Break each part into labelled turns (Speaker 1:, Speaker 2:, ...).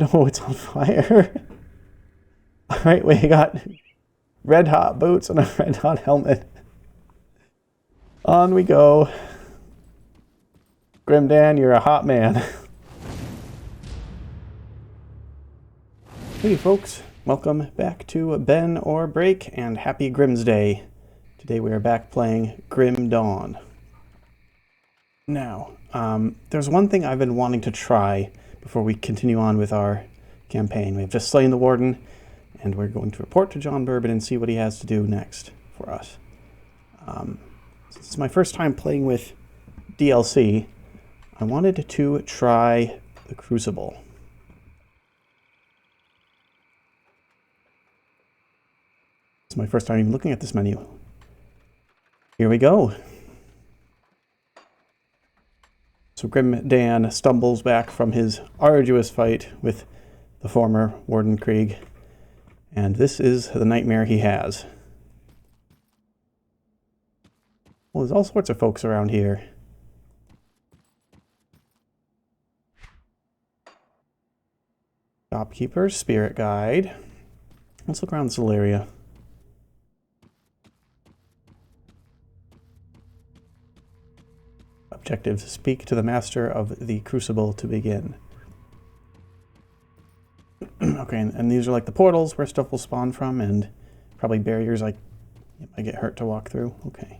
Speaker 1: no, it's on fire. Alright, we got red hot boots and a red hot helmet. On we go. Grimdan, you're a hot man. Hey folks, welcome back to BenOrBreak and happy Grimm's Day. Today we are back playing Grim Dawn. Now, there's one thing I've been wanting to try before we continue on with our campaign. We've just slain the Warden, and we're going to report to John Bourbon and see what he has to do next for us. Since it's my first time playing with DLC, I wanted to try the Crucible. It's my first time even looking at this menu. Here we go. So Grimdan stumbles back from his arduous fight with the former Warden Krieg, and this is the nightmare he has. Well, there's all sorts of folks around here. Shopkeeper, spirit guide. Let's look around this little area. Objective, speak to the master of the Crucible to begin. Okay, and these are like the portals where stuff will spawn from, and probably barriers I get hurt to walk through. Okay.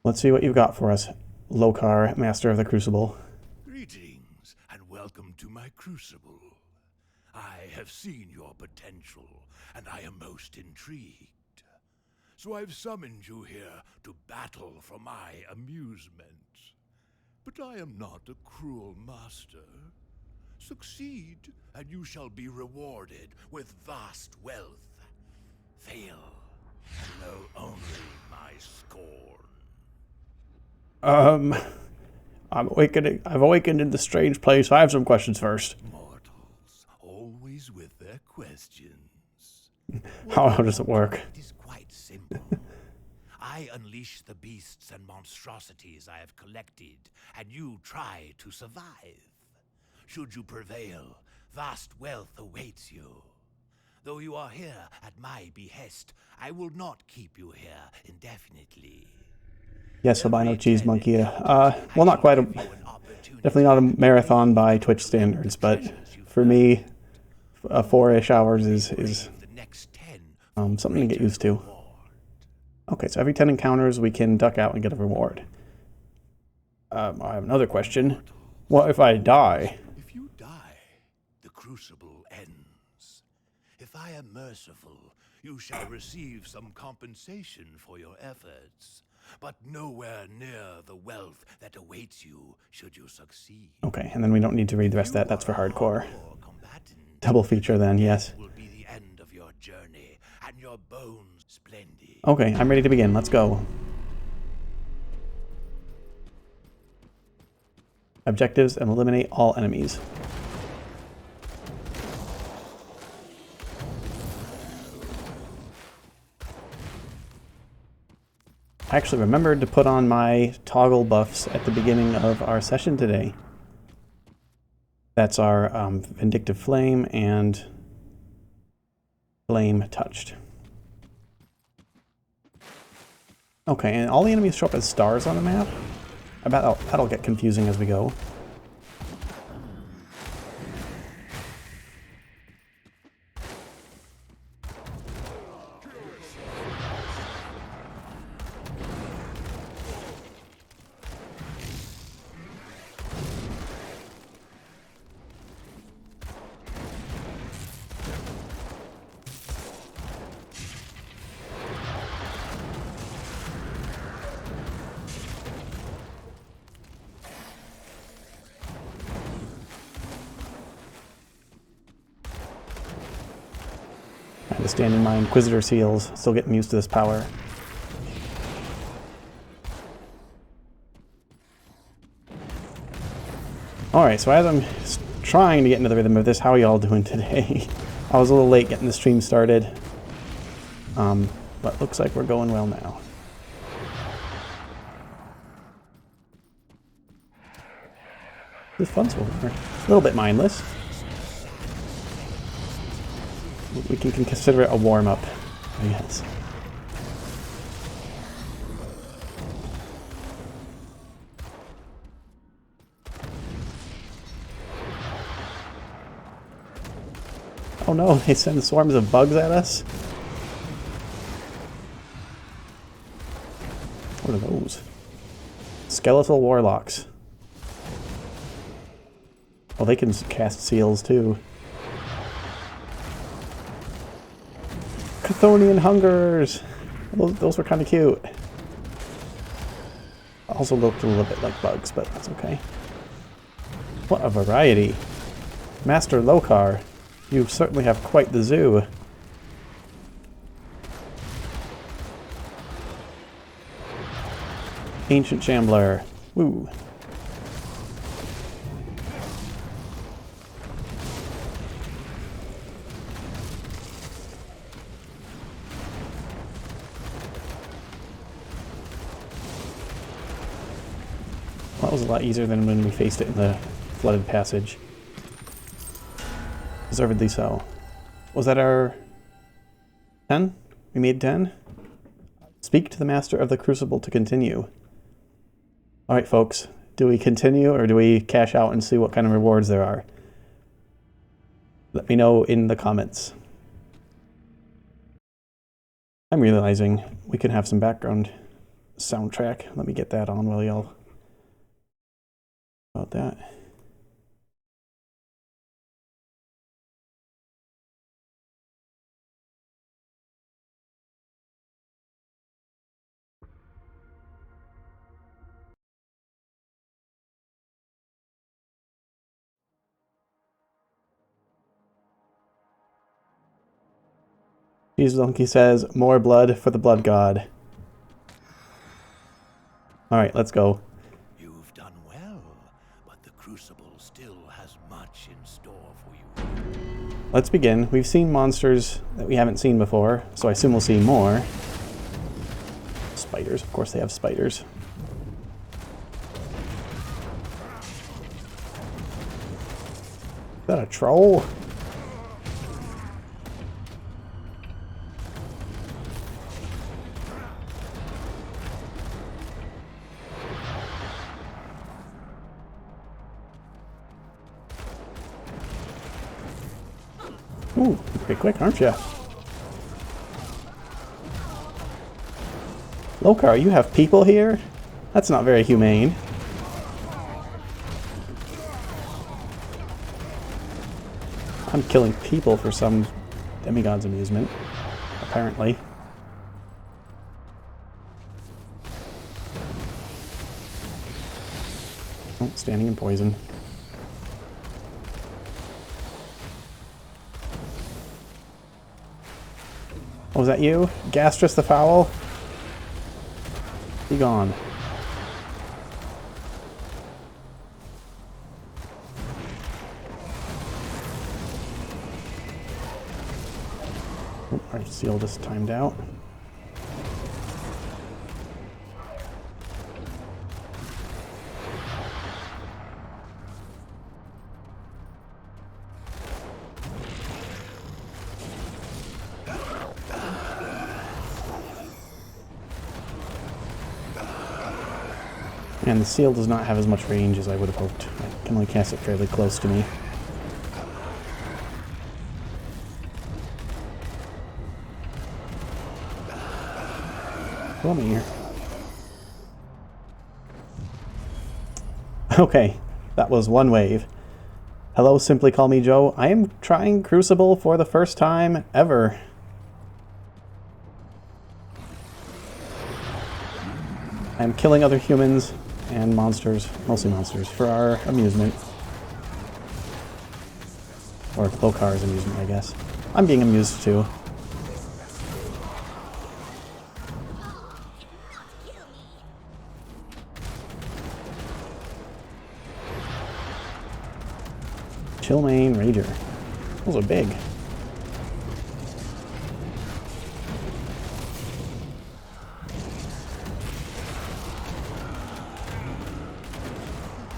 Speaker 1: Let's see what you've got for us, Lokar, master of the Crucible.
Speaker 2: Greetings, and welcome to my Crucible. I have seen your potential, and I am most intrigued. So I've summoned you here to battle for my amusement. But I am not a cruel master. Succeed, and you shall be rewarded with vast wealth. Fail, and know only my scorn.
Speaker 1: I've awakened in this strange place. I have some questions first.
Speaker 2: Mortals, always with their questions.
Speaker 1: How does it work?
Speaker 2: It is quite simple. I unleash the beasts and monstrosities I have collected, and you try to survive. Should you prevail, vast wealth awaits you. Though you are here at my behest, I will not keep you here indefinitely.
Speaker 1: Yes, albino cheese monkey. Well, not quite definitely not a marathon by Twitch standards, but for me, 4-ish hours is something to get used to. Okay, so every 10 encounters we can duck out and get a reward. I have another question. What if I die?
Speaker 2: If you die, the Crucible ends. If I am merciful, you shall receive some compensation for your efforts, but nowhere near the wealth that awaits you should you succeed.
Speaker 1: Okay, and then we don't need to read the rest of that. That's for hardcore. Double feature then, yes.
Speaker 2: Will be the end of your journey, and your bones splendid.
Speaker 1: Okay, I'm ready to begin. Let's go. Objectives and eliminate all enemies. I actually remembered to put on my toggle buffs at the beginning of our session today. That's our Vindictive Flame and Flame Touched. Okay, and all the enemies show up as stars on the map? I bet that'll get confusing as we go. Understanding my Inquisitor seals, still getting used to this power. Alright, so as I'm trying to get into the rhythm of this, how are y'all doing today? I was a little late getting the stream started, but looks like we're going well now. This is fun so far. A little bit mindless. We can consider it a warm-up, I guess. Oh no, they send swarms of bugs at us? What are those? Skeletal warlocks. Oh, they can cast seals too. Chthonian hungers! Those were kind of cute. Also looked a little bit like bugs, but that's okay. What a variety. Master Lokar, you certainly have quite the zoo. Ancient Shambler. Woo. That was a lot easier than when we faced it in the flooded passage. Deservedly so. Was that our 10? We made 10? Speak to the Master of the Crucible to continue. Alright folks, do we continue or do we cash out and see what kind of rewards there are? Let me know in the comments. I'm realizing we can have some background soundtrack. Let me get that on while y'all about that. Cheese Donkey says, more blood for the blood god. Alright, let's go.
Speaker 2: You've done well, but the Crucible still has much in store for you.
Speaker 1: Let's begin. We've seen monsters that we haven't seen before, so I assume we'll see more. Spiders, of course they have spiders. Is that a troll? Ooh, pretty quick, aren't you? Lokar, you have people here? That's not very humane. I'm killing people for some demigod's amusement, apparently. Oh, standing in poison. Oh, was that you? Gastrus the Foul? Be gone. Oh, our seal just timed out. And the seal does not have as much range as I would have hoped. I can only cast it fairly close to me. Come here. Okay, that was one wave. Hello, simply call me Joe. I am trying Crucible for the first time ever. I am killing other humans and monsters, mostly monsters, for our amusement. Or Lokar's amusement, I guess. I'm being amused too. Chillmane Rager. Those are big.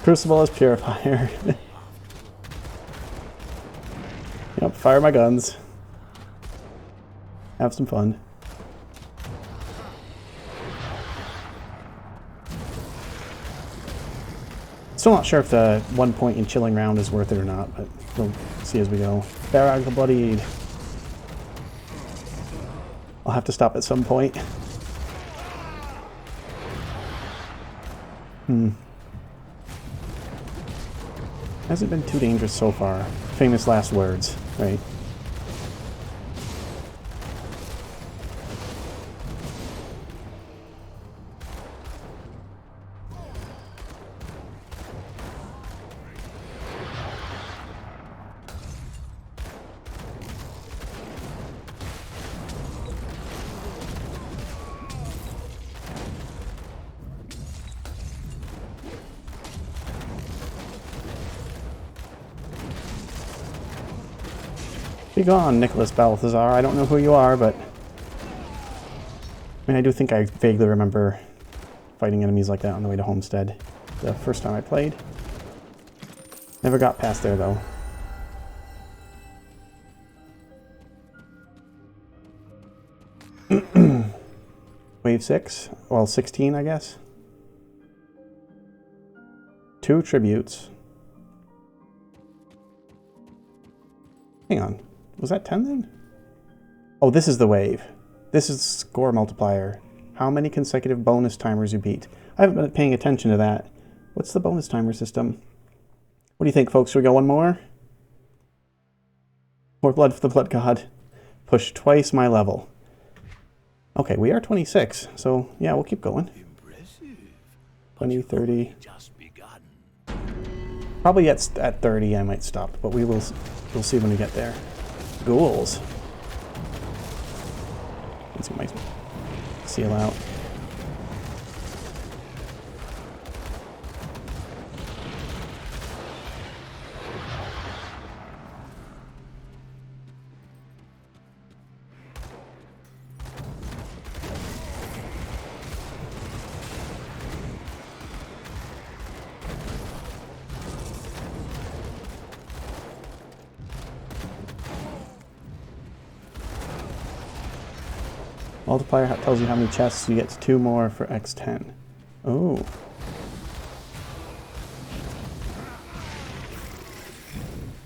Speaker 1: Crucible is purifier. Yep, fire my guns. Have some fun. Still not sure if the 1 point in chilling round is worth it or not, but we'll see as we go. Barrag the Bloodied. I'll have to stop at some point. Hasn't been too dangerous so far. Famous last words, right? Be gone, Nicholas Balthazar. I don't know who you are, but... I mean, I do think I vaguely remember fighting enemies like that on the way to Homestead the first time I played. Never got past there, though. Wave 6? Well, 16, I guess. 2 tributes. Hang on. Was that 10 then? Oh, this is the wave. This is score multiplier. How many consecutive bonus timers you beat. I haven't been paying attention to that. What's the bonus timer system? What do you think, folks? Should we go one more? More blood for the blood god. Push twice my level. Okay, we are 26, so yeah, we'll keep going. 20, 30. Probably at 30 I might stop, but we'll see when we get there. Ghouls. Let's get my seal out. Multiplier tells you how many chests, you get 2 more for X10. Oh.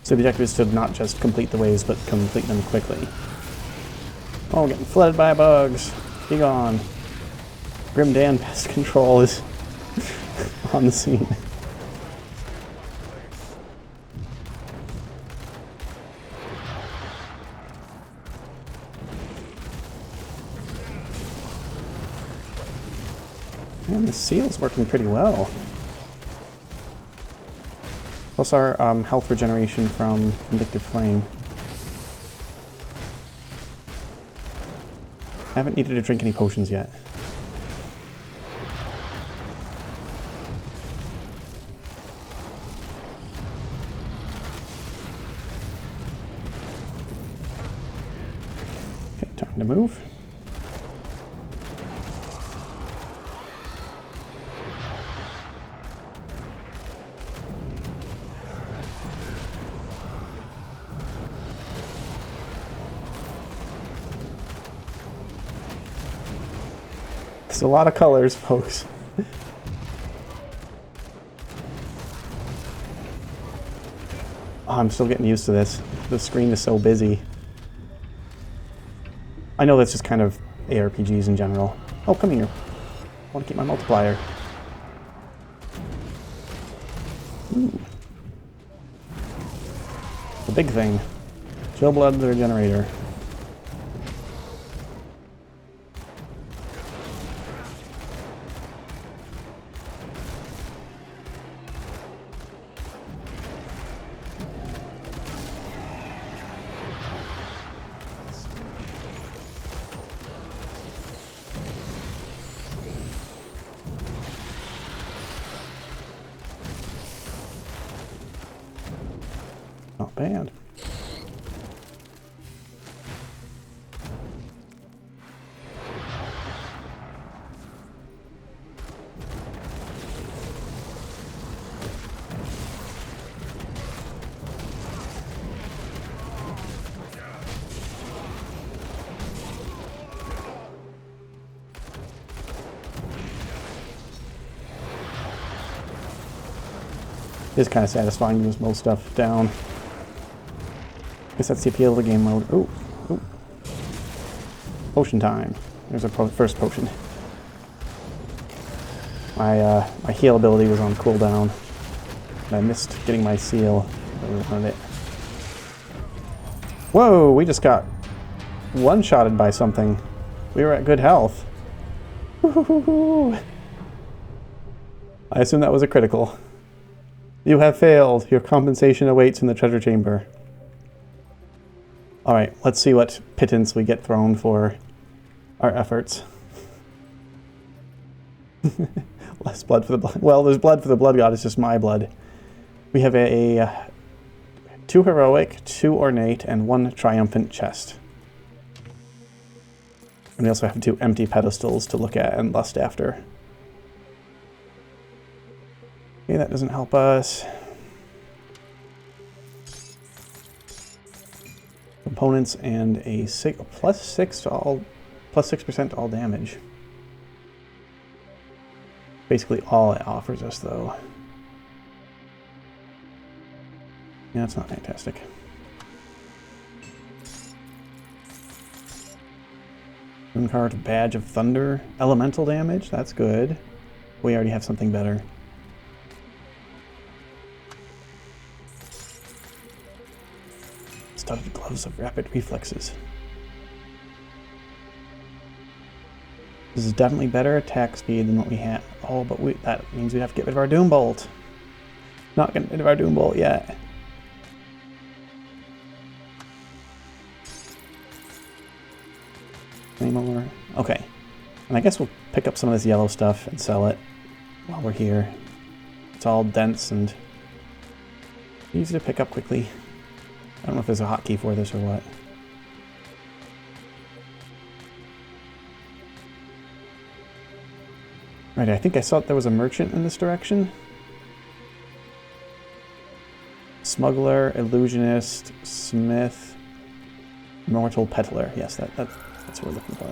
Speaker 1: So the objective is to not just complete the waves, but complete them quickly. Oh, getting flooded by bugs. Be gone. Grim Dan Pest Control is on the scene. Man, the seal's working pretty well. Plus our health regeneration from Vindictive Flame. I haven't needed to drink any potions yet. Okay, time to move. There's a lot of colors, folks. Oh, I'm still getting used to this. The screen is so busy. I know that's just kind of ARPGs in general. Oh, come here. I want to keep my multiplier. Ooh. The big thing. Chill Blood the Regenerator. Not bad. It's kind of satisfying to just mow stuff down. I guess that's the appeal of the game mode. Ooh, ooh. Potion time. There's a first potion. My heal ability was on cooldown. And I missed getting my seal. I really wanted it. Whoa, we just got one-shotted by something. We were at good health. Woo-hoo-hoo-hoo. I assume that was a critical. You have failed. Your compensation awaits in the treasure chamber. Alright, let's see what pittance we get thrown for our efforts. Less blood for the blood. Well, there's blood for the blood god. It's just my blood. We have a 2 heroic, 2 ornate, and 1 triumphant chest. And we also have 2 empty pedestals to look at and lust after. Okay, that doesn't help us. Components and a +6 to all, +6% to all damage. Basically all it offers us, though. Yeah, it's not fantastic. Uncard Badge of Thunder. Elemental damage, that's good. We already have something better. Studded Gloves of Rapid Reflexes. This is definitely better attack speed than what we had. Oh, but that means we have to get rid of our Doom Bolt. Not getting rid of our Doom Bolt yet. Any more? Okay. And I guess we'll pick up some of this yellow stuff and sell it while we're here. It's all dense and easy to pick up quickly. I don't know if there's a hotkey for this or what. Right, I think I saw that there was a merchant in this direction. Smuggler, illusionist, smith, mortal peddler. Yes, that's what we're looking for.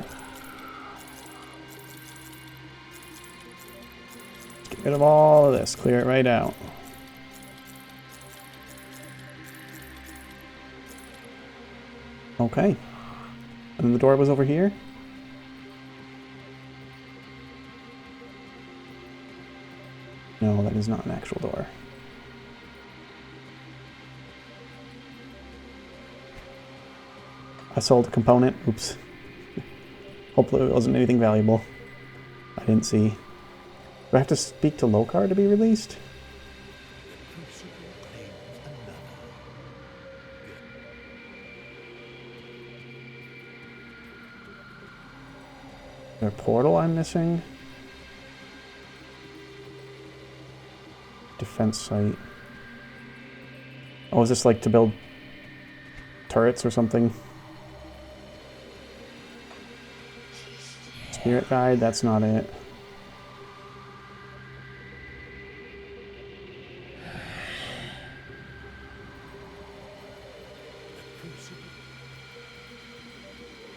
Speaker 1: Let's get rid of all of this. Clear it right out. Okay. And then the door was over here? No, that is not an actual door. I sold a component. Oops. Hopefully it wasn't anything valuable. I didn't see. Do I have to speak to Lokar to be released? Is there a portal I'm missing? Defense site. Oh, is this like to build turrets or something? Spirit guide, that's not it.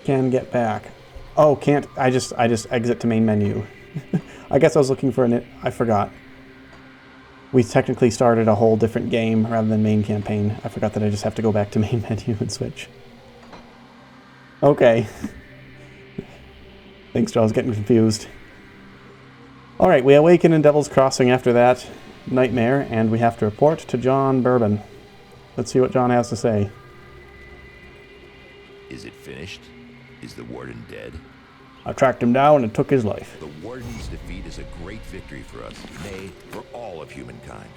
Speaker 1: Can get back. Oh, can't. I just exit to main menu. I guess I was looking for I forgot. We technically started a whole different game rather than main campaign. I forgot that I just have to go back to main menu and switch. Okay. Thanks, Joe. I was getting confused. Alright, we awaken in Devil's Crossing after that nightmare, and we have to report to John Bourbon. Let's see what John has to say.
Speaker 3: Is it finished? Is the warden dead?
Speaker 1: I tracked him down and took his life.
Speaker 3: The warden's defeat is a great victory for us, nay, for all of humankind.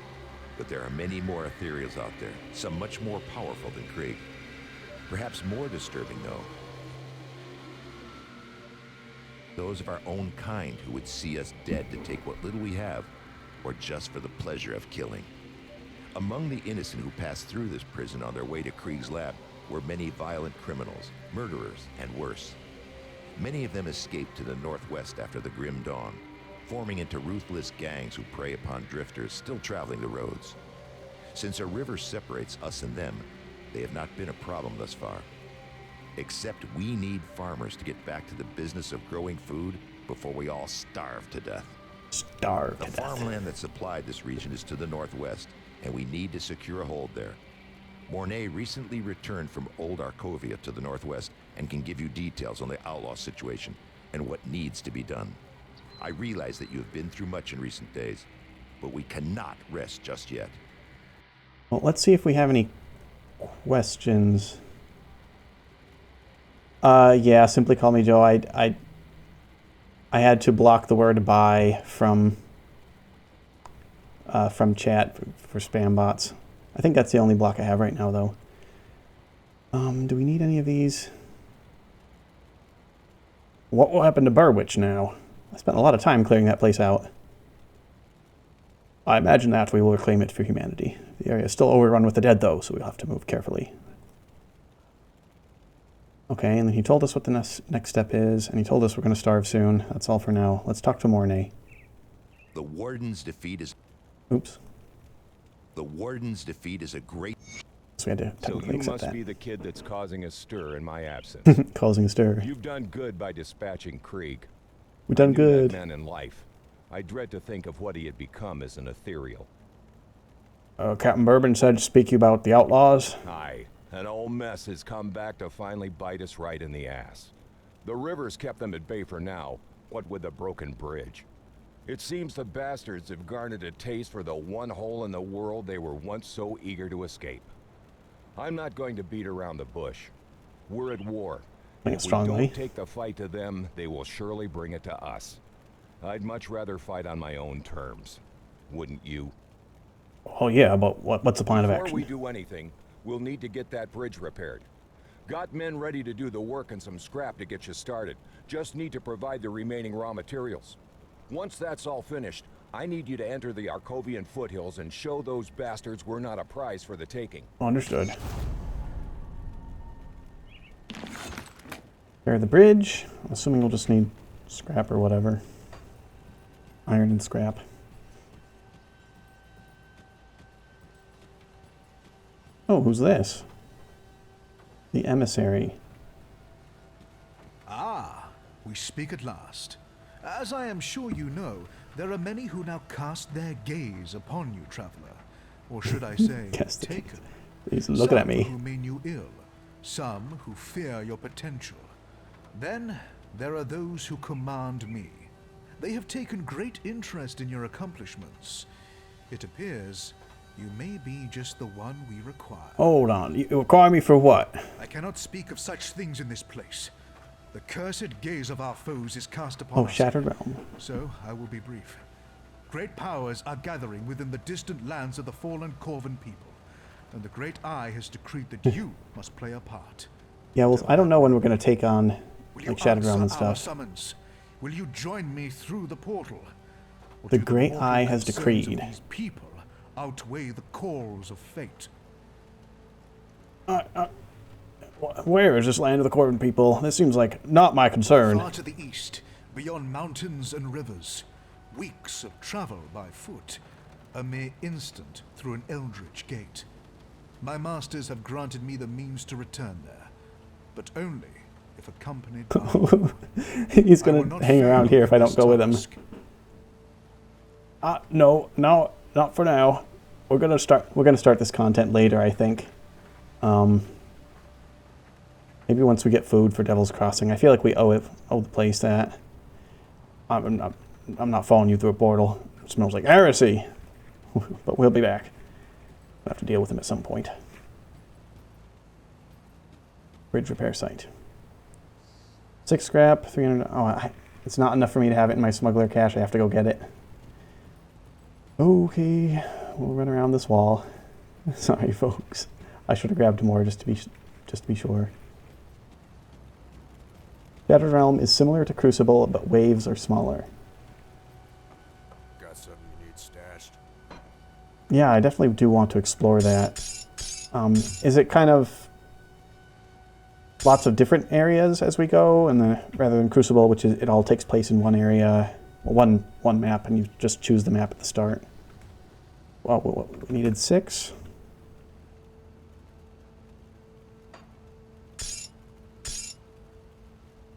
Speaker 3: But there are many more ethereals out there, some much more powerful than Krieg. Perhaps more disturbing, though. Those of our own kind who would see us dead to take what little we have, or just for the pleasure of killing. Among the innocent who passed through this prison on their way to Krieg's lab were many violent criminals, murderers, and worse. Many of them escaped to the northwest after the Grim Dawn, forming into ruthless gangs who prey upon drifters still traveling the roads. Since a river separates us and them, they have not been a problem thus far. Except we need farmers to get back to the business of growing food before we all starve to death.
Speaker 1: starve
Speaker 3: The
Speaker 1: to death.
Speaker 3: farmland that supplied this region is to the northwest, and we need to secure a hold there. Mornay recently returned from Old Arkovia to the northwest and can give you details on the outlaw situation and what needs to be done. I realize that you have been through much in recent days, but we cannot rest just yet.
Speaker 1: Well, let's see if we have any questions. Yeah, simply call me Joe. I had to block the word "buy" from chat for spam bots. I think that's the only block I have right now, though. Do we need any of these? What will happen to Burwich now? I spent a lot of time clearing that place out. I imagine that we will reclaim it for humanity. The area is still overrun with the dead, though, so we'll have to move carefully. Okay, and then he told us what the next step is, and he told us we're going to starve soon. That's all for now. Let's talk to Mornay.
Speaker 3: The Warden's defeat is...
Speaker 1: Oops.
Speaker 3: The Warden's defeat is a great...
Speaker 1: So we had to technically accept that.
Speaker 4: So you must be the kid that's causing a stir in my absence.
Speaker 1: Causing a stir.
Speaker 4: You've done good by dispatching Krieg.
Speaker 1: We've done
Speaker 4: I knew
Speaker 1: good.
Speaker 4: that man in life. I dread to think of what he had become as an ethereal.
Speaker 1: Captain Bourbon said to speak to you about the outlaws.
Speaker 4: Aye, an old mess has come back to finally bite us right in the ass. The river's kept them at bay for now, what with the broken bridge. It seems the bastards have garnered a taste for the one hole in the world they were once so eager to escape. I'm not going to beat around the bush. We're at war.
Speaker 1: Think
Speaker 4: If we
Speaker 1: strongly.
Speaker 4: don't take the fight to them, they will surely bring it to us. I'd much rather fight on my own terms. Wouldn't you?
Speaker 1: Oh yeah, but what's the plan of
Speaker 4: Before
Speaker 1: action?
Speaker 4: we do anything, we'll need to get that bridge repaired. Got men ready to do the work and some scrap to get you started. Just need to provide the remaining raw materials. Once that's all finished, I need you to enter the Arkovian foothills and show those bastards we're not a prize for the taking.
Speaker 1: Understood. Repair the bridge. I'm assuming we'll just need scrap or whatever. Iron and scrap. Oh, who's this? The emissary.
Speaker 5: Ah, we speak at last. As I am sure you know, there are many who now cast their gaze upon you, traveler. Or should I say,
Speaker 1: Cast the
Speaker 5: taken.
Speaker 1: He's looking at
Speaker 5: Some
Speaker 1: me.
Speaker 5: who mean you ill, some who fear your potential. Then there are those who command me. They have taken great interest in your accomplishments. It appears you may be just the one we require.
Speaker 1: Hold on. You require me for what?
Speaker 5: I cannot speak of such things in this place. The cursed gaze of our foes is cast upon
Speaker 1: Oh,
Speaker 5: us.
Speaker 1: Shattered Realm.
Speaker 5: So, I will be brief. Great powers are gathering within the distant lands of the fallen Corvan people, and the Great Eye has decreed that you must play a part.
Speaker 1: Yeah, well, I don't know when we're going to take on,
Speaker 5: Will you
Speaker 1: like, Shattered Realm and
Speaker 5: answer our
Speaker 1: stuff.
Speaker 5: summons? Will you join me through the portal? Or
Speaker 1: The
Speaker 5: do
Speaker 1: Great
Speaker 5: mortal
Speaker 1: Eye has
Speaker 5: concerns of
Speaker 1: decreed.
Speaker 5: these people outweigh the calls of fate?
Speaker 1: Where is this land of the Corvan people? This seems like not my concern.
Speaker 5: Far to the east, beyond mountains and rivers, weeks of travel by foot, a mere instant through an eldritch gate. My masters have granted me the means to return there, but only if accompanied by...
Speaker 1: He's
Speaker 5: I will
Speaker 1: going
Speaker 5: not
Speaker 1: to hang
Speaker 5: fail
Speaker 1: around here if I don't
Speaker 5: this
Speaker 1: go with him.
Speaker 5: task.
Speaker 1: No, not for now. We're gonna start this content later, I think. Maybe once we get food for Devil's Crossing. I feel like we owe the place that. I'm not following you through a portal. It smells like heresy. But we'll be back. We'll have to deal with him at some point. Bridge repair site. 6 scrap, 300. Oh, it's not enough for me to have it in my smuggler cache. I have to go get it. Okay, we'll run around this wall. Sorry, folks. I should have grabbed more just to be sure. Shattered Realm is similar to Crucible, but waves are smaller.
Speaker 2: Got something you need stashed?
Speaker 1: Yeah, I definitely do want to explore that. Is it kind of lots of different areas as we go, and rather than Crucible, which is it all takes place in one area, one map, and you just choose the map at the start? Well, we needed 6.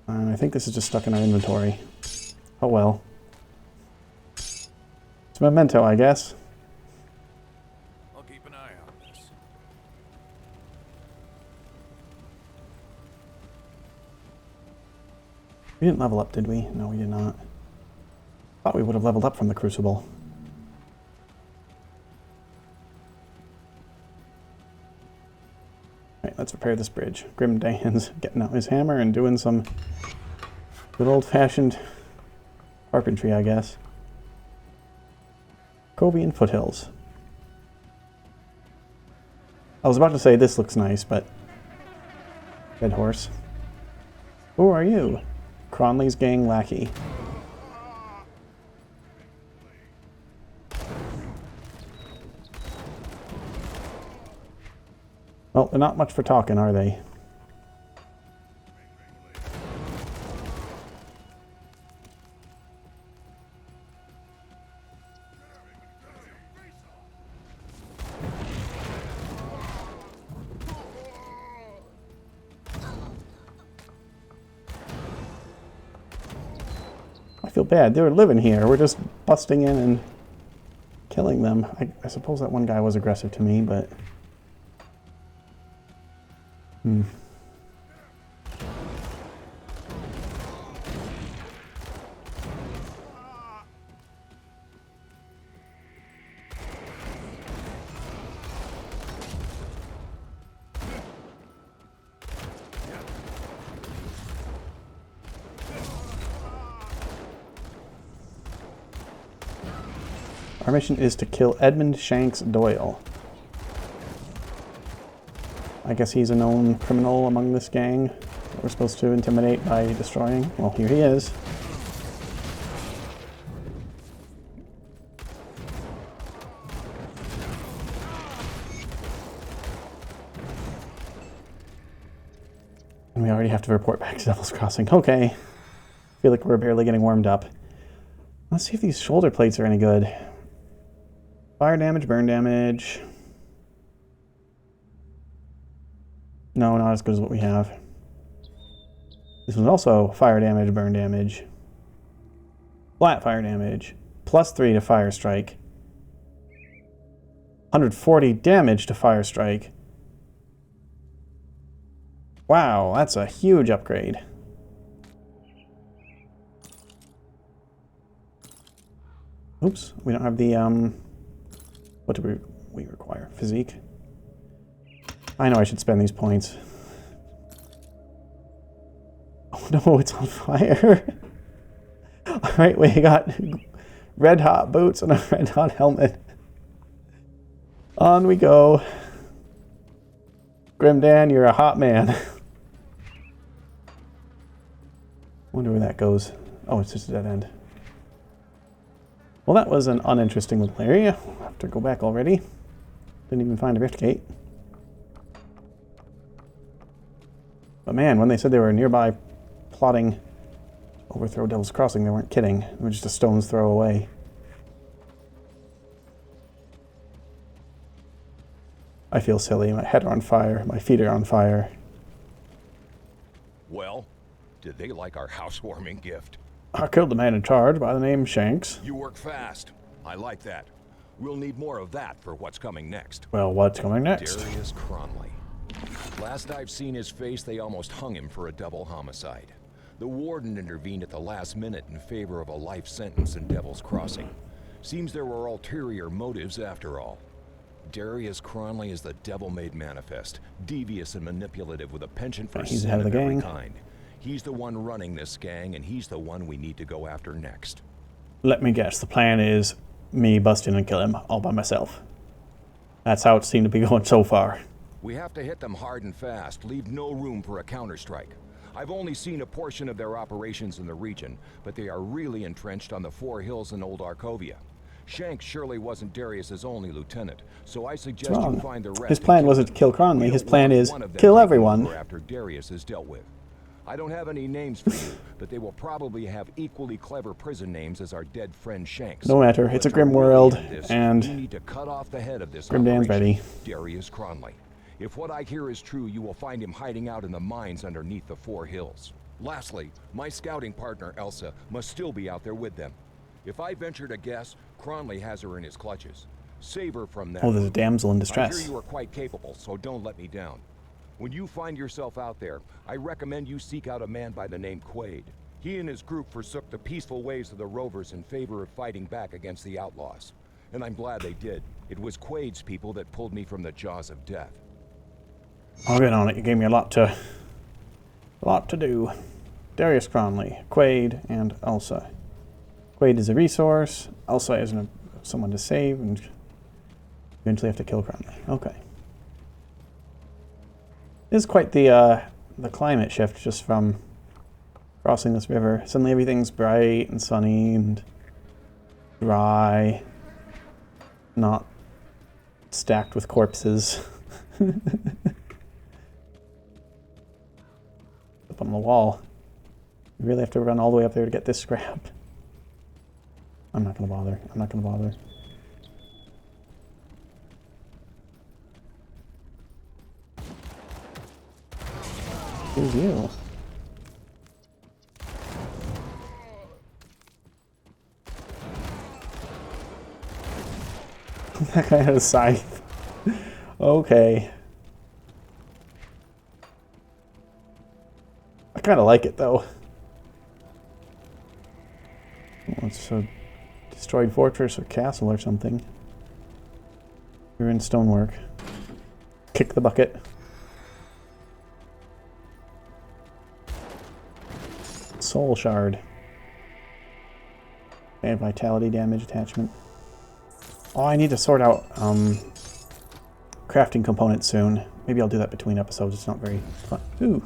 Speaker 1: I think this is just stuck in our inventory. Oh well. It's a memento, I guess.
Speaker 2: I'll keep an eye on this.
Speaker 1: We didn't level up, did we? No, we did not. Thought we would have leveled up from the Crucible. Alright, let's repair this bridge. Grim Dan's getting out his hammer and doing some good old-fashioned carpentry, I guess. Covian Foothills. I was about to say this looks nice, but... Dead horse. Who are you? Cronley's gang lackey. Well, they're not much for talking, are they? I feel bad. They were living here. We're just busting in and killing them. I suppose that one guy was aggressive to me, but... Our mission is to kill Edmund Shanks Doyle. I guess he's a known criminal among this gang that we're supposed to intimidate by destroying. Well, here he is. And we already have to report back to Devil's Crossing. Okay. Feel like we're barely getting warmed up. Let's see if these shoulder plates are any good. Fire damage, burn damage. No, not as good as what we have. This one's also fire damage, burn damage. Flat fire damage. +3 to fire strike. 140 damage to fire strike. Wow, that's a huge upgrade. Oops, we don't have the, what do we require? Physique? I know I should spend these points. Oh no, it's on fire. Alright, we got red hot boots and a red hot helmet. On we go. Grim Dan, you're a hot man. Wonder where that goes. Oh, it's just a dead end. Well, that was an uninteresting little area. I'll have to go back already. Didn't even find a rift gate. But man, when they said they were nearby plotting to overthrow Devil's Crossing, they weren't kidding. They were just a stone's throw away. I feel silly. My head are on fire. My feet are on fire.
Speaker 4: Well, did they like our housewarming gift?
Speaker 1: I killed the man in charge by the name Shanks.
Speaker 4: You work fast. I like that. We'll need more of that for what's coming next.
Speaker 1: Well, what's coming next?
Speaker 4: Darius Cronley. Last I've seen his face, they almost hung him for a double homicide. The warden intervened at the last minute in favor of a life sentence in Devil's Crossing. Seems there were ulterior motives after all. Darius Cronley is the devil-made manifest, devious and manipulative with a penchant for
Speaker 1: He's
Speaker 4: sin
Speaker 1: ahead of the
Speaker 4: every
Speaker 1: gang.
Speaker 4: kind. He's the one running this gang, and he's the one we need to go after next.
Speaker 1: Let me guess. The plan is me bust in and kill him all by myself. That's how it seemed to be going so far.
Speaker 4: We have to hit them hard and fast, leave no room for a counterstrike. I've only seen a portion of their operations in the region, but they are really entrenched on the 4 hills in Old Arkovia. Shanks surely wasn't Darius's only lieutenant, so I suggest you find the rest.
Speaker 1: His plan wasn't to kill Cronley. His plan is kill everyone.
Speaker 4: After Darius is dealt with. I don't have any names for you, but they will probably have equally clever prison names as our dead friend Shanks.
Speaker 1: No matter. It's a grim world, and
Speaker 4: you need to cut off the head of this
Speaker 1: Grim Dan's
Speaker 4: operation,
Speaker 1: ready.
Speaker 4: Darius Cronley. If what I hear is true, you will find him hiding out in the mines underneath the 4 hills. Lastly, my scouting partner Elsa must still be out there with them. If I venture to guess, Cronley has her in his clutches. Save her from that.
Speaker 1: Oh, there's a damsel in
Speaker 4: I
Speaker 1: distress.
Speaker 4: hear you are quite capable, so don't let me down. When you find yourself out there, I recommend you seek out a man by the name Quaid. He and his group forsook the peaceful ways of the Rovers in favor of fighting back against the outlaws. And I'm glad they did. It was Quaid's people that pulled me from the jaws of death.
Speaker 1: I'll get on it. You gave me a lot to do. Darius Cronley, Quaid, and Elsa. Quaid is a resource. Elsa is someone to save, and eventually have to kill Cronley. Okay. It is quite the climate shift just from crossing this river. Suddenly everything's bright and sunny and dry, not stacked with corpses. Up on the wall. You really have to run all the way up there to get this scrap. I'm not gonna bother. I'm not gonna bother. Who's you? That guy had a scythe. Okay. I kind of like it though. Well, it's a destroyed fortress or castle or something. You're in stonework. Kick the bucket. Soul shard. And vitality damage attachment. Oh, I need to sort out crafting components soon. Maybe I'll do that between episodes. It's not very fun. Ooh.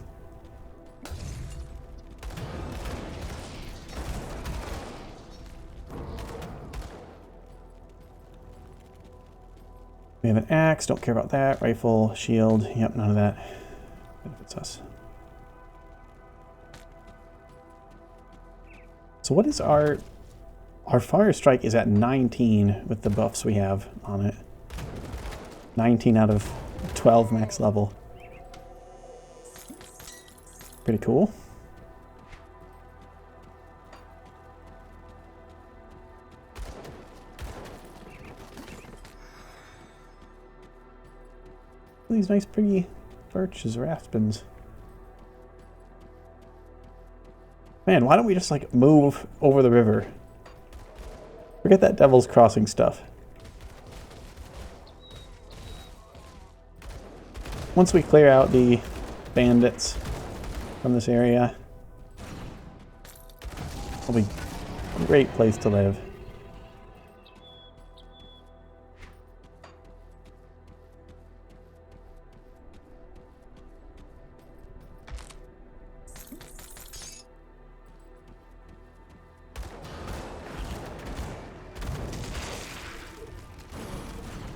Speaker 1: We have an axe. Don't care about that. Rifle, shield. Yep, none of that benefits us. So what is our fire strike is at 19 with the buffs we have on it. 19 out of 12 max level. Pretty cool. These nice pretty birches or aspens. Man, why don't we just like move over the river? Forget that Devil's Crossing stuff. Once we clear out the bandits from this area, it'll be a great place to live.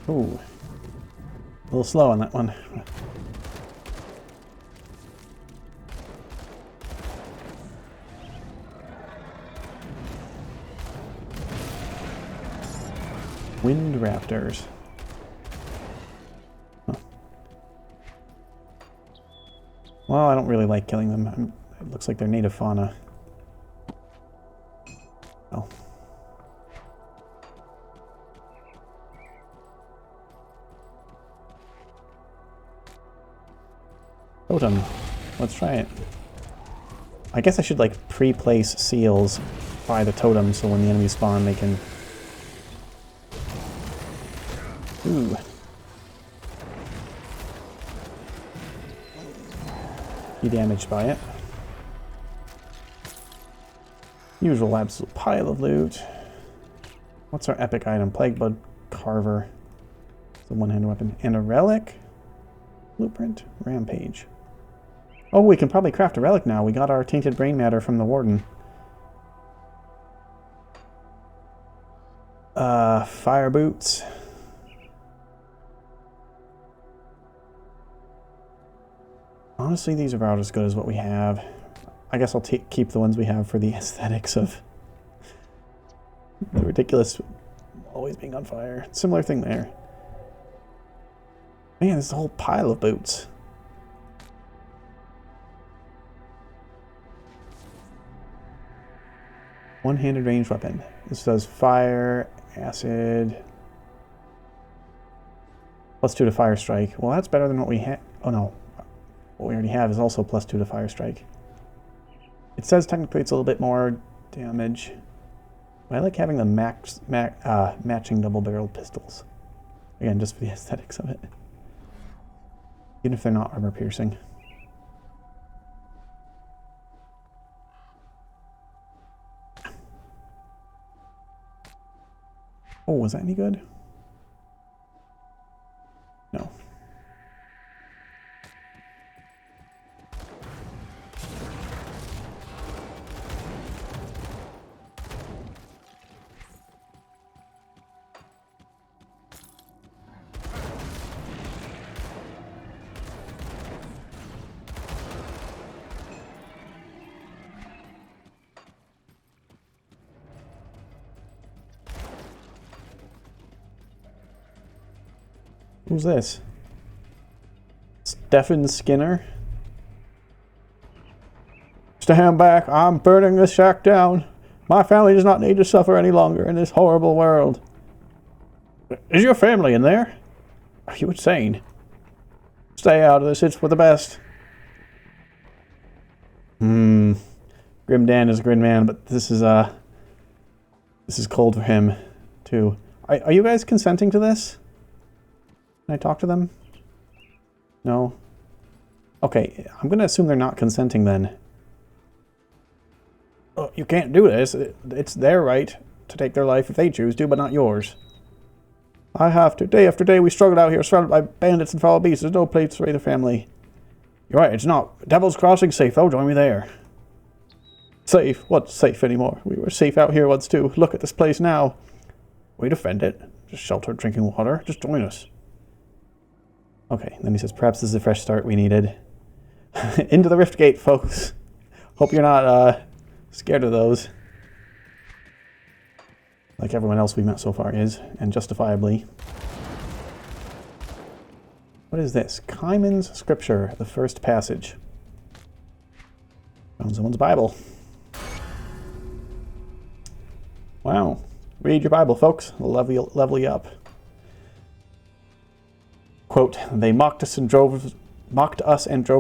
Speaker 1: Ooh, a little slow on that one. Wind raptors. Huh. Well, I don't really like killing them. It looks like they're native fauna. Oh. Totem. Let's try it. I guess I should like pre-place seals by the totem so when the enemies spawn they can... Ooh. Be damaged by it. Usual absolute pile of loot. What's our epic item? Plagueblood Carver. It's a one-handed weapon. And a relic? Blueprint? Rampage. Oh, we can probably craft a relic now. We got our tainted brain matter from the warden. Fire boots. Honestly, these are about as good as what we have. I guess I'll keep the ones we have for the aesthetics of the ridiculous always being on fire. Similar thing there. Man, there's a whole pile of boots. One-handed ranged weapon. This does fire, acid. +2 to fire strike. Well, that's better than what we had. Oh no. What we already have is also +2 to fire strike. It says technically it's a little bit more damage. But I like having the matching double-barreled pistols. Again, just for the aesthetics of it. Even if they're not armor-piercing. Oh, was that any good? No. Who's this? Stephen Skinner? Stand back, I'm burning this shack down. My family does not need to suffer any longer in this horrible world. Is your family in there? Are you insane? Stay out of this, it's for the best. Grim Dan is a grim man, but this is cold for him, too. Are you guys consenting to this? Can I talk to them? No? Okay, I'm gonna assume they're not consenting then. Oh, you can't do this. It's their right to take their life if they choose to, but not yours. I have to. Day after day we struggled out here, surrounded by bandits and foul beasts. There's no place for either family. You're right, it's not. Devil's Crossing safe, though. Join me there. Safe? What's safe anymore? We were safe out here once, too. Look at this place now. We defend it. Just shelter, drinking water. Just join us. Okay, then he says, perhaps this is a fresh start we needed. Into the Rift Gate, folks. Hope you're not scared of those. Like everyone else we've met so far is, and justifiably. What is this? Kaiman's Scripture, the first passage. Found someone's Bible. Wow. Read your Bible, folks. It'll level you up. Quote, they mocked us and drove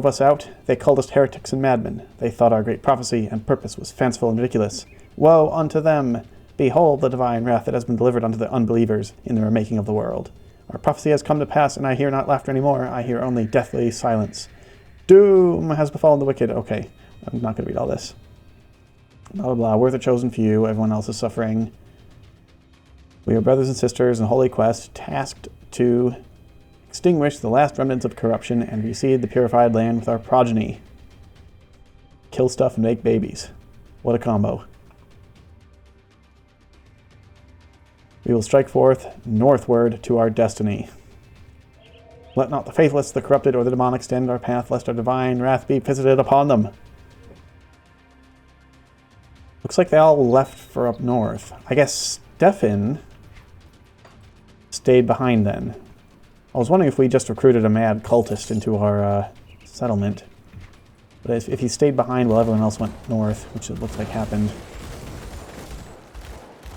Speaker 1: us out. They called us heretics and madmen. They thought our great prophecy and purpose was fanciful and ridiculous. Woe unto them! Behold the divine wrath that has been delivered unto the unbelievers in the remaking of the world. Our prophecy has come to pass, and I hear not laughter anymore. I hear only deathly silence. Doom has befallen the wicked. Okay, I'm not going to read all this. Blah, blah, blah. We're the chosen few. Everyone else is suffering. We are brothers and sisters in holy quest, tasked to extinguish the last remnants of corruption and reseed the purified land with our progeny. Kill stuff and make babies. What a combo. We will strike forth northward to our destiny. Let not the faithless, the corrupted, or the demonic stand in our path, lest our divine wrath be visited upon them. Looks like they all left for up north. I guess Stefan stayed behind then. I was wondering if we just recruited a mad cultist into our settlement. But if he stayed behind while everyone else went north, which it looks like happened,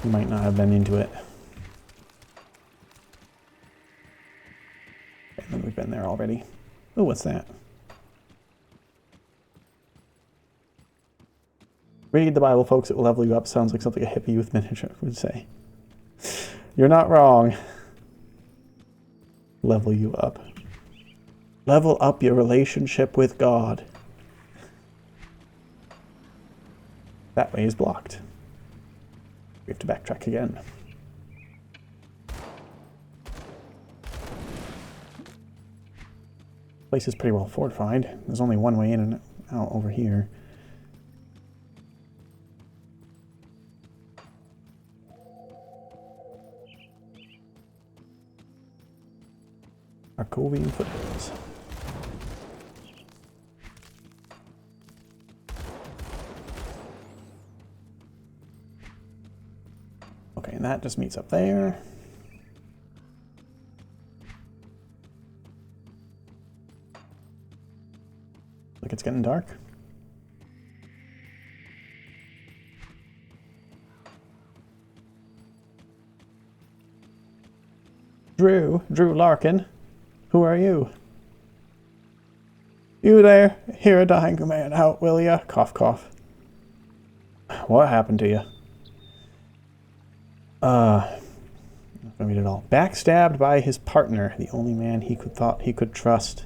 Speaker 1: he might not have been into it. I think we've been there already. Oh, what's that? Read the Bible, folks. It will level you up. Sounds like something a hippie youth manager would say. You're not wrong. Level you up. Level up your relationship with God. That way is blocked. We have to backtrack again. Place is pretty well fortified. There's only one way in and out over here. Arcovian foothills. Okay, and that just meets up there. Like it's getting dark. Drew Larkin, who are you? You there? Hear a dying man out, will ya? Cough, cough. What happened to you? Not gonna read it all. Backstabbed by his partner, the only man he thought he could trust.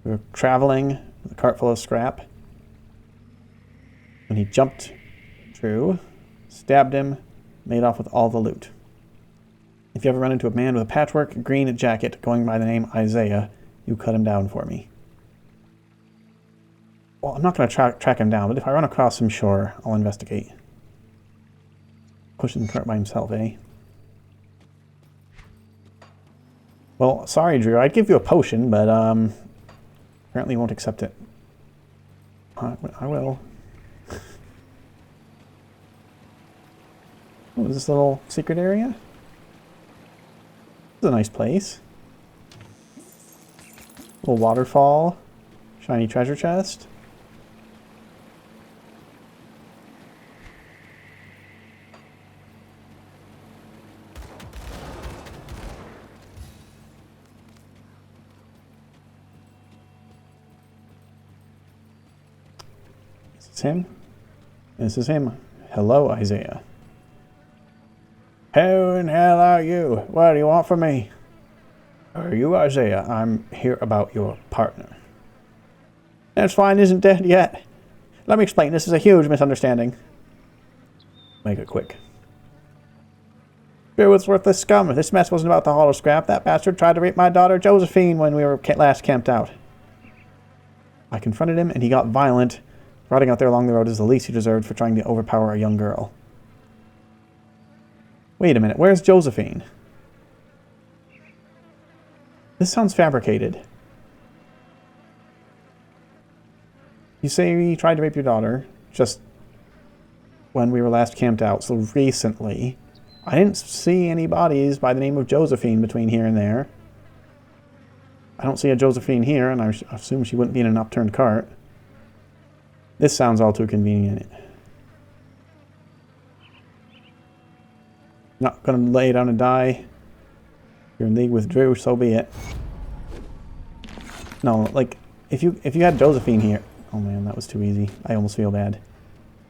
Speaker 1: We were traveling with a cart full of scrap. When he jumped Drew, stabbed him, made off with all the loot. If you ever run into a man with a patchwork green jacket going by the name Isaiah, you cut him down for me. Well, I'm not going to track him down, but if I run across him, sure, I'll investigate. Pushing the cart by himself, eh? Well, sorry, Drew. I'd give you a potion, but apparently you won't accept it. I will. Oh, is this a little secret area? This is a nice place. Little waterfall. Shiny treasure chest. Is this him? This is him. Hello, Isaiah. Who in hell are you? What do you want from me? Are you Isaiah? I'm here about your partner. That's fine, isn't dead yet. Let me explain. This is a huge misunderstanding. Make it quick. Drew was worthless scum. If this mess wasn't about the hollow scrap, that bastard tried to rape my daughter Josephine when we were last camped out. I confronted him and he got violent. Rotting out there along the road is the least he deserved for trying to overpower a young girl. Wait a minute, where's Josephine? This sounds fabricated. You say he tried to rape your daughter just when we were last camped out, so recently. I didn't see any bodies by the name of Josephine between here and there. I don't see a Josephine here, and I assume she wouldn't be in an upturned cart. This sounds all too convenient. Not gonna lay down and die. You're in league with Drew, so be it. No, like, if you had Josephine here... Oh man, that was too easy. I almost feel bad.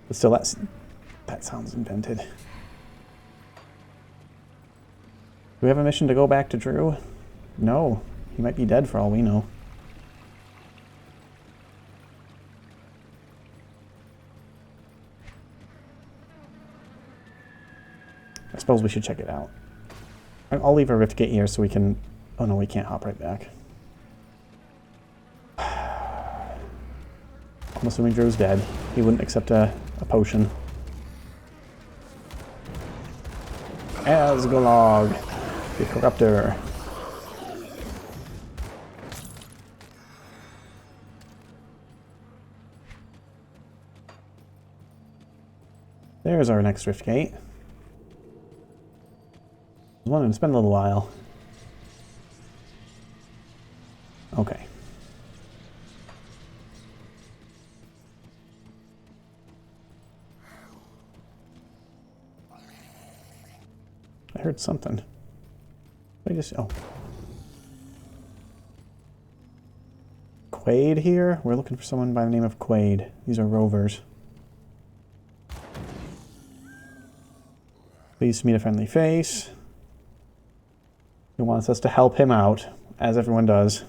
Speaker 1: But still, that sounds invented. Do we have a mission to go back to Drew? No. He might be dead for all we know. I suppose we should check it out. I'll leave a rift gate here so we can... Oh no, we can't hop right back. I'm assuming Drew's dead. He wouldn't accept a potion. Asgolog, the Corruptor. There's our next rift gate. I was wanting to spend a little while. Okay. I heard something. I just... Oh. Quaid here? We're looking for someone by the name of Quaid. These are rovers. Please meet a friendly face. He wants us to help him out, as everyone does.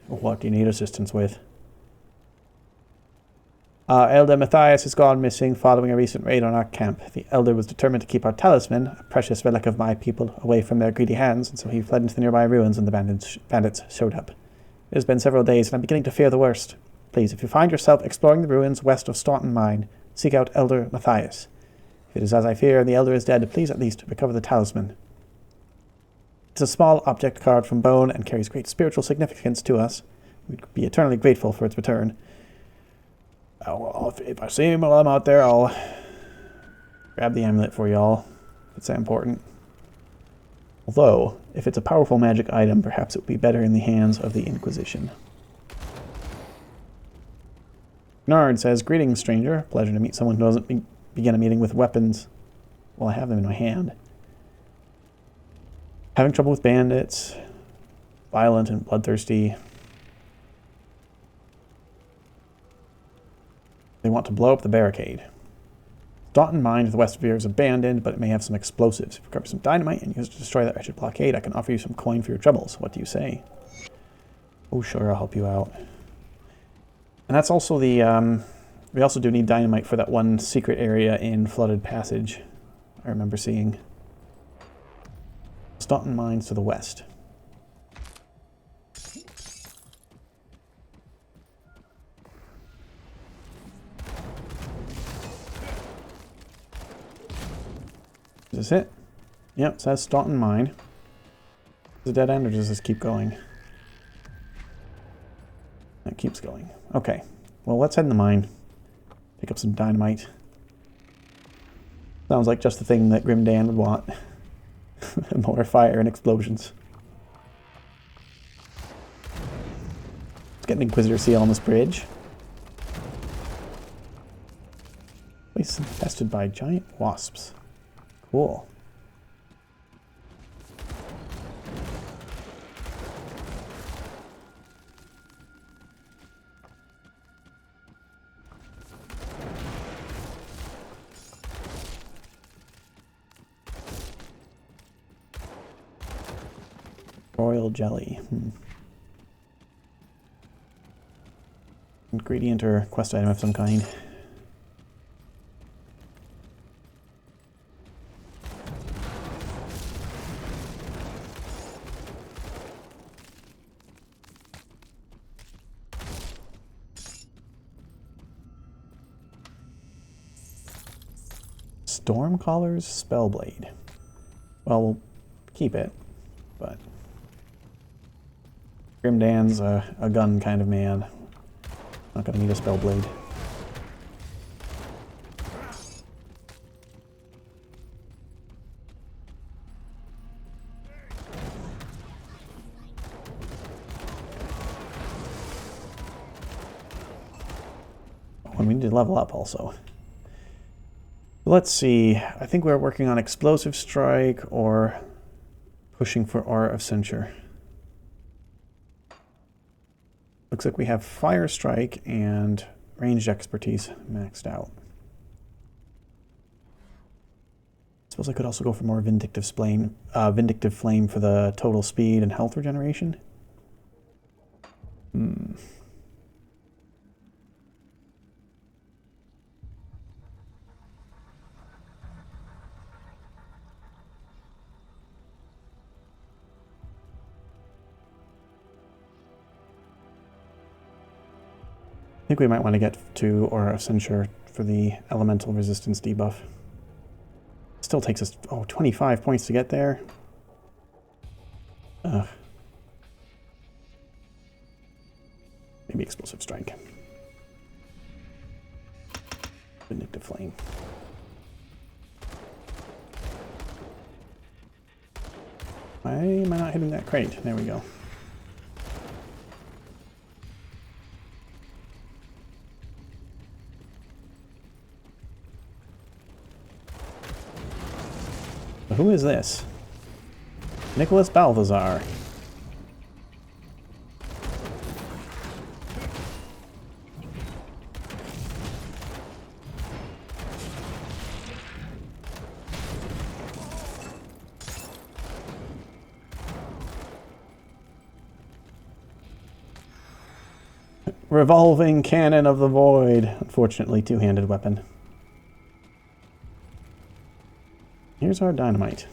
Speaker 1: What do you need assistance with? Elder Mathias has gone missing following a recent raid on our camp. The Elder was determined to keep our talisman, a precious relic of my people, away from their greedy hands, and so he fled into the nearby ruins when the bandits showed up. It has been several days, and I'm beginning to fear the worst. Please, if you find yourself exploring the ruins west of Staunton Mine, seek out Elder Mathias. If it is as I fear, and the Elder is dead, please at least recover the talisman. It's a small object carved from bone and carries great spiritual significance to us. We'd be eternally grateful for its return. Well, if I see him while I'm out there, I'll grab the amulet for y'all. If it's that important. Although, if it's a powerful magic item, perhaps it would be better in the hands of the Inquisition. Nard says, "Greetings, stranger. Pleasure to meet someone who doesn't begin a meeting with weapons. Well, I have them in my hand. Having trouble with bandits. Violent and bloodthirsty. They want to blow up the barricade. Staunton Mine to the west of here is abandoned, but it may have some explosives. If you recover some dynamite and use it to destroy that wretched blockade, I can offer you some coin for your troubles. What do you say? Oh, sure, I'll help you out. And that's also the, we also do need dynamite for that one secret area in Flooded Passage. I remember seeing. Staunton Mines to the west. Is this it? Yep, it says Staunton Mine. Is it a dead end or does this keep going? It keeps going. Okay. Well, let's head in the mine. Pick up some dynamite. Sounds like just the thing that Grim Dan would want. More fire and explosions. Let's get an Inquisitor seal on this bridge. Place infested by giant wasps. Cool. Royal jelly. Ingredient or quest item of some kind. Stormcaller's Spellblade. Well, we'll keep it, but Grim Dan's a gun kind of man. Not gonna need a Spellblade. Oh, and we need to level up also. Let's see. I think we're working on Explosive Strike or pushing for Aura of Censure. Looks like we have Fire Strike and Ranged Expertise maxed out. Suppose I could also go for more Vindictive Flame for the total speed and health regeneration. I think we might want to get to Aura of Censure for the elemental resistance debuff. Still takes us, 25 points to get there. Ugh. Maybe Explosive Strike. Vindictive Flame. Why am I not hitting that crate? There we go. Who is this? Nicholas Balthazar. Revolving Cannon of the Void. Unfortunately, two-handed weapon. Here's our dynamite.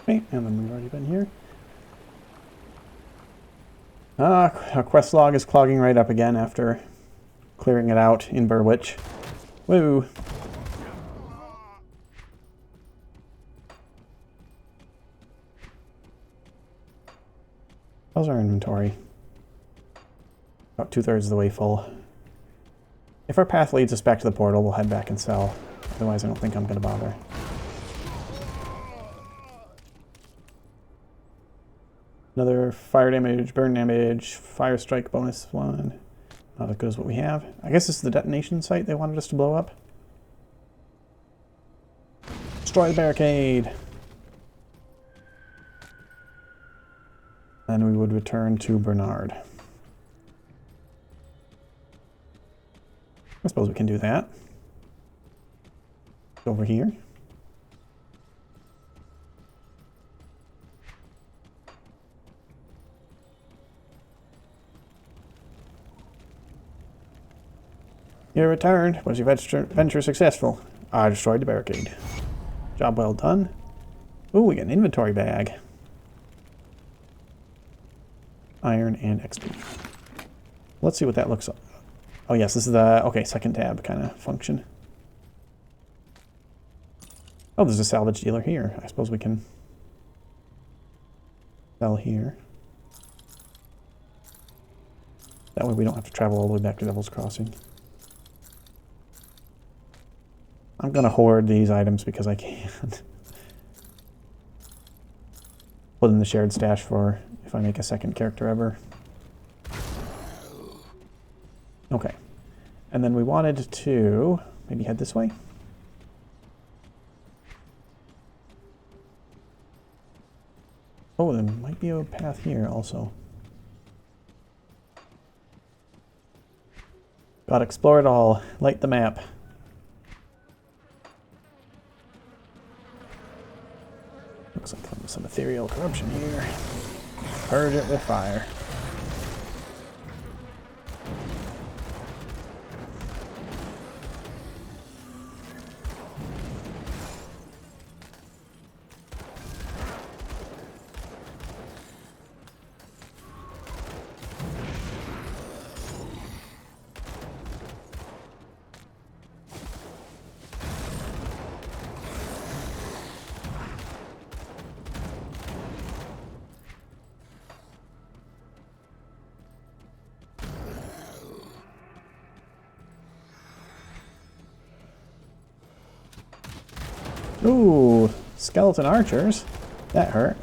Speaker 1: Okay, and then we've already been here. Our quest log is clogging right up again after clearing it out in Burwitch. Woo! How's our inventory? About 2/3 of the way full. If our path leads us back to the portal, we'll head back and sell. Otherwise, I don't think I'm going to bother. Another fire damage, burn damage, fire strike bonus one. Not as good as what we have. I guess this is the detonation site they wanted us to blow up. Destroy the barricade! Then we would return to Bernard. I suppose we can do that. Over here. You returned. Was your venture successful? I destroyed the barricade. Job well done. Ooh, we got an inventory bag. Iron and XP. Let's see what that looks like. Oh yes, this is the, okay, second tab kind of function. Oh, there's a salvage dealer here. I suppose we can sell here. That way we don't have to travel all the way back to Devil's Crossing. I'm gonna hoard these items because I can't. Put in the shared stash for if I make a second character ever. Okay. And then we wanted to maybe head this way. Oh, there might be a path here also. Gotta explore it all. Light the map. Looks like some ethereal corruption here. Purge it with fire. Ooh, skeleton archers. That hurt.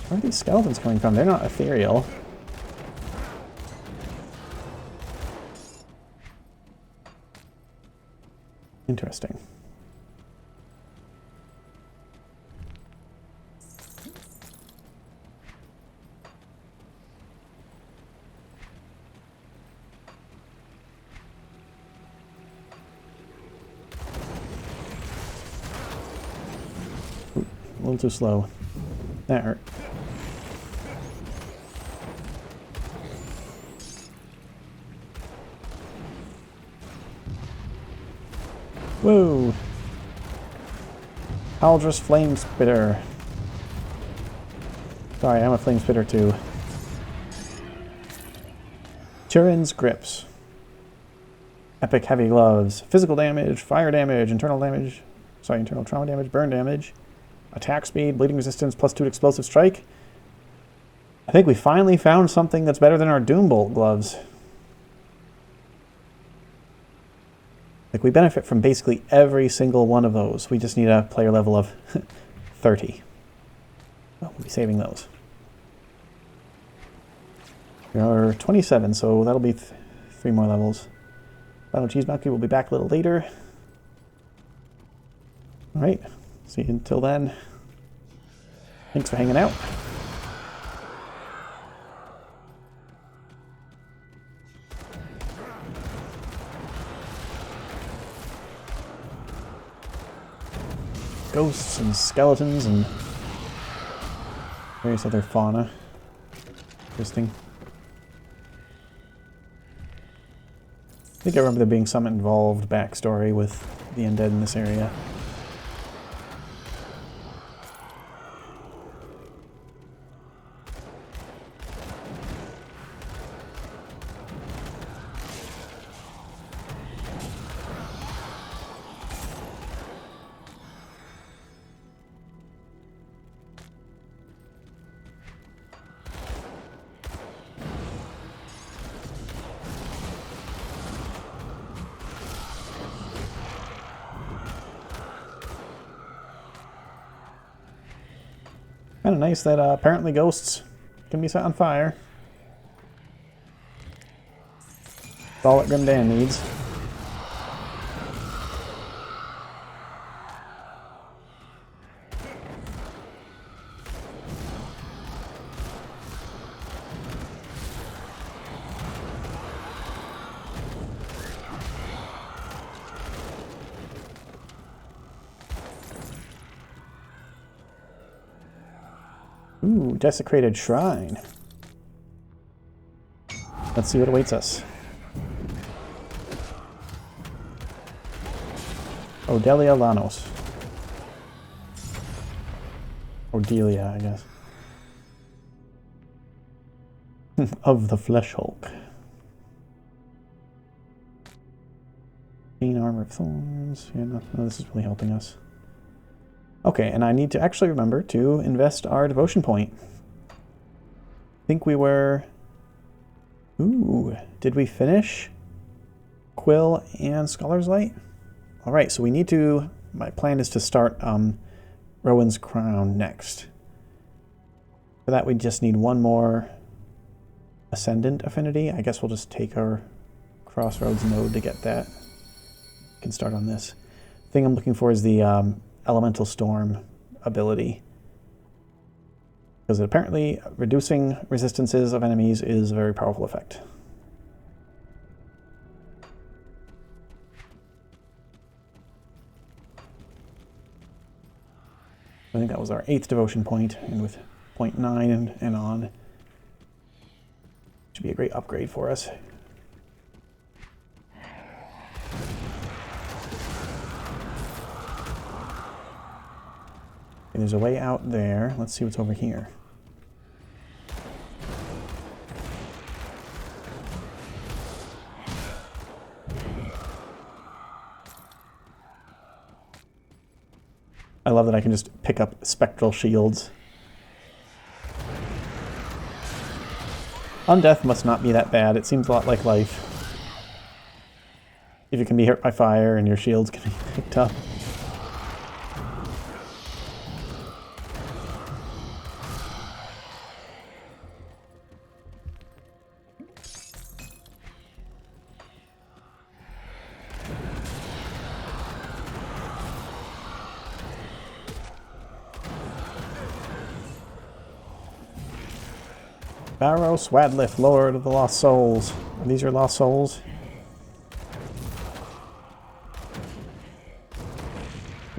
Speaker 1: Where are these skeletons coming from? They're not ethereal. Interesting. A little too slow. That hurt. Whoa! Aldrus Flame Spitter. Sorry, I'm a Flame Spitter too. Turin's Grips. Epic Heavy Gloves. Physical damage, fire damage, internal trauma damage, burn damage. Attack speed, bleeding resistance, +2 to explosive strike. I think we finally found something that's better than our Doombolt gloves. Like, we benefit from basically every single one of those. We just need a player level of 30. Well, we'll be saving those. We are 27, so that'll be 3 more levels. Final Cheese Monkey will be back a little later. Alright. See you until then. Thanks for hanging out. Ghosts and skeletons and various other fauna. Interesting. think I remember there being some involved backstory with the undead in this area. Kind of nice that apparently ghosts can be set on fire. That's all that Grim Dan needs. Ooh, desecrated shrine. Let's see what awaits us. Odelia Lanos. Odelia, I guess. Of the Flesh Hulk. Chain Armor of Thorns. Yeah, no, this is really helping us. Okay, and I need to actually remember to invest our devotion point. I think we were... Ooh, did we finish Quill and Scholar's Light? Alright, so we need to... My plan is to start Rowan's Crown next. For that we just need one more Ascendant Affinity. I guess we'll just take our Crossroads node to get that. Can start on this. The thing I'm looking for is the Elemental Storm ability. Because apparently reducing resistances of enemies is a very powerful effect. I think that was our 8th devotion point, and with point 9 and on, should be a great upgrade for us. Okay, there's a way out there. Let's see what's over here. I love that I can just pick up spectral shields. Undeath must not be that bad. It seems a lot like life. If you can be hurt by fire and your shields can be picked up. Barrow Swadlif, Lord of the Lost Souls. Are these your lost souls?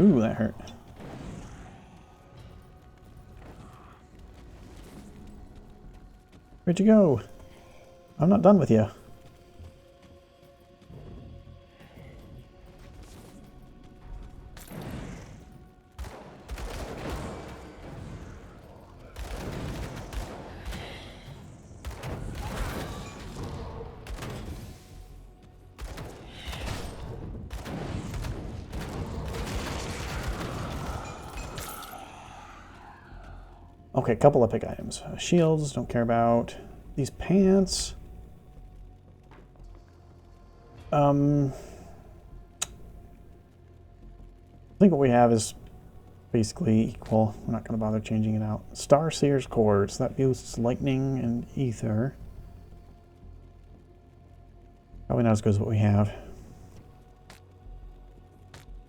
Speaker 1: Ooh, that hurt. Where'd you go? I'm not done with you. Okay, a couple epic items. Shields, don't care about. These pants. I think what we have is basically equal. We're not going to bother changing it out. Star Seer's Cords. That boosts lightning and ether. Probably not as good as what we have.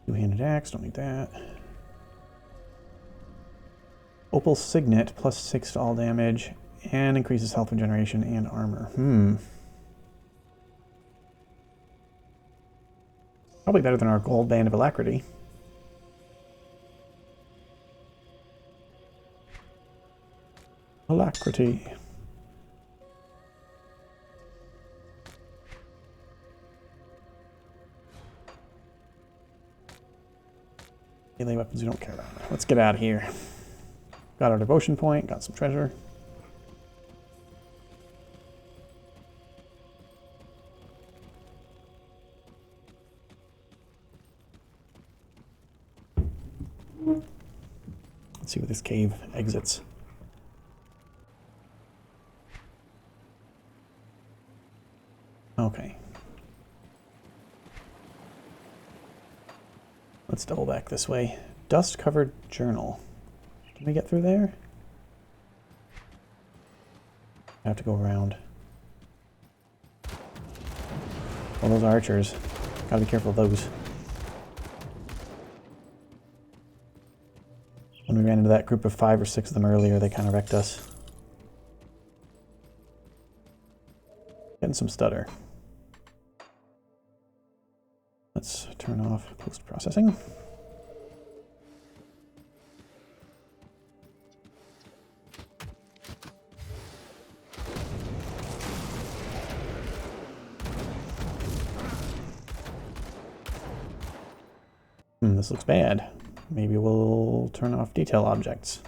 Speaker 1: Two-handed axe, don't need that. Opal Signet, plus 6 to all damage, and increases health regeneration and armor. Probably better than our Gold Band of Alacrity. Alacrity. Melee weapons we don't care about. Let's get out of here. Got our devotion point, got some treasure. Let's see where this cave exits. Okay. Let's double back this way. Dust-covered journal. Can we get through there? I have to go around. Well, those archers. Gotta be careful of those. When we ran into that group of 5 or 6 of them earlier, they kind of wrecked us. Getting some stutter. Let's turn off post-processing. This looks bad. Maybe we'll turn off detail objects.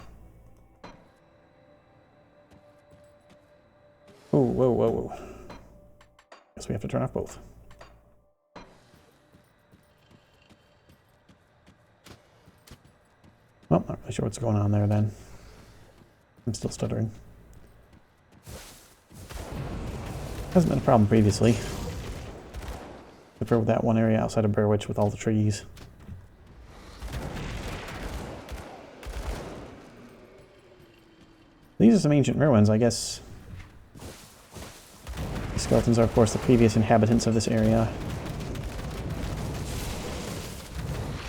Speaker 1: Oh, whoa, whoa, whoa. Guess we have to turn off both. Well, not really sure what's going on there then. I'm still stuttering. Hasn't been a problem previously. Except for that one area outside of Burwitch with all the trees. These are some ancient ruins, I guess. The skeletons are, of course, the previous inhabitants of this area.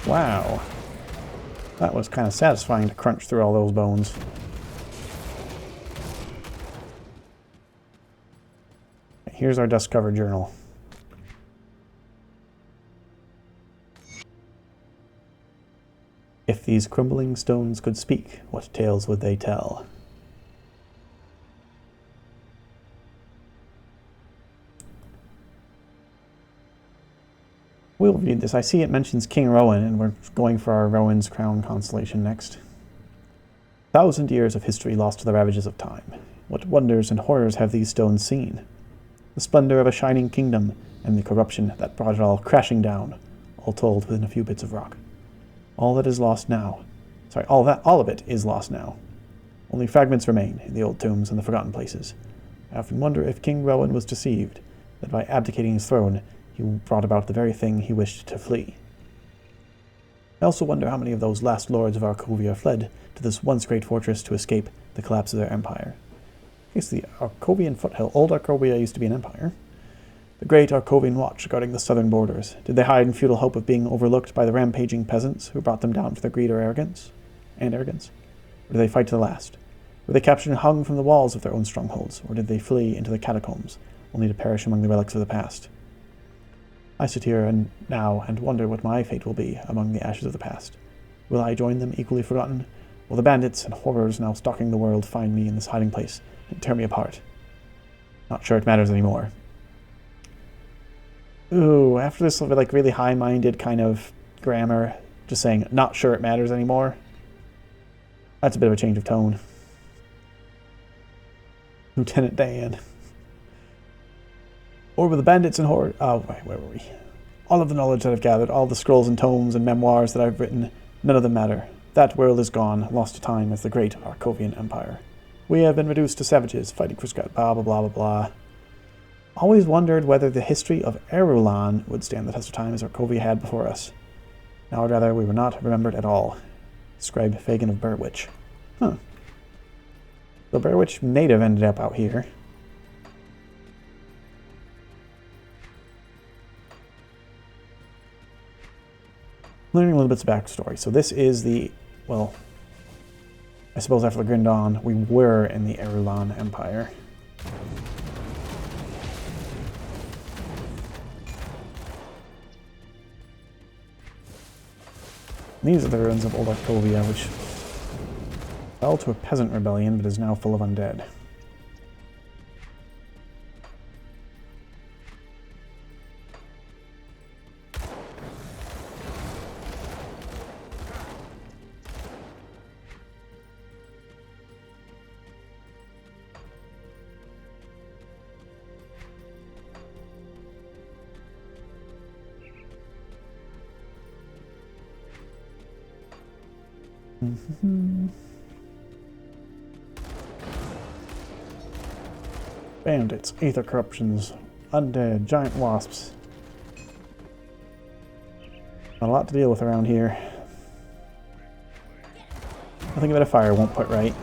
Speaker 1: Wow. That was kind of satisfying to crunch through all those bones. Here's our dust-covered journal. If these crumbling stones could speak, what tales would they tell? We'll read this. I see it mentions King Rowan, and we're going for our Rowan's Crown constellation next. 1,000 years of history lost to the ravages of time. What wonders and horrors have these stones seen? The splendor of a shining kingdom, and the corruption that brought it all crashing down, all told within a few bits of rock. All that is lost now. Sorry, all of it is lost now. Only fragments remain in the old tombs and the forgotten places. I often wonder if King Rowan was deceived, that by abdicating his throne, he brought about the very thing he wished to flee. I also wonder how many of those last lords of Arcovia fled to this once great fortress to escape the collapse of their empire. I guess the Arcovian foothill, old Arcovia used to be an empire. The great Arcovian watch guarding the southern borders. Did they hide in futile hope of being overlooked by the rampaging peasants who brought them down for their greed or arrogance? Or did they fight to the last? Were they captured and hung from the walls of their own strongholds, or did they flee into the catacombs, only to perish among the relics of the past? I sit here now and wonder what my fate will be among the ashes of the past. Will I join them equally forgotten? Will the bandits and horrors now stalking the world find me in this hiding place and tear me apart? Not sure it matters anymore. Ooh, after this like really high-minded kind of grammar, just saying, not sure it matters anymore. That's a bit of a change of tone. Lieutenant Dan. Or with the bandits and horror... Oh, wait, where were we? All of the knowledge that I've gathered, all the scrolls and tomes and memoirs that I've written, none of them matter. That world is gone, lost to time as the great Arcovian Empire. We have been reduced to savages, fighting for Scott, blah, blah, blah, blah, blah. Always wondered whether the history of Erulan would stand the test of time as Arcovia had before us. Now I'd rather we were not remembered at all. Scribe Fagin of Burwitch. Huh. So Burwitch native ended up out here. Learning a little bits of backstory. So this is the, well, I suppose after the Grand Dawn, we were in the Erulan Empire. These are the ruins of Oldhavia, which fell to a peasant rebellion, but is now full of undead. Bandits, aether corruptions, undead, giant wasps. Not a lot to deal with around here. Nothing about a fire won't put right.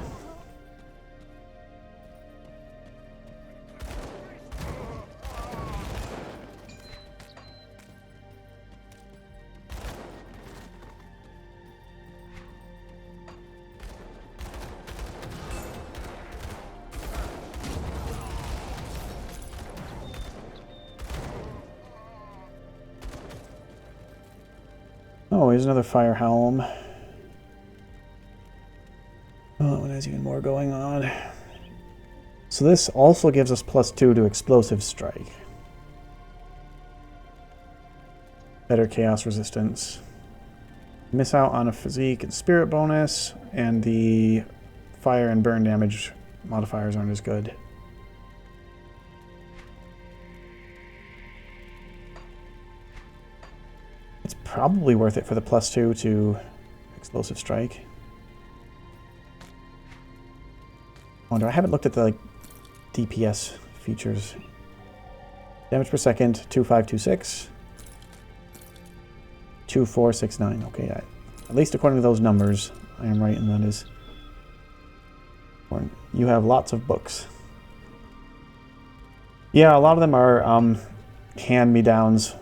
Speaker 1: Oh, here's another fire helm. Oh, that one has even more going on. So this also gives us +2 to explosive strike. Better chaos resistance. Miss out on a physique and spirit bonus, and the fire and burn damage modifiers aren't as good. It's probably worth it for the +2 to explosive strike. I wonder, I haven't looked at the DPS features. Damage per second, 2526. 2469. Okay, at least according to those numbers, I am right, and that is important. You have lots of books. Yeah, a lot of them are hand-me-downs.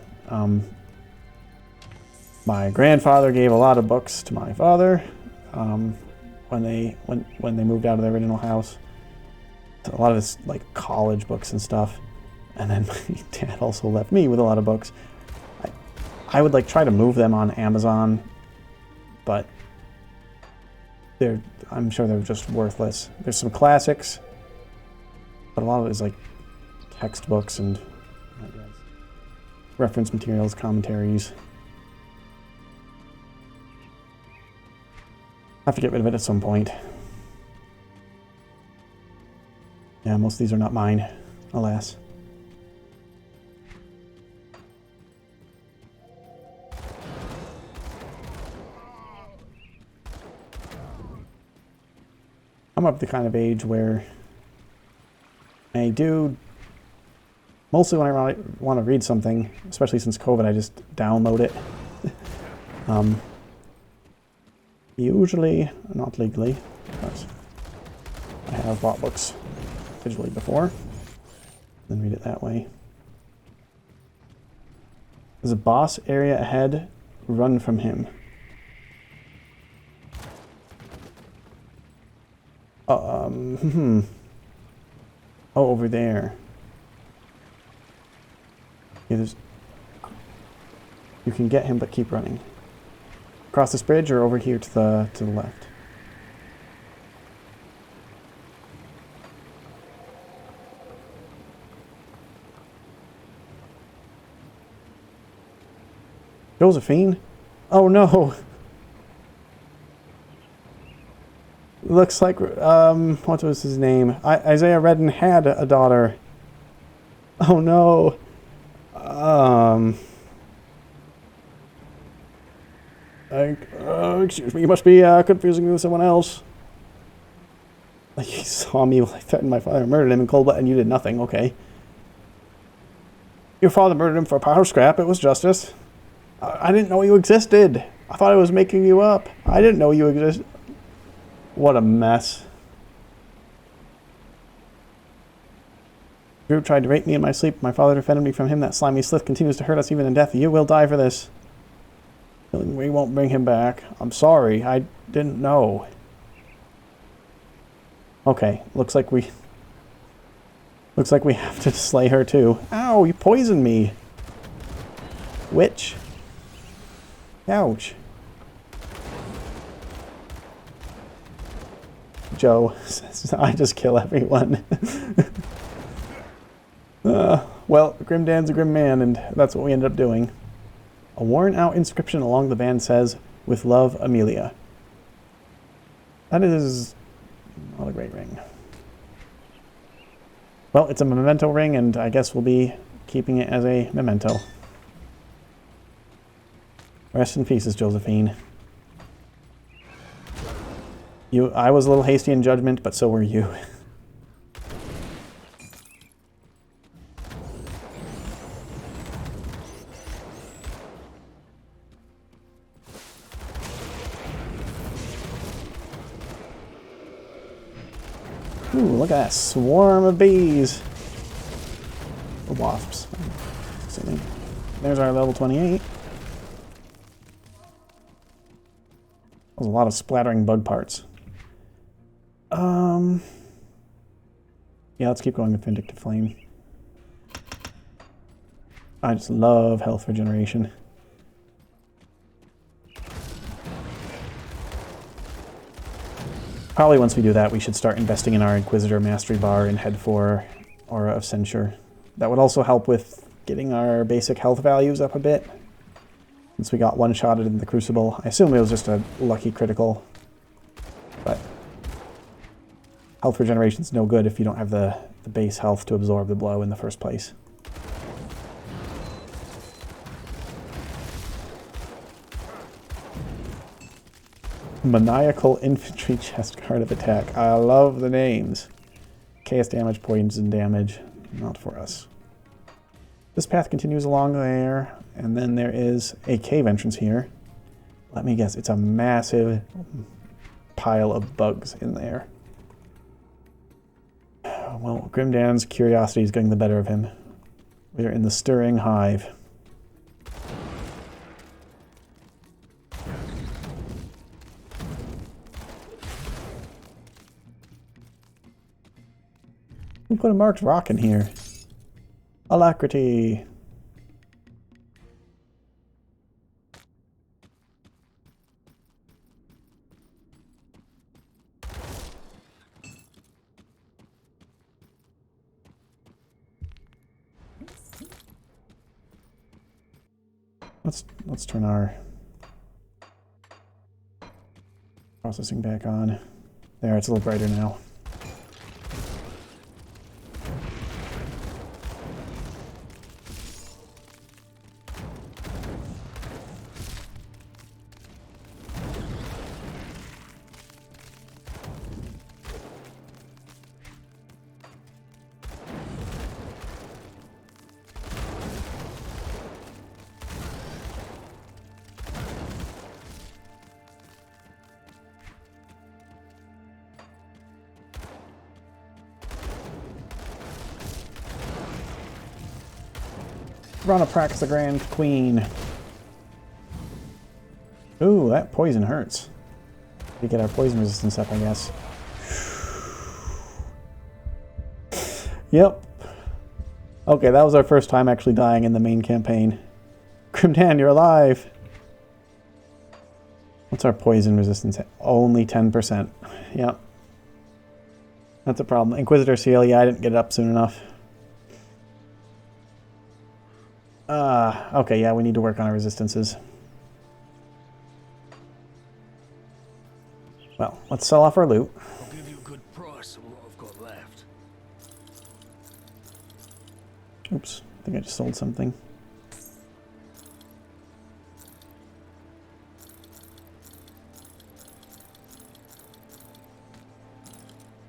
Speaker 1: My grandfather gave a lot of books to my father when they moved out of their original house. A lot of it's like college books and stuff. And then my dad also left me with a lot of books. I would like try to move them on Amazon, but I'm sure they're just worthless. There's some classics, but a lot of it is like textbooks and reference materials, commentaries. I have to get rid of it at some point. Yeah, most of these are not mine, alas. I'm of the kind of age where I do, mostly when I want to read something, especially since COVID, I just download it. Usually, not legally, but I have bought books digitally before, then read it that way. There's a boss area ahead, run from him. Oh, over there. Yeah, you can get him, but keep running. Across this bridge or over here to the left? Josephine? Oh no! Looks like, what was his name? Isaiah Redden had a daughter. Oh no! Excuse me, you must be confusing me with someone else. Like, he saw me while I threatened my father and murdered him in cold blood, and you did nothing, okay. Your father murdered him for power scrap, it was justice. I didn't know you existed. I thought I was making you up. I didn't know you existed. What a mess. Drew tried to rape me in my sleep. My father defended me from him. That slimy slith continues to hurt us even in death. You will die for this. We won't bring him back. I'm sorry. I didn't know. Okay, looks like we have to slay her too. Ow, you poisoned me. Witch. Ouch. Joe says, I just kill everyone. Well, Grim Dan's a grim man, and that's what we ended up doing. A worn-out inscription along the band says, "With love, Amelia." That is not a great ring. Well, it's a memento ring, and I guess we'll be keeping it as a memento. Rest in pieces, Josephine. I was a little hasty in judgment, but so were you. Ooh, look at that swarm of bees. Or wasps. There's our level 28. There's a lot of splattering bug parts. Yeah, let's keep going with Vindictive Flame. I just love health regeneration. Probably once we do that, we should start investing in our Inquisitor Mastery Bar and head for Aura of Censure. That would also help with getting our basic health values up a bit. Since we got one-shotted in the Crucible. I assume it was just a lucky critical. But health regeneration's no good if you don't have the base health to absorb the blow in the first place. Maniacal Infantry Chest Card of Attack. I love the names. Chaos damage, poison damage. Not for us. This path continues along there, and then there is a cave entrance here. Let me guess, it's a massive pile of bugs in there. Well, Grimdan's curiosity is getting the better of him. We are in the Stirring Hive. We put a marked rock in here. Alacrity. Let's turn our processing back on. There, it's a little brighter now. Ronaprax the Grand Queen. Ooh, that poison hurts. We get our poison resistance up, I guess. Yep. Okay, that was our first time actually dying in the main campaign. Grimdan, you're alive! What's our poison resistance? Only 10%. Yep. That's a problem. Inquisitor Seal, yeah, I didn't get it up soon enough. Okay, yeah, we need to work on our resistances. Well, let's sell off our loot.
Speaker 6: I'll give you a good price on what I've got left.
Speaker 1: Oops, I think I just sold something.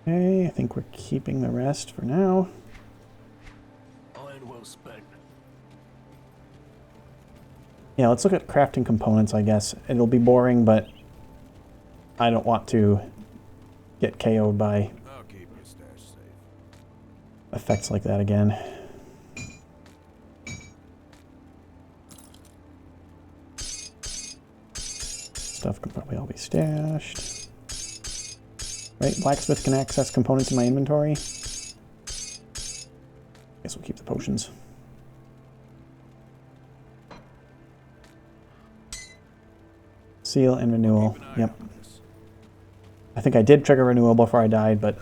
Speaker 1: Okay, I think we're keeping the rest for now.
Speaker 6: Iron well spent.
Speaker 1: Yeah, let's look at crafting components, I guess. It'll be boring, but I don't want to get KO'd by
Speaker 2: I'll keep your stash safe.
Speaker 1: effects like that again. Stuff can probably all be stashed. Right, blacksmith can access components in my inventory. Guess we'll keep the potions. Seal and renewal. Yep. I think I did trigger renewal before I died, but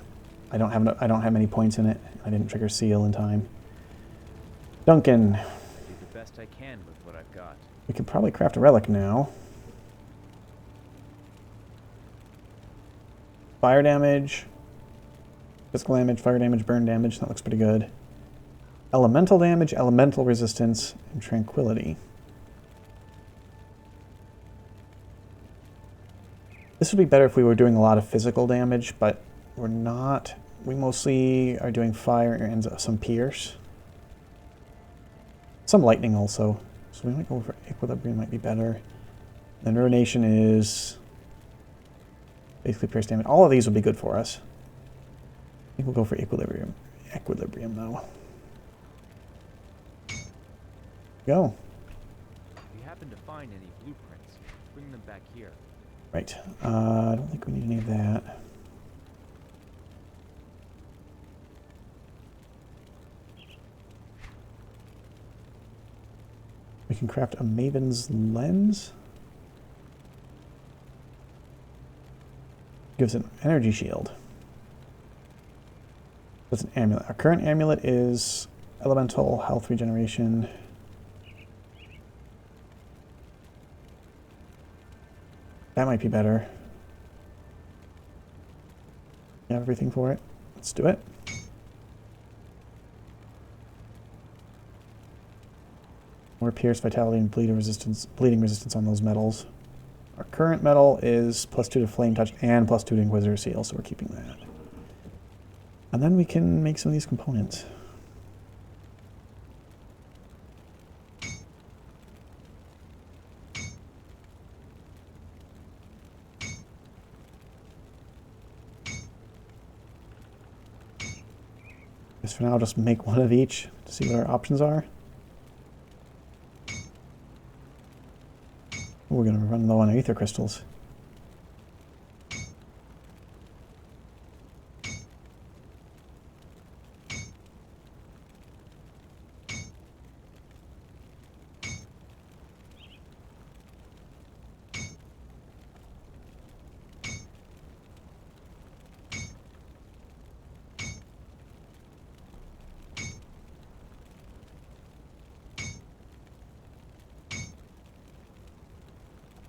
Speaker 1: I don't have many points in it. I didn't trigger seal in time. Duncan.
Speaker 7: Do the best I can with what I've got.
Speaker 1: We could probably craft a relic now. Fire damage. Physical damage, fire damage, burn damage. That looks pretty good. Elemental damage, elemental resistance, and tranquility. This would be better if we were doing a lot of physical damage, but we're not. We mostly are doing fire and some pierce. Some lightning also. So we might go for equilibrium, might be better. Then ruination is basically pierce damage. All of these would be good for us. I think we'll go for equilibrium. Equilibrium though. Go.
Speaker 7: If you happen to find any blueprints, bring them back here.
Speaker 1: Right. I don't think we need any of that. We can craft a Maven's Lens. Gives an energy shield. That's an amulet. Our current amulet is elemental health regeneration. That might be better. You have everything for it? Let's do it. More pierce, vitality, and bleeding resistance on those metals. Our current metal is +2 to flame touch and +2 to Inquisitor Seal, so we're keeping that. And then we can make some of these components. Guess for now, I'll just make one of each to see what our options are. We're going to run low on aether crystals.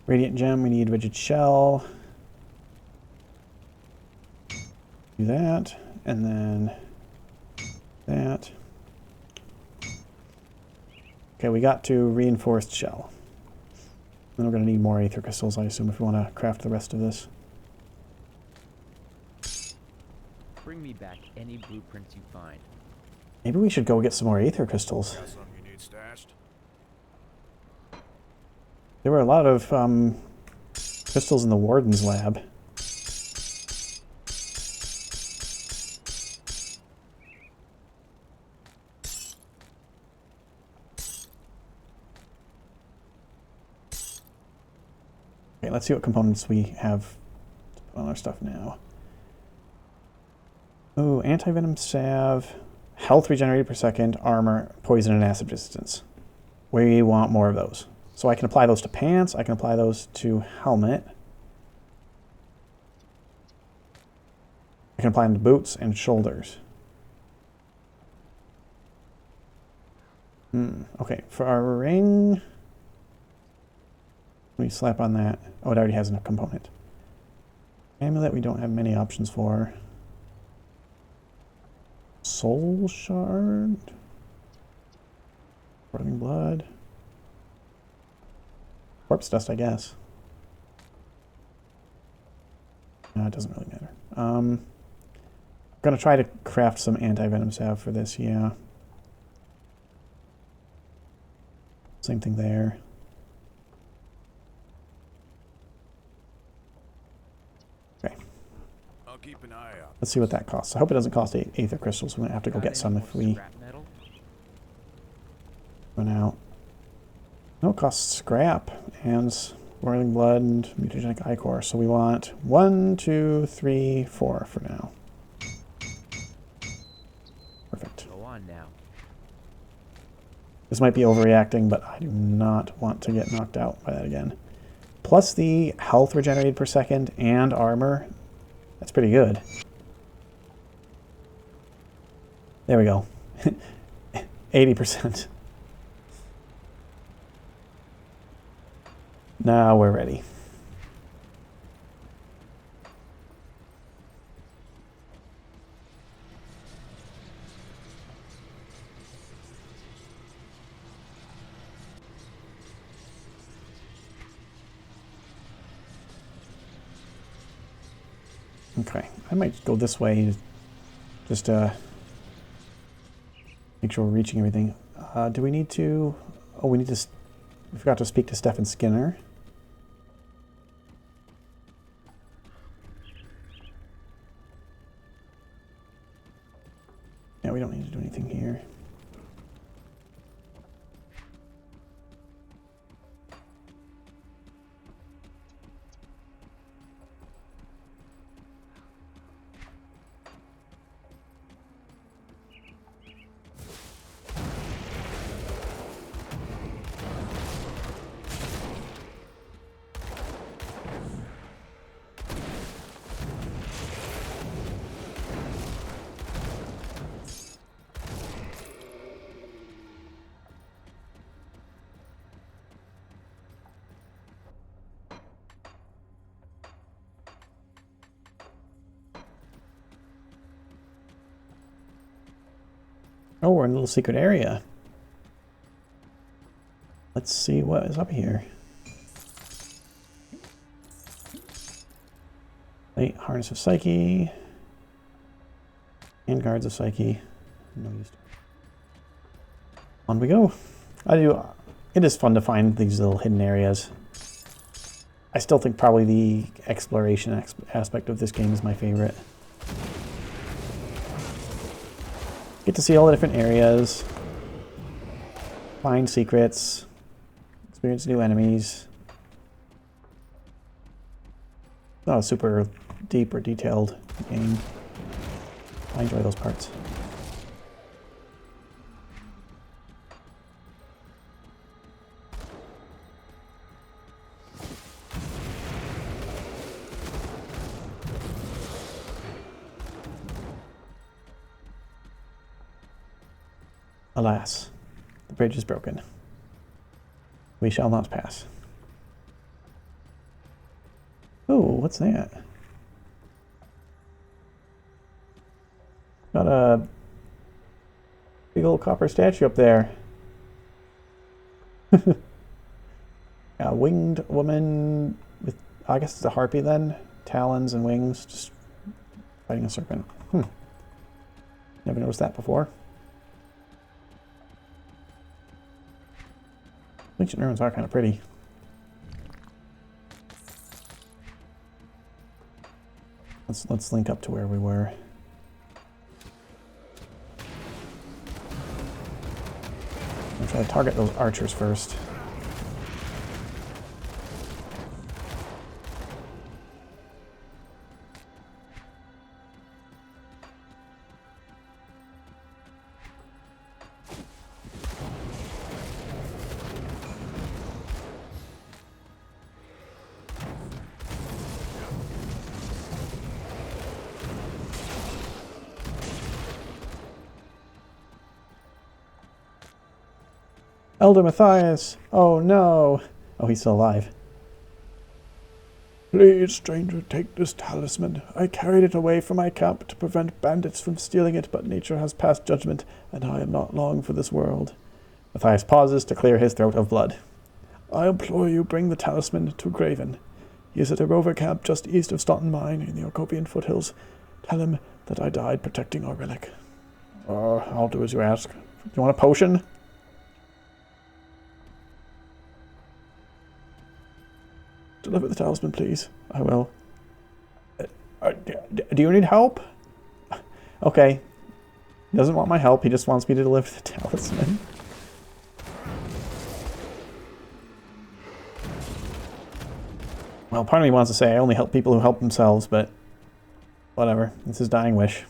Speaker 1: Radiant gem, we need rigid shell. Do that, and then that. Okay, we got to reinforced shell. Then we're going to need more aether crystals, I assume, if we want to craft the rest of this.
Speaker 7: Bring me back any blueprints you find.
Speaker 1: Maybe we should go get some more aether crystals.
Speaker 2: Got some you need stashed?
Speaker 1: There were a lot of crystals in the Warden's lab. Okay, let's see what components we have to put on our stuff now. Oh, anti-venom salve, health regenerated per second, armor, poison, and acid resistance. We want more of those. So I can apply those to pants, I can apply those to helmet. I can apply them to boots and shoulders. Okay, for our ring, let me slap on that. Oh, it already has a component. Amulet, we don't have many options for. Soul shard. Running blood. Corpse dust, I guess. No, it doesn't really matter. I'm gonna try to craft some anti-venom salve for this, yeah. Same thing there. Okay.
Speaker 2: I'll keep an eye out.
Speaker 1: Let's see what that costs. I hope it doesn't cost aether crystals. We might have to go get some if we run out. No, it costs scrap and boiling blood and mutagenic ichor. So we want 1, 2, 3, 4 for now. Perfect.
Speaker 7: Go on now.
Speaker 1: This might be overreacting, but I do not want to get knocked out by that again. Plus the health regenerated per second and armor. That's pretty good. There we go. 80%. Now we're ready. Okay, I might go this way. Just make sure we're reaching everything. Do we need to... Oh, we need to... We forgot to speak to Stefan Skinner. Yeah, we don't need to do anything here. Oh, we're in a little secret area. Let's see what is up here. Wait, Harness of Psyche. And Guards of Psyche. No use. On we go. It is fun to find these little hidden areas. I still think probably the exploration aspect of this game is my favorite. Get to see all the different areas, find secrets, experience new enemies. Not a super deep or detailed game. I enjoy those parts. Alas, the bridge is broken. We shall not pass. Oh, what's that? Got a big old copper statue up there. A winged woman with, I guess it's a harpy then, talons and wings, just fighting a serpent. Never noticed that before. Ancient ruins are kind of pretty. Let's link up to where we were. I'm trying to target those archers first. Elder Mathias! Oh no! Oh, he's still alive.
Speaker 8: Please, stranger, take this talisman. I carried it away from my camp to prevent bandits from stealing it, but nature has passed judgment, and I am not long for this world.
Speaker 1: Matthias pauses to clear his throat of blood.
Speaker 8: I implore you, bring the talisman to Graven. He is at a rover camp just east of Staunton Mine in the Orcopian foothills. Tell him that I died protecting our relic.
Speaker 1: I'll do as you ask. Do you want a potion?
Speaker 8: Deliver the talisman, please.
Speaker 1: I will. Do you need help? Okay. He doesn't want my help. He just wants me to deliver the talisman. Well, part of me wants to say I only help people who help themselves, but whatever. It's his dying wish.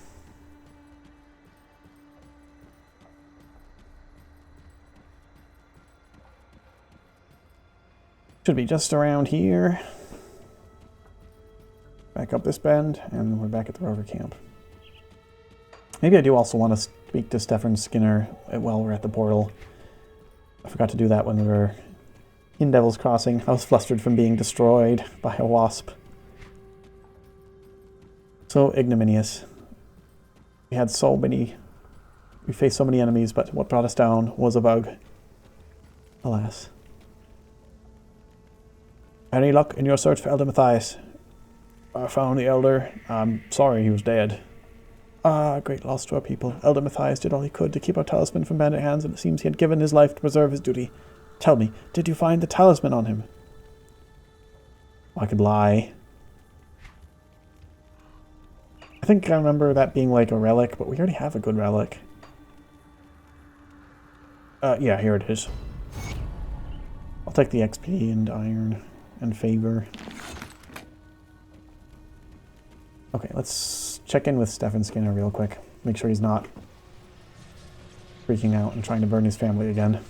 Speaker 1: Should be just around here. Back up this bend, and we're back at the rover camp. Maybe I do also want to speak to Stefan Skinner while we're at the portal. I forgot to do that when we were in Devil's Crossing. I was flustered from being destroyed by a wasp. So ignominious. We faced so many enemies, but what brought us down was a bug. Alas. Any luck in your search for Elder Mathias?
Speaker 8: I found the Elder. I'm sorry he was dead. Ah, great loss to our people. Elder Mathias did all he could to keep our talisman from bandit hands, and it seems he had given his life to preserve his duty. Tell me, did you find the talisman on him?
Speaker 1: I could lie. I think I remember that being like a relic, but we already have a good relic. Yeah, here it is. I'll take the XP and iron and favor. Okay, let's check in with Stefan Skinner real quick. Make sure he's not freaking out and trying to burn his family again.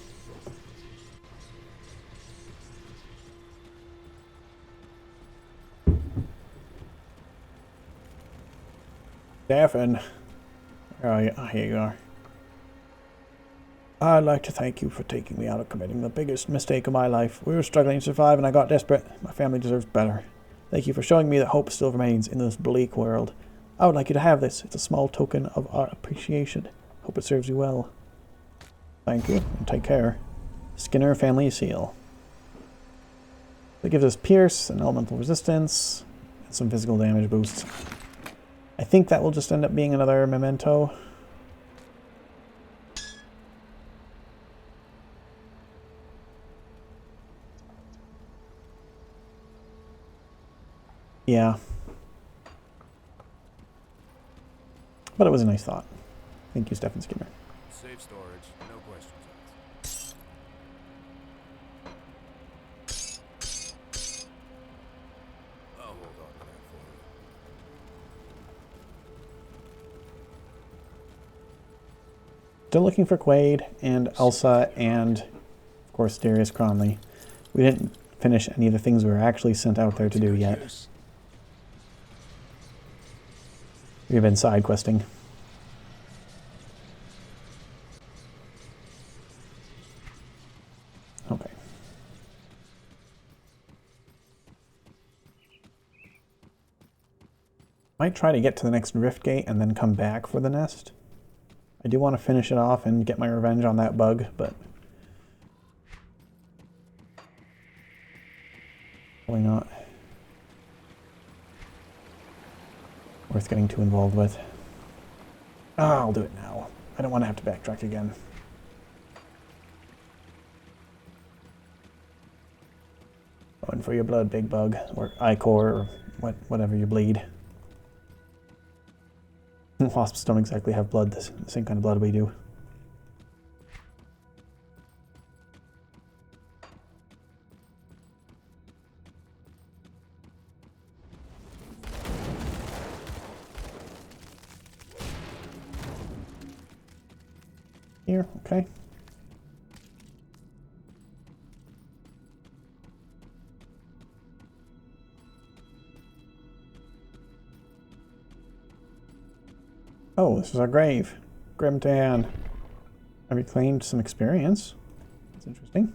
Speaker 1: Stefan, where are you? Oh, here you are. I'd like to thank you for taking me out of committing the biggest mistake of my life. We were struggling to survive and I got desperate. My family deserves better. Thank you for showing me that hope still remains in this bleak world. I would like you to have this. It's a small token of our appreciation. Hope it serves you well. Thank you, and take care. Skinner Family Seal. It gives us Pierce and Elemental Resistance, and some physical damage boosts. I think that will just end up being another memento. Yeah. But it was a nice thought. Thank you, Stefan Skinner.
Speaker 4: Safe storage, no questions asked. I'll hold on to that for you.
Speaker 1: Still looking for Quaid and Elsa and, of course, Darius Cronley. We didn't finish any of the things we were actually sent out there to do yet. We've been side questing. Okay. Might try to get to the next rift gate and then come back for the nest. I do want to finish it off and get my revenge on that bug, but probably not worth getting too involved with. Ah, I'll do it now. I don't want to have to backtrack again. Going for your blood, big bug, or ichor, or whatever you bleed. Wasps don't exactly have blood, the same kind of blood we do. Here, okay. Oh, this is our grave. Grimtan. I reclaimed some experience. That's interesting.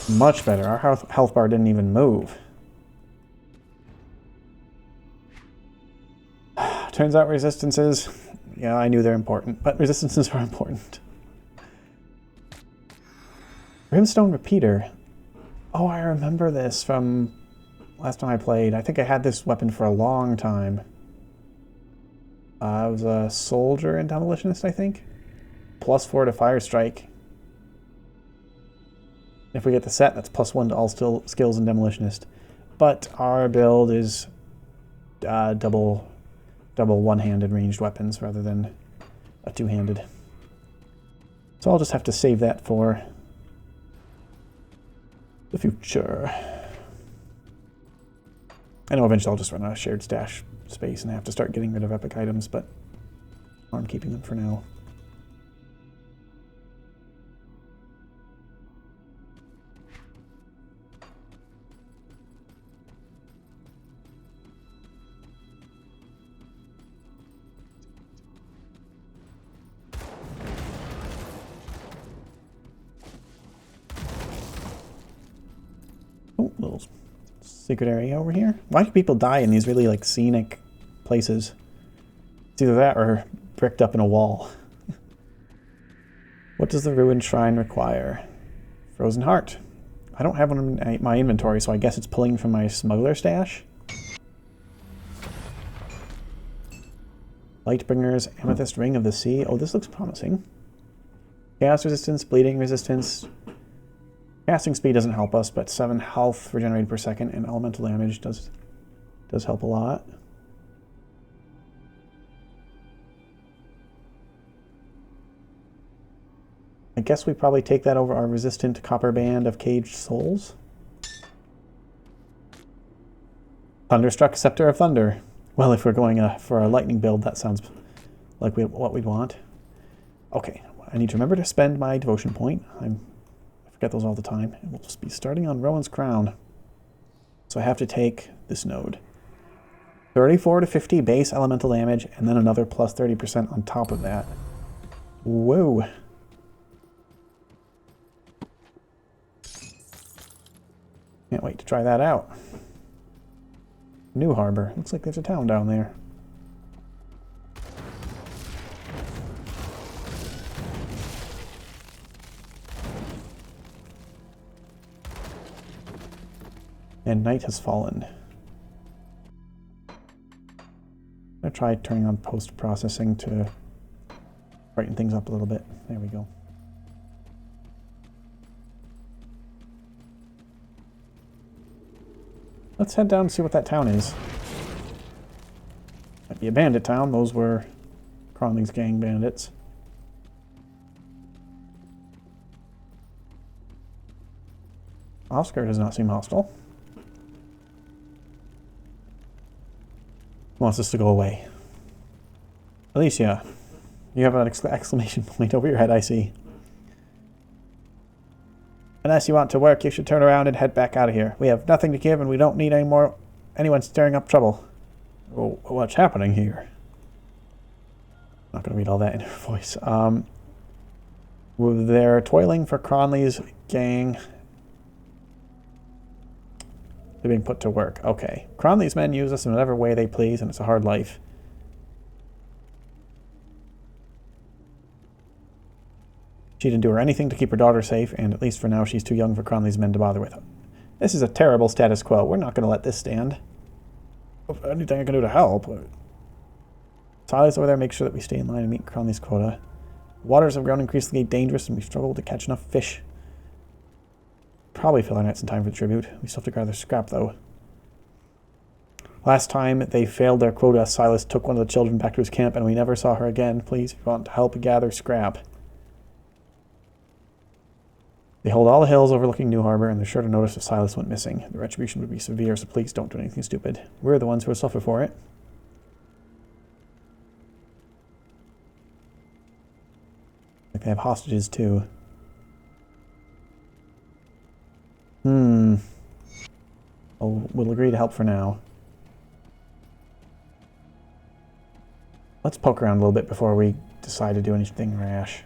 Speaker 1: Much better. Our health bar didn't even move. Turns out resistances, yeah, I knew they're important, but resistances are important. Brimstone Repeater. Oh, I remember this from last time I played. I think I had this weapon for a long time. I was a soldier and demolitionist, I think. +4 to fire strike. If we get the set, that's +1 to all skills and demolitionist. But our build is double one-handed ranged weapons rather than a two-handed. So I'll just have to save that for the future. I know eventually I'll just run out of shared stash space and have to start getting rid of epic items, but I'm keeping them for now. Oh, little secret area over here. Why do people die in these really, like, scenic places? It's either that or bricked up in a wall. What does the ruined shrine require? Frozen heart. I don't have one in my inventory, so I guess it's pulling from my smuggler stash. Lightbringer's Amethyst Ring of the Sea. Oh, this looks promising. Chaos resistance, bleeding resistance. Casting speed doesn't help us, but 7 health regenerated per second and elemental damage does help a lot. I guess we probably take that over our resistant copper band of caged souls. Thunderstruck Scepter of Thunder. Well, if we're going for a lightning build, that sounds like what we'd want. Okay, I need to remember to spend my devotion point. I forget those all the time. And we'll just be starting on Rowan's Crown. So I have to take this node. 34 to 50 base elemental damage, and then another plus 30% on top of that. Whoa. Can't wait to try that out. New Harbor. Looks like there's a town down there. And night has fallen. I'm going to try turning on post-processing to brighten things up a little bit. There we go. Let's head down and see what that town is. Might be a bandit town. Those were Cronley's gang bandits. Oscar does not seem hostile. Wants us to go away. Alicia, you have an exclamation point over your head, I see. Unless you want to work, you should turn around and head back out of here. We have nothing to give, and we don't need anyone stirring up trouble. Oh, what's happening here? Not going to read all that in her voice. They're toiling for Cronley's gang. They're being put to work. Okay. Cronley's men use us in whatever way they please, and it's a hard life. She'd endure anything to keep her daughter safe, and at least for now she's too young for Cronley's men to bother with. This is a terrible status quo. We're not going to let this stand. Anything I can do to help. Silas over there makes sure that we stay in line and meet Cronley's quota. Waters have grown increasingly dangerous, and we've struggled to catch enough fish. Probably fill our nets in time for the tribute. We still have to gather scrap, though. Last time they failed their quota, Silas took one of the children back to his camp, and we never saw her again. Please, if you want to help gather scrap. They hold all the hills overlooking New Harbor, and they're sure to notice if Silas went missing. The retribution would be severe, so please don't do anything stupid. We're the ones who will suffer for it. Like they have hostages, too. We'll agree to help for now. Let's poke around a little bit before we decide to do anything rash.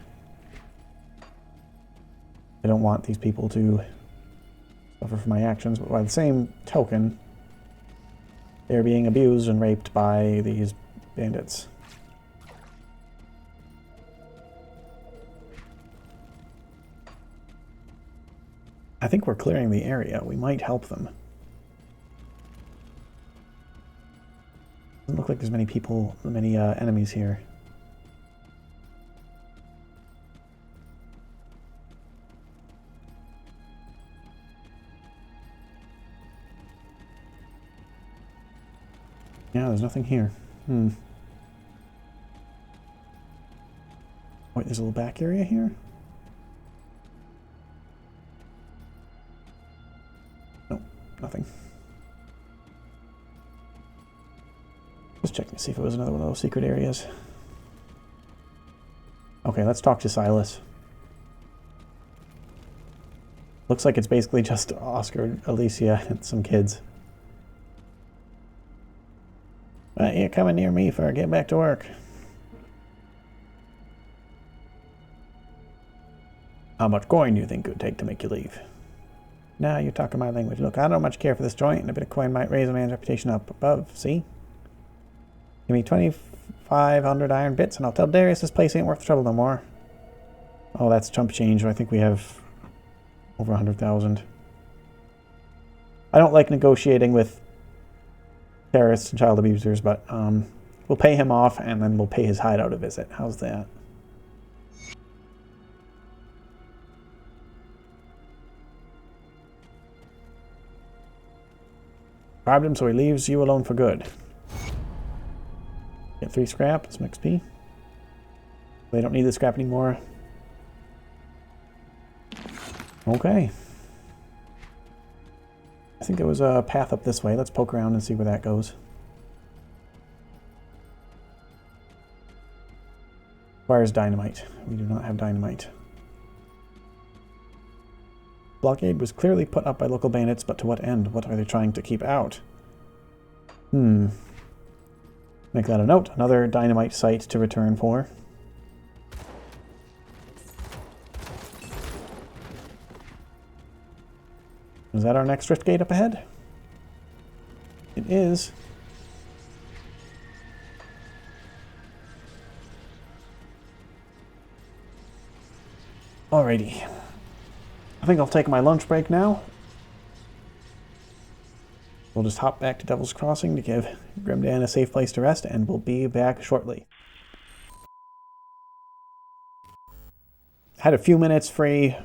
Speaker 1: I don't want these people to suffer for my actions, but by the same token, they're being abused and raped by these bandits. I think we're clearing the area. We might help them. Doesn't look like there's many people, many enemies here. Yeah, there's nothing here. Wait, there's a little back area here? Nope, nothing. Let's check to see if it was another one of those secret areas. Okay, let's talk to Silas. Looks like it's basically just Oscar, Alicia, and some kids. Right, you're coming near me before I get back to work. How much coin do you think it would take to make you leave? Nah, you're talking my language. Look, I don't much care for this joint, and a bit of coin might raise a man's reputation up above, see? Give me 24
Speaker 8: 500 iron bits, and I'll tell Darius this place ain't worth the trouble no more. Oh, that's chump change. I think we have over 100,000. I don't like negotiating with terrorists and child abusers, but we'll pay him off, and then we'll pay his hideout a visit. How's that? Bribed him so he leaves you alone for good. Get 3 scrap, some XP. They don't need the scrap anymore. Okay. I think there was a path up this way. Let's poke around and see where that goes. Requires dynamite. We do not have dynamite. Blockade was clearly put up by local bandits, but to what end? What are they trying to keep out? Make that a note. Another dynamite site to return for. Is that our next rift gate up ahead? It is. Alrighty. I think I'll take my lunch break now. We'll just hop back to Devil's Crossing to give Grimdan a safe place to rest, and we'll be back shortly. Had a few minutes free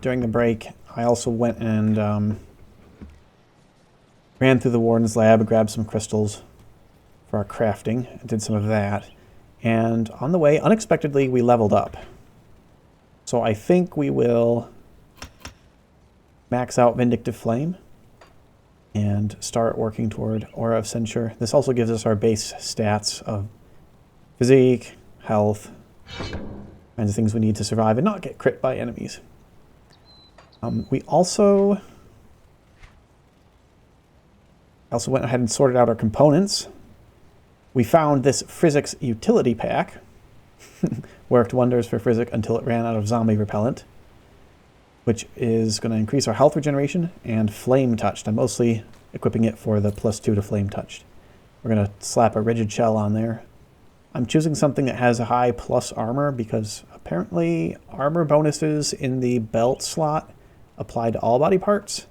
Speaker 8: during the break. I also went and ran through the Warden's lab, grabbed some crystals for our crafting, did some of that. And on the way, unexpectedly, we leveled up. So I think we will max out Vindictive Flame and start working toward Aura of Censure. This also gives us our base stats of physique, health, kinds of things we need to survive and not get crit by enemies. We also went ahead and sorted out our components. We found this Physics utility pack. Worked wonders for Physic until it ran out of zombie repellent, which is going to increase our health regeneration and flame touched. I'm mostly equipping it for the +2 to flame touched. We're going to slap a rigid shell on there. I'm choosing something that has a high plus armor because apparently armor bonuses in the belt slot apply to all body parts,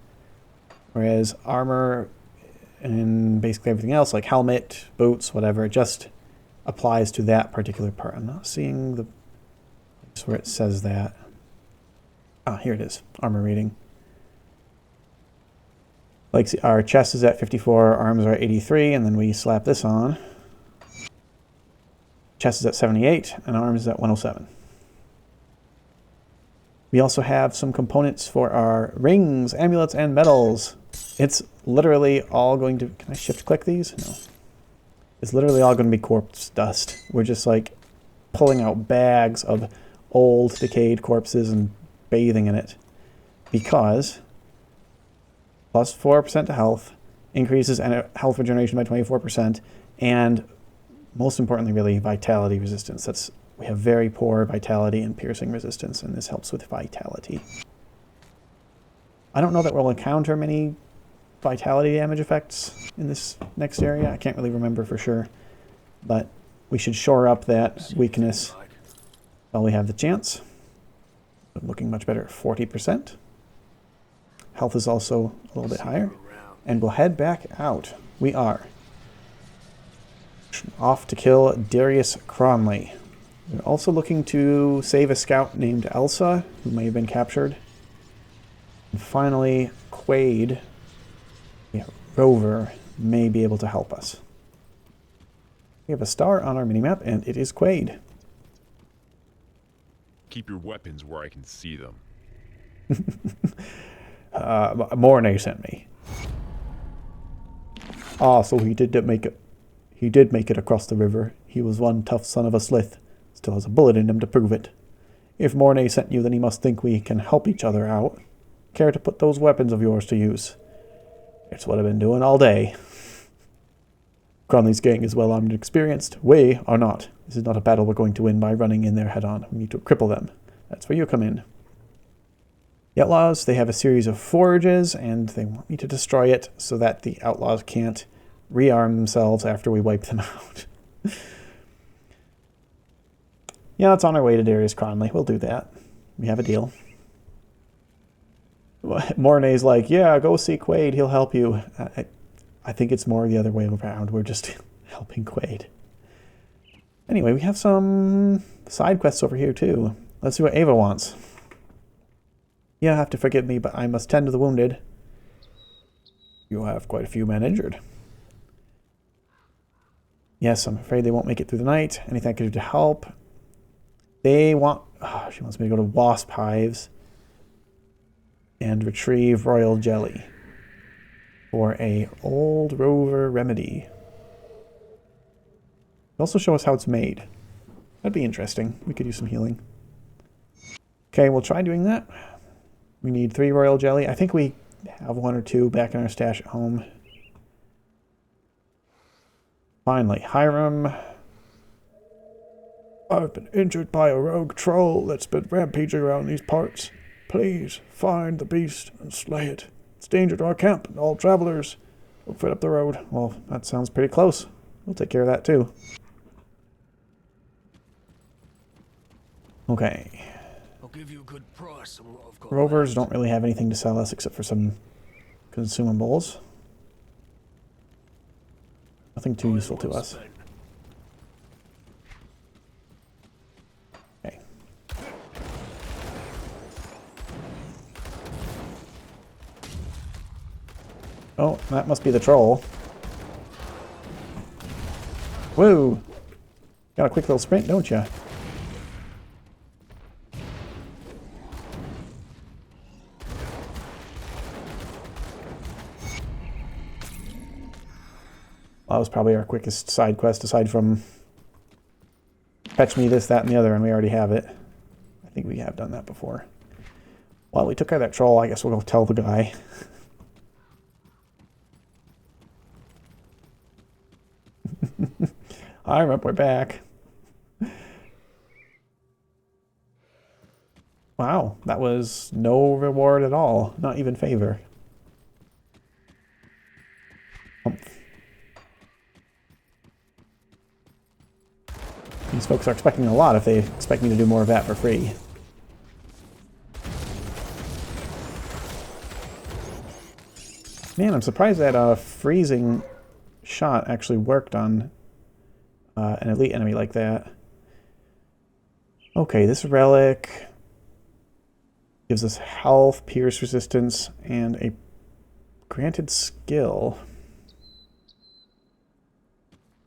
Speaker 8: whereas armor and basically everything else, like helmet, boots, whatever, it just applies to that particular part. I'm not seeing the place where it says that. Ah, here it is. Armor rating. Like our chest is at 54, arms are at 83, and then we slap this on. Chest is at 78, and arms is at 107. We also have some components for our rings, amulets, and medals. It's literally all going to... Can I shift click these? No. It's literally all going to be corpse dust. We're just like pulling out bags of old decayed corpses and bathing in it. Because plus 4% to health, increases health regeneration by 24%, and most importantly really vitality resistance. We have very poor vitality and piercing resistance, and this helps with vitality. I don't know that we'll encounter many vitality damage effects in this next area. I can't really remember for sure, but we should shore up that weakness while we have the chance. Looking much better at 40%. Health is also a little bit higher, and we'll head back out. We are off to kill Darius Cronley. We're also looking to save a scout named Elsa, who may have been captured. And finally, Quaid, Rover, may be able to help us. We have a star on our minimap, and it is Quaid.
Speaker 9: Keep your weapons where I can see them.
Speaker 8: Mornay sent me. Ah, so he did make it. He did make it across the river. He was one tough son of a slith. Still has a bullet in him to prove it. If Mornay sent you, then he must think we can help each other out. Care to put those weapons of yours to use? It's what I've been doing all day. Cronley's gang is well armed and experienced. We are not. This is not a battle we're going to win by running in there head on. We need to cripple them. That's where you come in. The Outlaws, they have a series of forages, and they want me to destroy it so that the Outlaws can't rearm themselves after we wipe them out.
Speaker 1: Yeah, it's on our way to Darius Cronley. We'll do that. We have a deal. Mornay's like, yeah, go see Quaid. He'll help you. I think it's more the other way around. We're just helping Quaid. Anyway, we have some side quests over here, too. Let's see what Ava wants. You have to forgive me, but I must tend to the wounded. You have quite a few men injured. Yes, I'm afraid they won't make it through the night. Anything I can do to help? They want... Oh, she wants me to go to wasp hives and retrieve royal jelly for a old rover remedy. Also show us how it's made. That'd be interesting. We could use some healing. Okay, we'll try doing that. We need 3 royal jelly. I think we have 1 or 2 back in our stash at home. Finally, Hiram. I've been injured by a rogue troll that's been rampaging around these parts. Please find the beast and slay it. It's danger to our camp and all travelers. We'll fit up the road. Well, that sounds pretty close. We'll take care of that too. Okay.
Speaker 6: I'll give you a good price on what I've got.
Speaker 1: Rovers don't really have anything to sell us except for some consumables. Nothing too useful to us. Okay. Oh, that must be the troll. Woo! Got a quick little sprint, don't you? That was probably our quickest side quest, aside from fetch me this, that, and the other, and we already have it. I think we have done that before. Well, we took care of that troll. I guess we'll go tell the guy. Alright, we're back. Wow, that was no reward at all. Not even favor. These folks are expecting a lot if they expect me to do more of that for free. Man, I'm surprised that a freezing shot actually worked on an elite enemy like that. Okay, this relic gives us health, pierce resistance, and a granted skill.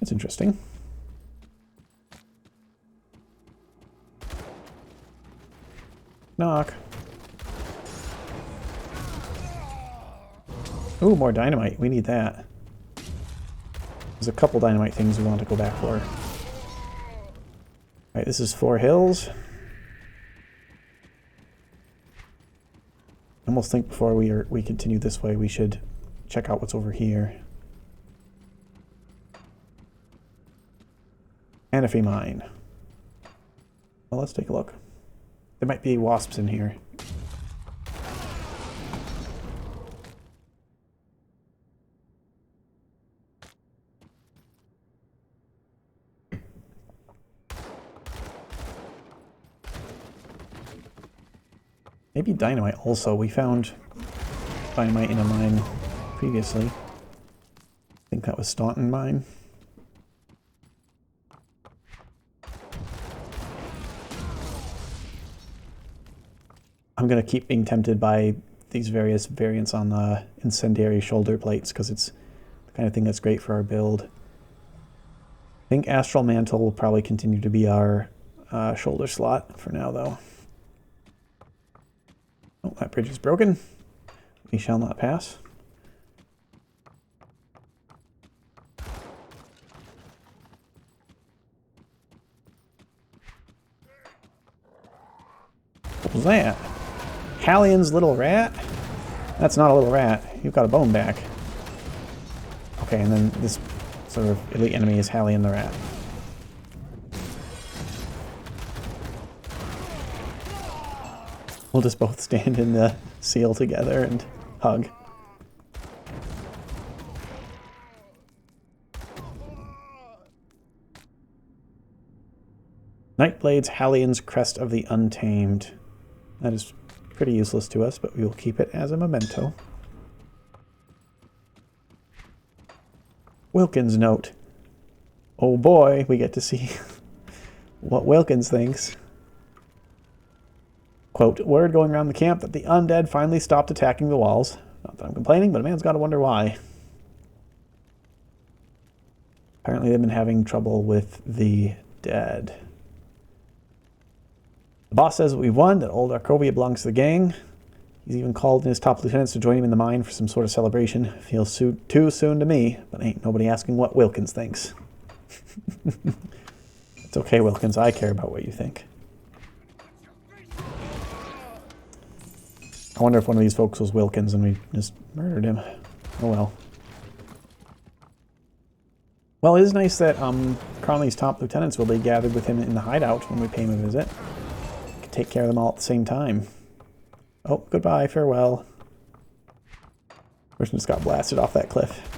Speaker 1: That's interesting. Knock. Ooh, more dynamite. We need that. There's a couple dynamite things we want to go back for. Alright, this is 4 hills. I almost think before we continue this way, we should check out what's over here. Anti-Venom mine. Well, let's take a look. There might be wasps in here. Maybe dynamite also. We found dynamite in a mine previously. I think that was Staunton mine. I'm going to keep being tempted by these various variants on the incendiary shoulder plates because it's the kind of thing that's great for our build. I think Astral Mantle will probably continue to be our shoulder slot for now, though. Oh, that bridge is broken. We shall not pass. What was that? Hallion's little rat? That's not a little rat. You've got a bone back. Okay, and then this sort of elite enemy is Hallion the rat. We'll just both stand in the seal together and hug. Nightblade's Hallion's Crest of the Untamed. That is pretty useless to us, but we will keep it as a memento. Wilkins' note. Oh boy, we get to see what Wilkins thinks. Quote, word going around the camp that the undead finally stopped attacking the walls. Not that I'm complaining, but a man's got to wonder why. Apparently they've been having trouble with the dead. The boss says we've won, that old Arcovia belongs to the gang. He's even called in his top lieutenants to join him in the mine for some sort of celebration. Feels too soon to me, but ain't nobody asking what Wilkins thinks. It's okay, Wilkins. I care about what you think. I wonder if one of these folks was Wilkins and we just murdered him. Oh well. Well, it is nice that Cronley's top lieutenants will be gathered with him in the hideout when we pay him a visit. We can take care of them all at the same time. Oh, goodbye, farewell. Person just got blasted off that cliff.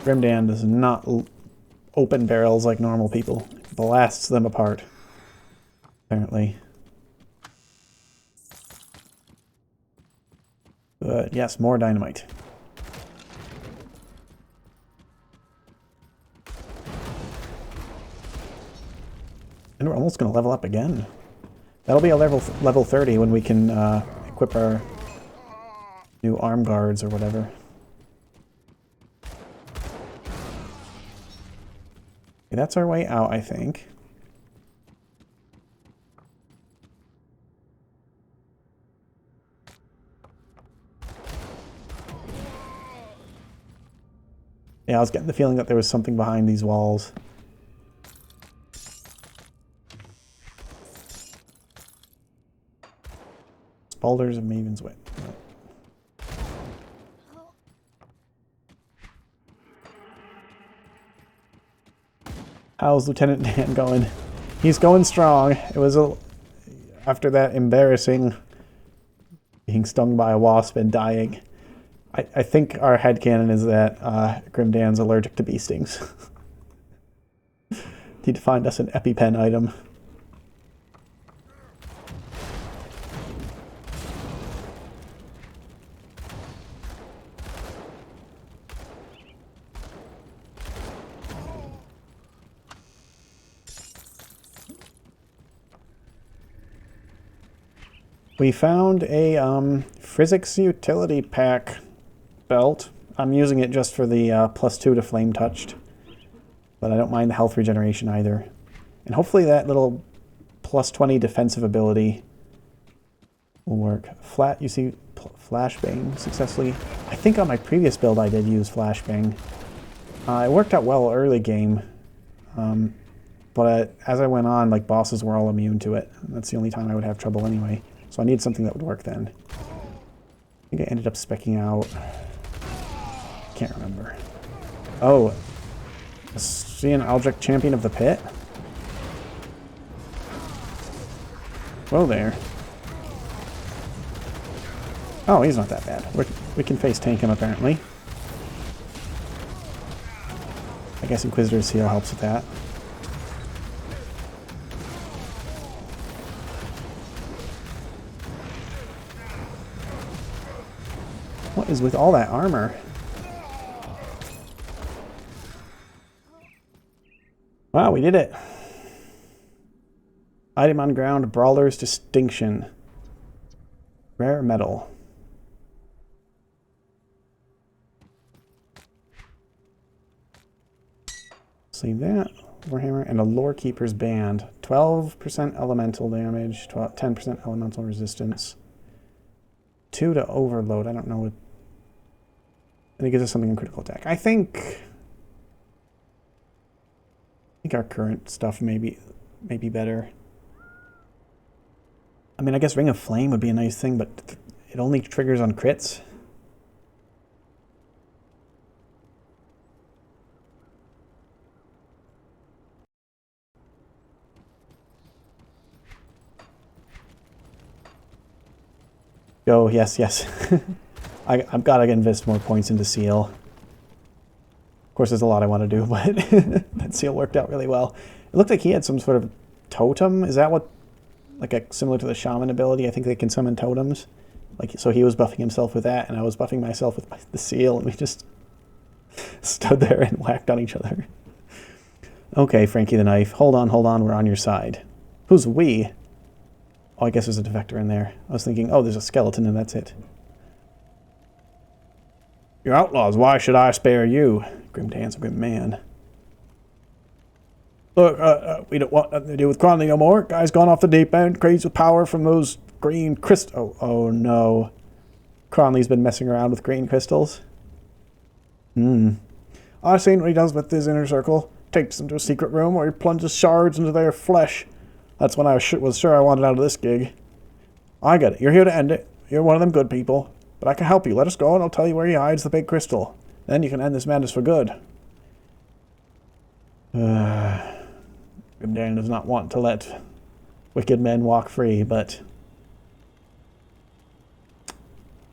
Speaker 1: Grimdan does not open barrels like normal people. It blasts them apart, apparently. But yes, more dynamite. And we're almost going to level up again. That'll be a level 30 when we can equip our new arm guards or whatever. Okay, that's our way out, I think. Yeah, I was getting the feeling that there was something behind these walls. Boulders of Maven's Wit. How's Lieutenant Dan going? He's going strong. It was after that embarrassing being stung by a wasp and dying. I think our headcanon is that Grim Dan's allergic to bee stings. Need to find us an EpiPen item. We found a Physics Utility Pack belt. I'm using it just for the +2 to Flame Touched. But I don't mind the health regeneration either. And hopefully that little +20 defensive ability will work. You see Flashbang successfully. I think on my previous build I did use Flashbang. It worked out well early game. But as I went on, like, bosses were all immune to it. That's the only time I would have trouble anyway. So I need something that would work then. I think I ended up speccing out. Can't remember. Oh, see an Aldrich Champion of the Pit? Whoa there. Oh, he's not that bad. We can face tank him apparently. I guess Inquisitor's Seal helps with that. What is with all that armor? Wow, we did it. Item on ground, Brawler's Distinction. Rare metal. Save that. Warhammer and a Lorekeeper's Band. 12% elemental damage, 10% elemental resistance. 2 to overload. I don't know what. I think it gives us something in critical attack. I think our current stuff may be better. I mean, I guess Ring of Flame would be a nice thing, but it only triggers on crits. Go, yes, yes. I've got to invest more points into seal. Of course, there's a lot I want to do, but that seal worked out really well. It looked like he had some sort of totem. Is that what, like similar to the shaman ability? I think they can summon totems. Like, so he was buffing himself with that, and I was buffing myself with the seal, and we just stood there and whacked on each other. Okay, Frankie the Knife. Hold on, we're on your side. Who's we? Oh, I guess there's a defector in there. I was thinking, oh, there's a skeleton and that's it. You're outlaws, why should I spare you? Grim dance, grim man. Look, we don't want nothing to do with Cronley no more. Guy's gone off the deep end, crazy with power from those green crystals. Oh no. Cronley's been messing around with green crystals. I've seen what he does with his inner circle. Takes them to a secret room where he plunges shards into their flesh. That's when I was sure I wanted out of this gig. I get it. You're here to end it. You're one of them good people. But I can help you. Let us go and I'll tell you where he hides the big crystal. Then you can end this madness for good. Grimdarn does not want to let wicked men walk free, but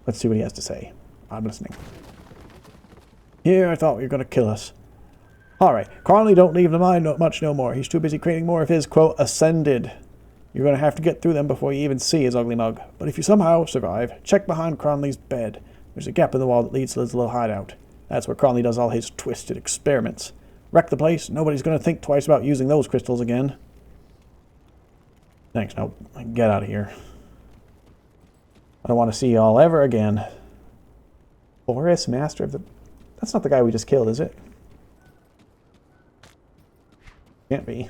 Speaker 1: let's see what he has to say. I'm listening. Here, I thought you were going to kill us. Alright, Cronley don't leave the mine much no more. He's too busy creating more of his, quote, ascended. You're going to have to get through them before you even see his ugly mug. But if you somehow survive, check behind Cronley's bed. There's a gap in the wall that leads to his little hideout. That's where Cronley does all his twisted experiments. Wreck the place, nobody's going to think twice about using those crystals again. Thanks, no, get out of here. I don't want to see y'all ever again. Boris, master of the... That's not the guy we just killed, is it? Can't be.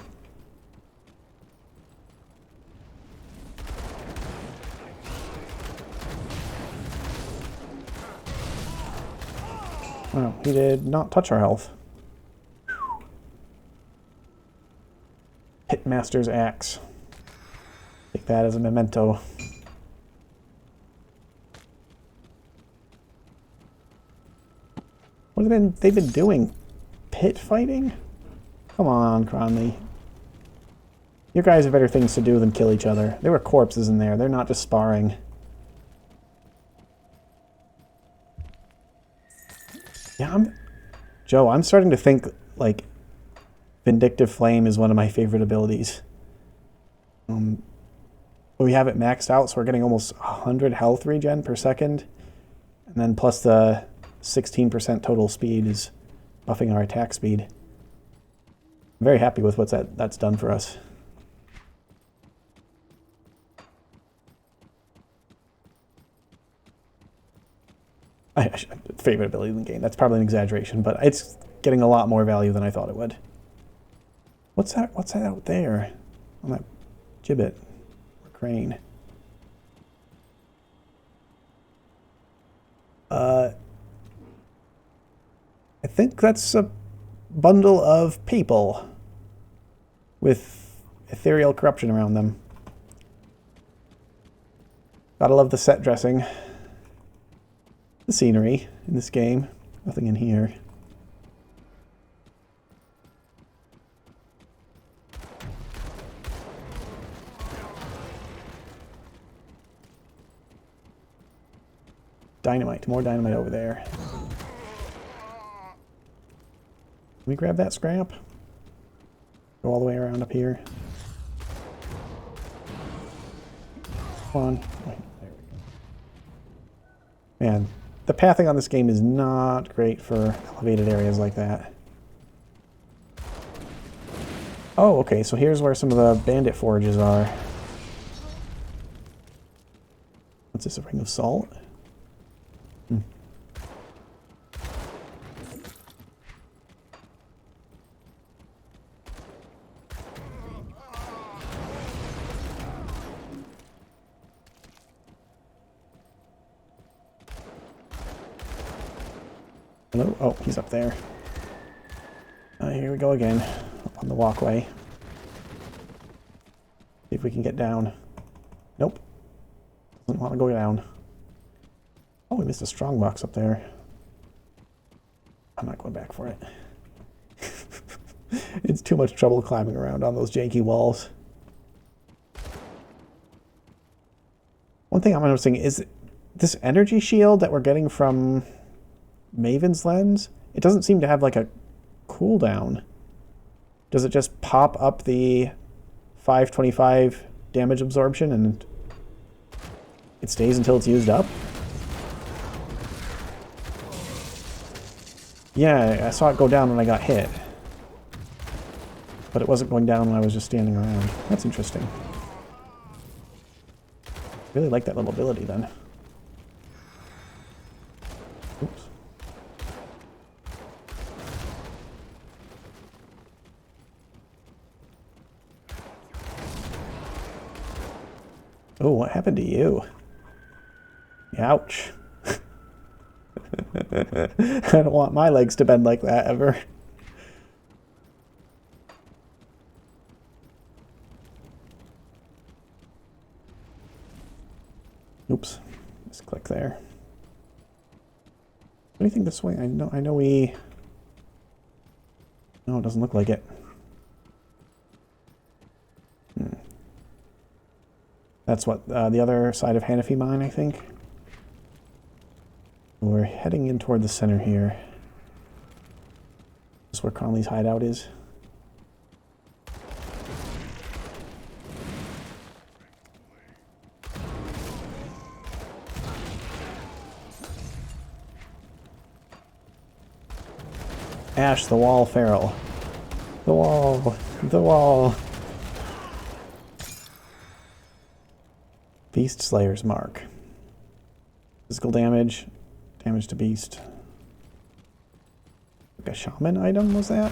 Speaker 1: Wow, he did not touch our health. Pitmaster's axe. Take that as a memento. What have they been doing? Pit fighting? Come on, Cronley. You guys have better things to do than kill each other. There were corpses in there. They're not just sparring. Yeah, Joe, I'm starting to think, like, Vindictive Flame is one of my favorite abilities. We have it maxed out, so we're getting almost 100 health regen per second. And then plus the 16% total speed is buffing our attack speed. I'm very happy with what that's done for us. Favorite ability in the game. That's probably an exaggeration, but it's getting a lot more value than I thought it would. What's that out there? On that gibbet. Or crane. I think that's a bundle of people with ethereal corruption around them. Gotta love the set dressing. The scenery in this game. Nothing in here. Dynamite. More dynamite over there. Can we grab that scrap? Go all the way around up here. Come on. Wait, there we go. Man, the pathing on this game is not great for elevated areas like that. Oh, okay, so here's where some of the bandit forages are. What's this, a ring of salt? Hello? Oh, he's up there. Here we go again, up on the walkway. See if we can get down. Nope. Doesn't want to go down. Oh, we missed a strong box up there. I'm not going back for it. It's too much trouble climbing around on those janky walls. One thing I'm noticing is This energy shield that we're getting from Maven's Lens, it doesn't seem to have like a cooldown. Does it just pop up the 525 damage absorption and it stays until it's used up? Yeah, I saw it go down when I got hit. But it wasn't going down when I was just standing around. That's interesting. Really like that little ability then. Oops. Oh, what happened to you? Ouch. I don't want my legs to bend like that ever. Oops. Just click there. What do you think this way? I know we... No, it doesn't look like it. That's what, the other side of Hanafi Mine, I think. We're heading in toward the center here. This is where Cronley's hideout is. Ash, the wall, feral. The wall. The wall. Beast Slayer's Mark. Physical damage. Damage to beast. Like a shaman item, was that?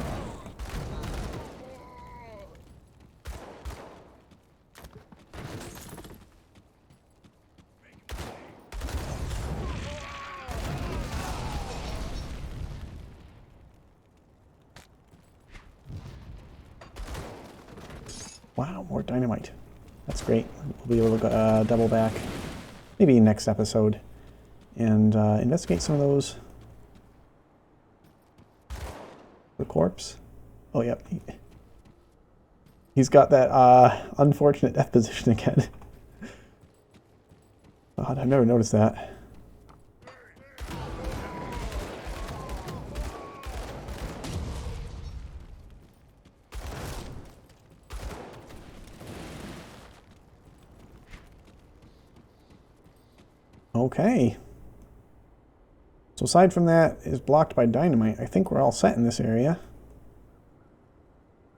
Speaker 1: Wow, more dynamite. That's great. We'll be able to double back, maybe next episode, and investigate some of those. The corpse. Oh, yep. He's got that unfortunate death position again. God, I've never noticed that. Okay. So aside from that is blocked by dynamite, I think we're all set in this area.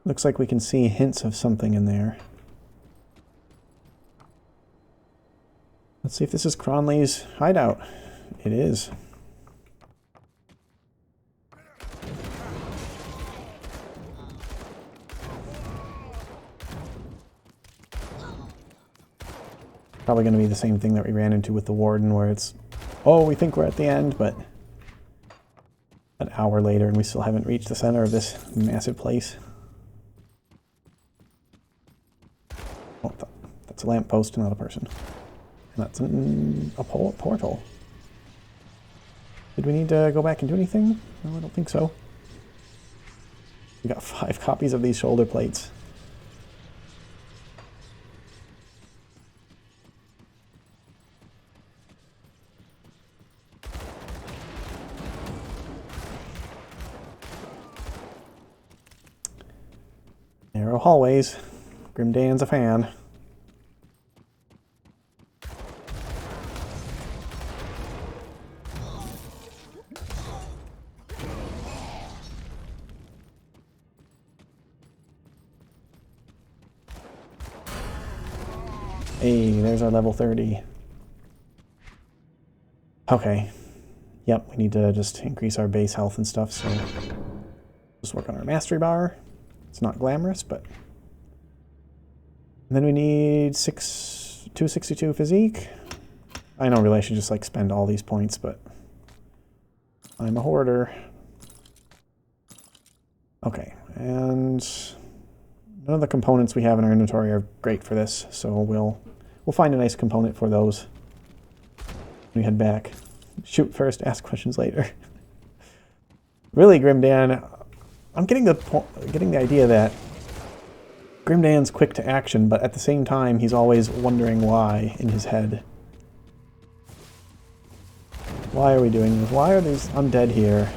Speaker 1: Looks like we can see hints of something in there. Let's see if this is Cronley's hideout. It is. Probably going to be the same thing that we ran into with the Warden, where it's, oh, we think we're at the end, but an hour later and we still haven't reached the center of this massive place. Oh, that's a lamppost, not a person. And that's a portal. Did we need to go back and do anything? No, I don't think so. We got 5 copies of these shoulder plates. Narrow hallways. Grimdan's a fan. Hey, there's our level 30. Okay. Yep, we need to just increase our base health and stuff, so just work on our mastery bar. It's not glamorous, but... And then we need 262 physique. I know really I should just like spend all these points, but I'm a hoarder. Okay, and none of the components we have in our inventory are great for this, so we'll find a nice component for those when we head back. Shoot first, ask questions later. Really, Grimdan, I'm getting the idea that Grimdan's quick to action, but at the same time, he's always wondering why in his head. Why are we doing this? Why are these undead here?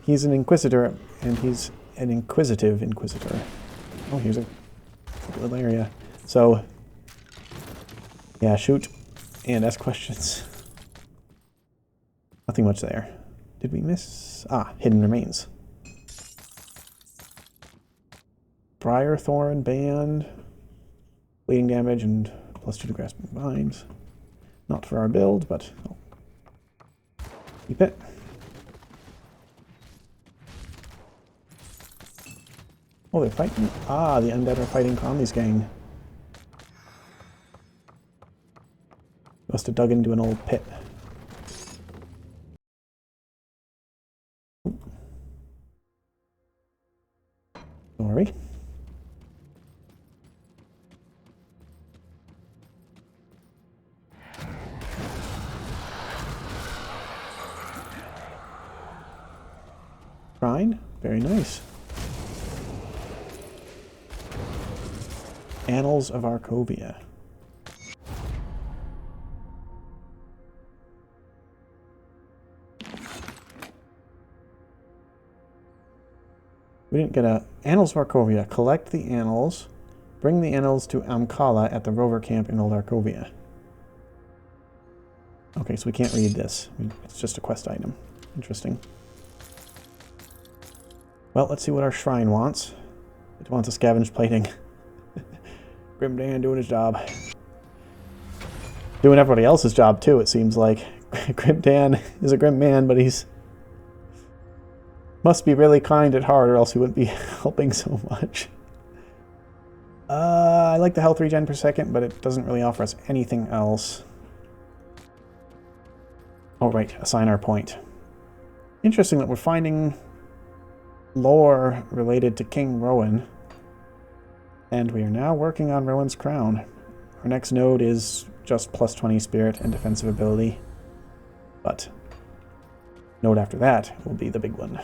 Speaker 1: He's an inquisitor, and he's an inquisitive inquisitor. Oh, here's a little area. So, yeah, shoot and ask questions. Nothing much there. Did we miss? Ah, hidden remains. Briarthorn band. Bleeding damage and +2 to grasping vines. Not for our build, but I'll keep it. Oh, they're fighting? Ah, the undead are fighting Conley's gang. Must have dug into an old pit. Sorry. Shrine? Very nice. Annals of Arcovia. We didn't get a... Annals of Arcovia. Collect the annals. Bring the annals to Amkala at the rover camp in Old Arcovia. Okay, so we can't read this. It's just a quest item. Interesting. Well, let's see what our shrine wants. It wants a scavenge plating. Grim Dan doing his job. Doing everybody else's job too, it seems like. Grim Dan is a grim man, but he's... must be really kind at heart, or else he wouldn't be helping so much. I like the health regen per second, but it doesn't really offer us anything else. Oh, right. Assign our point. Interesting that we're finding lore related to King Rowan. And we are now working on Rowan's crown. Our next node is just +20 spirit and defensive ability. But node after that will be the big one.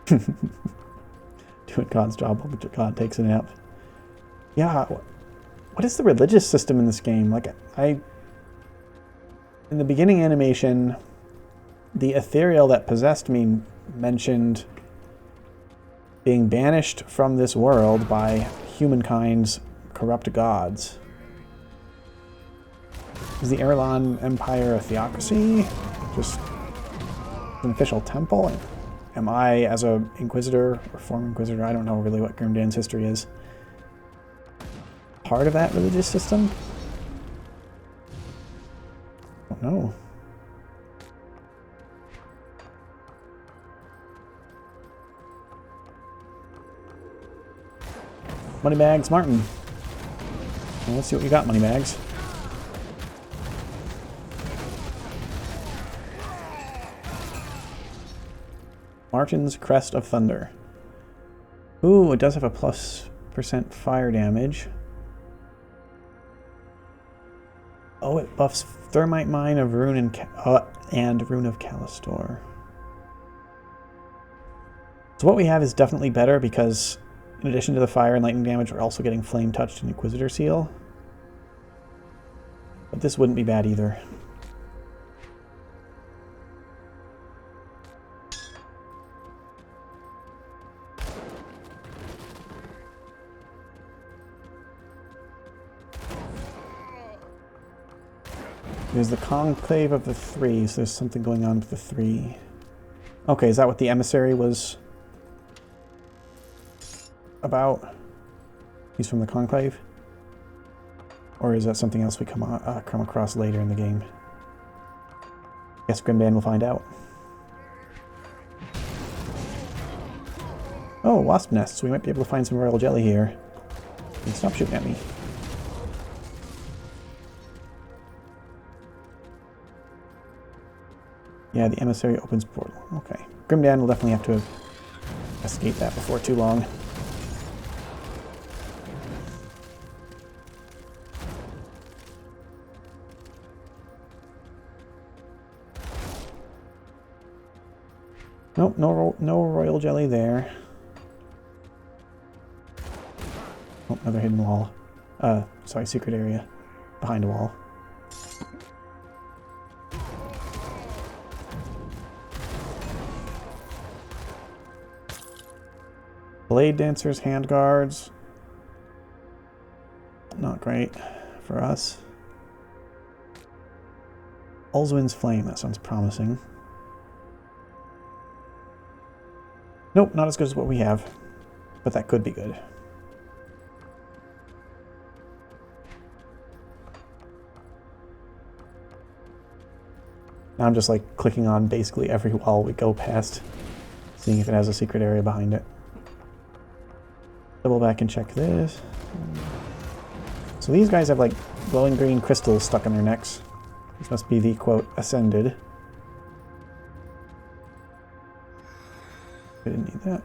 Speaker 1: Doing God's job while God takes a nap. Yeah, what is the religious system in this game? Like, in the beginning animation, the ethereal that possessed me mentioned being banished from this world by humankind's corrupt gods. Is the Erulan Empire a theocracy? Just an official temple? Am I, as a Inquisitor or former Inquisitor, I don't know really what Grimdan's history is, part of that religious system? I don't know. Moneybags, Martin. Well, let's see what you got, Moneybags. Martin's Crest of Thunder. Ooh, it does have a +% fire damage. Oh, it buffs Thermite Mine of Rune and Rune of Calistor. So what we have is definitely better because in addition to the fire and lightning damage, we're also getting Flame Touched and Inquisitor Seal. But this wouldn't be bad either. There's the Conclave of the Three, so there's something going on with the Three. Okay, is that what the Emissary was about? He's from the Conclave? Or is that something else we come across later in the game? Guess Grimdan will find out. Oh, wasp nests. We might be able to find some royal jelly here. Hey, stop shooting at me. Yeah, the Emissary opens portal. Okay. Grimdan will definitely have to escape that before too long. Nope, no royal jelly there. Oh, another hidden wall. Sorry, secret area. Behind a wall. Blade Dancers, Hand Guards. Not great for us. Ulzwin's Flame, that sounds promising. Nope, not as good as what we have. But that could be good. Now I'm just like clicking on basically every wall we go past, seeing if it has a secret area behind it. Double back and check this. So these guys have like glowing green crystals stuck in their necks. This must be the, quote, ascended. We didn't need that.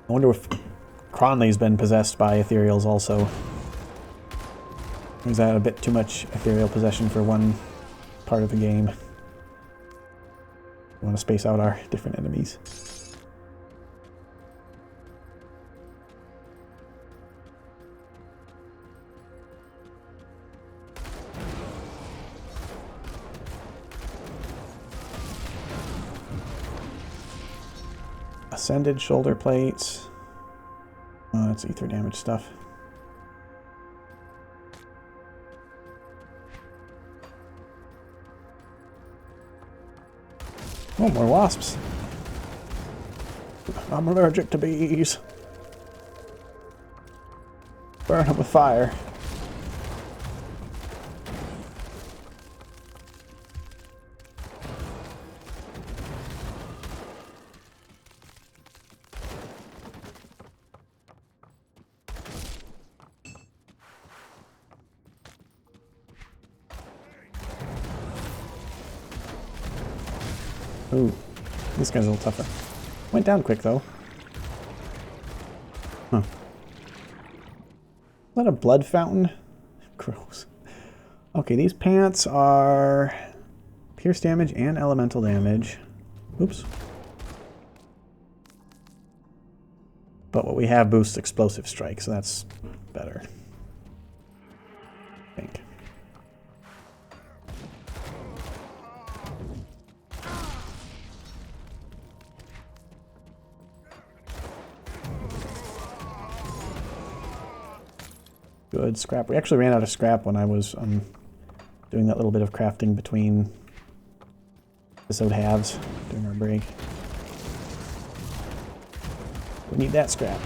Speaker 1: I wonder if Cronley's been possessed by ethereals also. Is that a bit too much ethereal possession for one part of the game? We want to space out our different enemies. Ascended shoulder plates. Oh, that's ether damage stuff. Oh, more wasps. I'm allergic to bees. Burn them with fire. Ooh, this guy's a little tougher. Went down quick, though. Huh. Is that a blood fountain? Gross. Okay, these pants are pierce damage and elemental damage. Oops. But what we have boosts explosive strike, so that's better. I think. Good scrap. We actually ran out of scrap when I was doing that little bit of crafting between episode halves during our break. We need that scrap.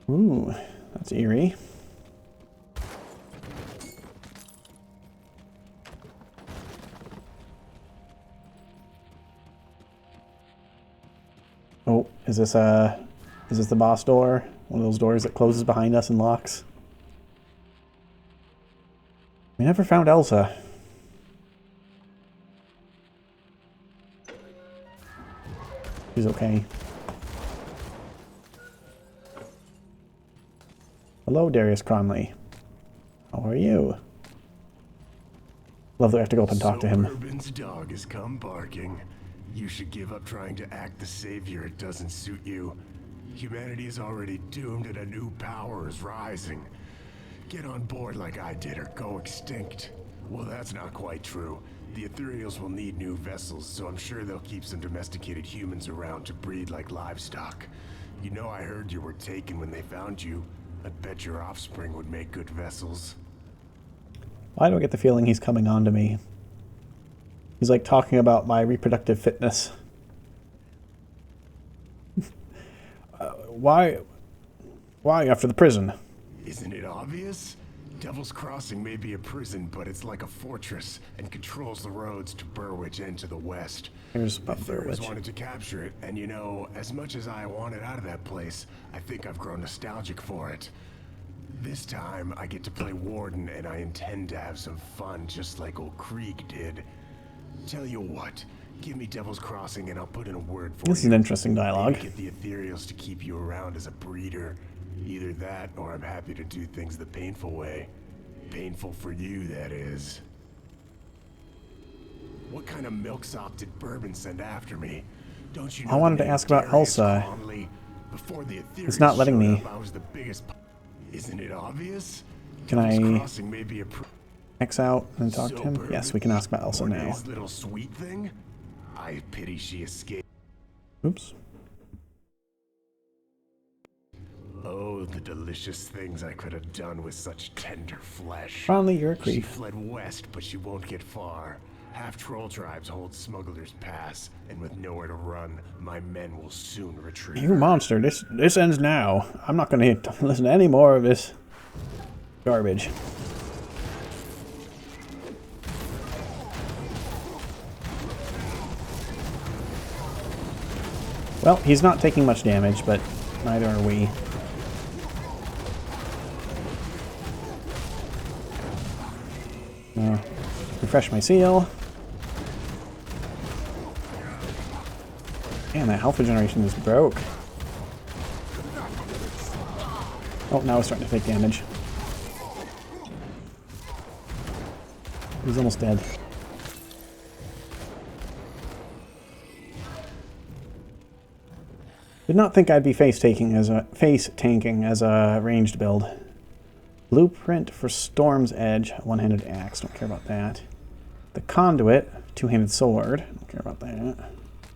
Speaker 1: Ooh, that's eerie. Oh, is this the boss door? One of those doors that closes behind us and locks? We never found Elsa. She's okay. Hello, Darius Cronley. How are you? Love that I have to go up and talk to him.
Speaker 10: Urban's dog has come barking. You should give up trying to act the savior. It doesn't suit you. Humanity is already doomed and a new power is rising. Get on board like I did or go extinct. Well, that's not quite true. The ethereals will need new vessels, so I'm sure they'll keep some domesticated humans around to breed like livestock. You know, I heard you were taken when they found you. I bet your offspring would make good vessels.
Speaker 1: Why do I get the feeling he's coming on to me? He's like talking about my reproductive fitness. Why after the prison?
Speaker 10: Isn't it obvious? Devil's Crossing may be a prison, but it's like a fortress and controls the roads to Burwich and to the west.
Speaker 1: Here's
Speaker 10: The Thurs
Speaker 1: Burwich.
Speaker 10: wanted to capture it, and you know, as much as I wanted out of that place, I think I've grown nostalgic for it. This time, I get to play Warden, and I intend to have some fun just like old Krieg did. Tell you what, give me Devil's Crossing and I'll put in a word for you.
Speaker 1: This is an interesting dialogue.
Speaker 10: Maybe get the ethereals to keep you around as a breeder. Either that, or I'm happy to do things the painful way. Painful for you, that is. What kind of milksop did Bourbon send after me? Don't you
Speaker 1: I
Speaker 10: know
Speaker 1: wanted
Speaker 10: the
Speaker 1: to
Speaker 10: name
Speaker 1: ask about
Speaker 10: Darius
Speaker 1: Elsa.
Speaker 10: Conley? Before the
Speaker 1: It's not
Speaker 10: Ethereals
Speaker 1: letting
Speaker 10: showed
Speaker 1: me.
Speaker 10: up, I was the biggest. Isn't it obvious?
Speaker 1: Can
Speaker 10: Devil's
Speaker 1: I
Speaker 10: Crossing may be a
Speaker 1: X out and talk to him?
Speaker 10: Sober.
Speaker 1: Yes, we can ask about Elsa
Speaker 10: Or
Speaker 1: now.
Speaker 10: his little sweet thing? I pity she escaped.
Speaker 1: Oops.
Speaker 10: Oh, the delicious things I could have done with such tender flesh.
Speaker 1: Finally, you're a
Speaker 10: She
Speaker 1: creep.
Speaker 10: fled west, but she won't get far. Half troll tribes hold Smuggler's Pass, and with nowhere to run, my men will soon retreat.
Speaker 1: You monster, this ends now. I'm not going to listen to any more of this garbage. Well, he's not taking much damage, but neither are we. Refresh my seal. Man, that health regeneration is broke. Oh, now it's starting to take damage. He's almost dead. Did not think I'd be face tanking as a ranged build. Blueprint for Storm's Edge, one-handed axe. Don't care about that. The Conduit, two-handed sword. Don't care about that.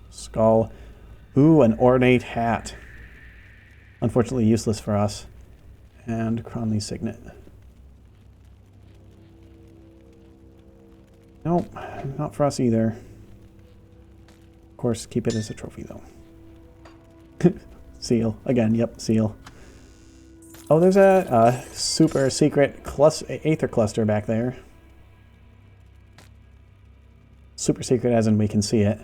Speaker 1: Skull. Ooh, an ornate hat. Unfortunately useless for us. And Cronley's Signet. Nope, not for us either. Of course, keep it as a trophy though. Seal. Again, yep, seal. Oh, there's a super secret aether cluster back there. Super secret as in we can see it.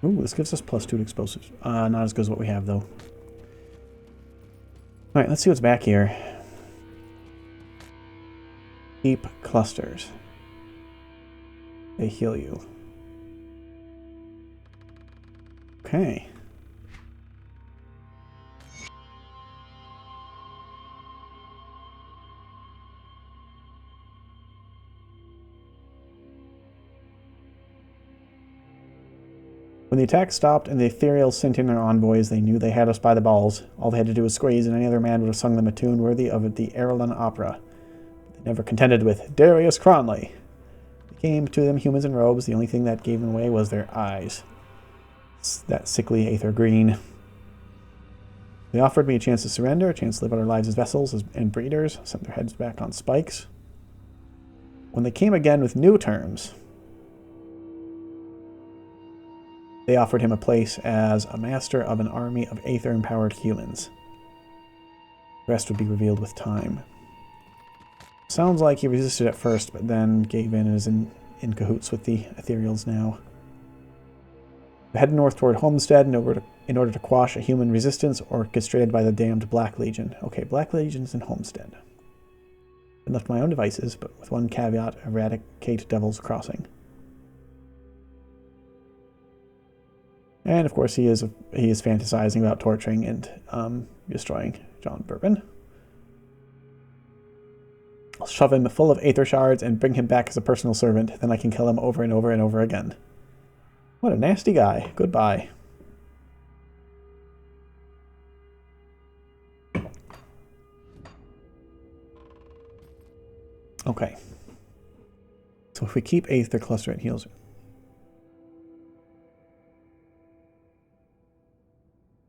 Speaker 1: Ooh, this gives us +2 to explosives. Not as good as what we have, though. Alright, let's see what's back here. Deep clusters. They heal you. Okay. When the attack stopped and the ethereals sent in their envoys, they knew they had us by the balls. All they had to do was squeeze, and any other man would have sung them a tune worthy of the Erulan opera. They never contended with Darius Cronley. They came to them humans in robes. The only thing that gave them away was their eyes. That sickly aether green. They offered me a chance to surrender, a chance to live out our lives as vessels and breeders, sent their heads back on spikes. When they came again with new terms, they offered him a place as a master of an army of aether-empowered humans. The rest would be revealed with time. Sounds like he resisted at first, but then gave in and is in cahoots with the ethereals now. They head north toward Homestead in order to quash a human resistance orchestrated by the damned Black Legion. Okay, Black Legion's in Homestead. I left my own devices, but with one caveat: eradicate Devil's Crossing. And of course, he is fantasizing about torturing and destroying John Bourbon. I'll shove him full of aether shards and bring him back as a personal servant. Then I can kill him over and over and over again. What a nasty guy. Goodbye. Okay. So if we keep Aether Cluster, it heals.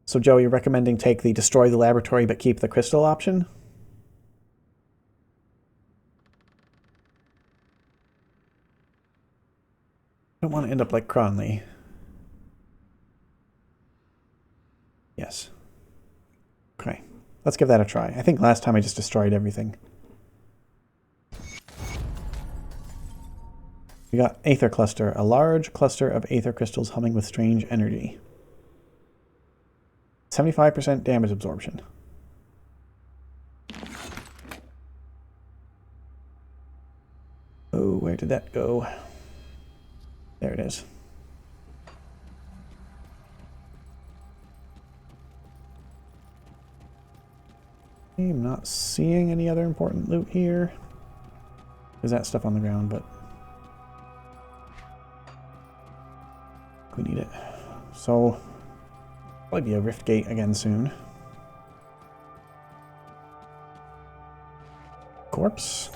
Speaker 1: So Joe, you're recommending take the destroy the laboratory but keep the crystal option? I don't want to end up like Cronley. Yes. Okay. Let's give that a try. I think last time I just destroyed everything. We got Aether Cluster, a large cluster of aether crystals humming with strange energy. 75% damage absorption. Oh, where did that go? There it is. I'm not seeing any other important loot here. There's that stuff on the ground, but We need it. So, probably be a rift gate again soon. Corpse.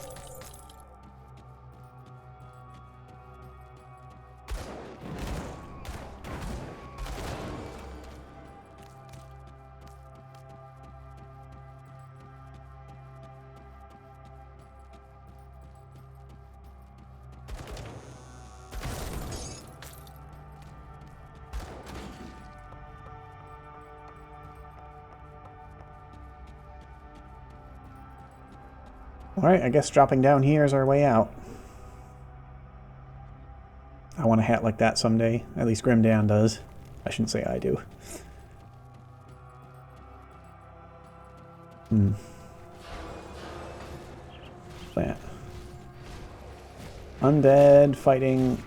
Speaker 1: Alright, I guess dropping down here is our way out. I want a hat like that someday. At least Grimdan does. I shouldn't say I do. Plant. Undead fighting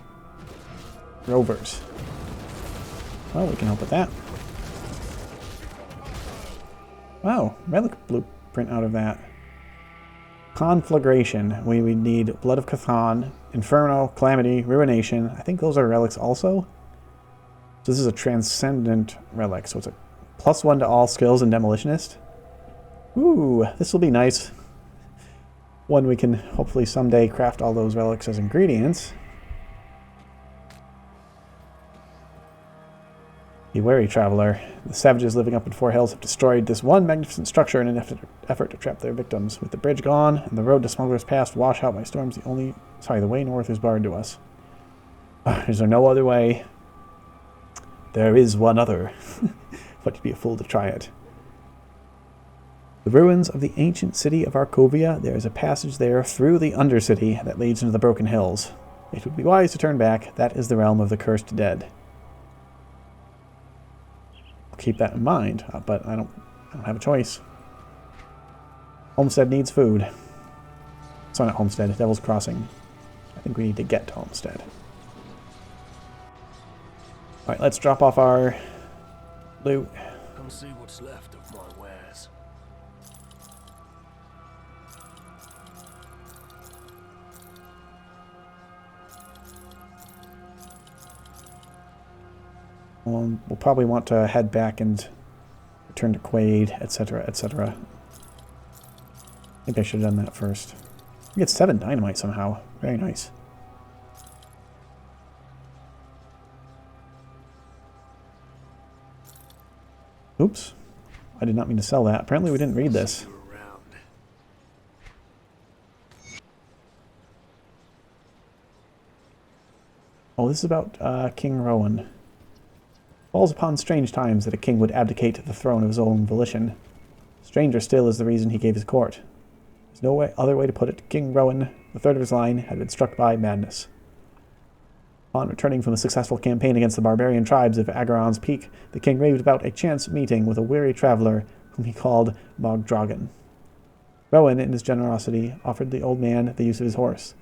Speaker 1: rovers. Well, we can help with that. Wow, relic blueprint out of that. Conflagration. We need Blood of Cthon, Inferno, Calamity, Ruination. I think those are relics also. So this is a transcendent relic. So it's a +1 to all skills and demolitionist. Ooh, this will be nice. One we can hopefully someday craft all those relics as ingredients. Be wary, traveler. The savages living up in Four Hills have destroyed this one magnificent structure in an effort to trap their victims. With the bridge gone and the road to Smuggler's Pass washed out by storms, the way north is barred to us. Is there no other way? There is one other. But you'd be a fool to try it. The ruins of the ancient city of Arkovia. There is a passage there through the Undercity that leads into the Broken Hills. It would be wise to turn back. That is the realm of the cursed dead. Keep that in mind, but I don't have a choice. Homestead needs food. Sorry, not Homestead, Devil's Crossing. I think we need to get to Homestead. Alright, let's drop off our loot.
Speaker 6: Come see what's left of my wares.
Speaker 1: We'll probably want to head back and return to Quaid, etc., etc. I think I should have done that first. We get 7 dynamite somehow. Very nice. Oops. I did not mean to sell that. Apparently we didn't read this. Oh, this is about King Rowan. Falls upon strange times that a king would abdicate the throne of his own volition. Stranger still is the reason he gave his court. There's no other way to put it. King Rowan, the third of his line, had been struck by madness. Upon returning from a successful campaign against the barbarian tribes of Agaron's Peak, the king raved about a chance meeting with a weary traveler whom he called Mogdragon. Rowan, in his generosity, offered the old man the use of his horse.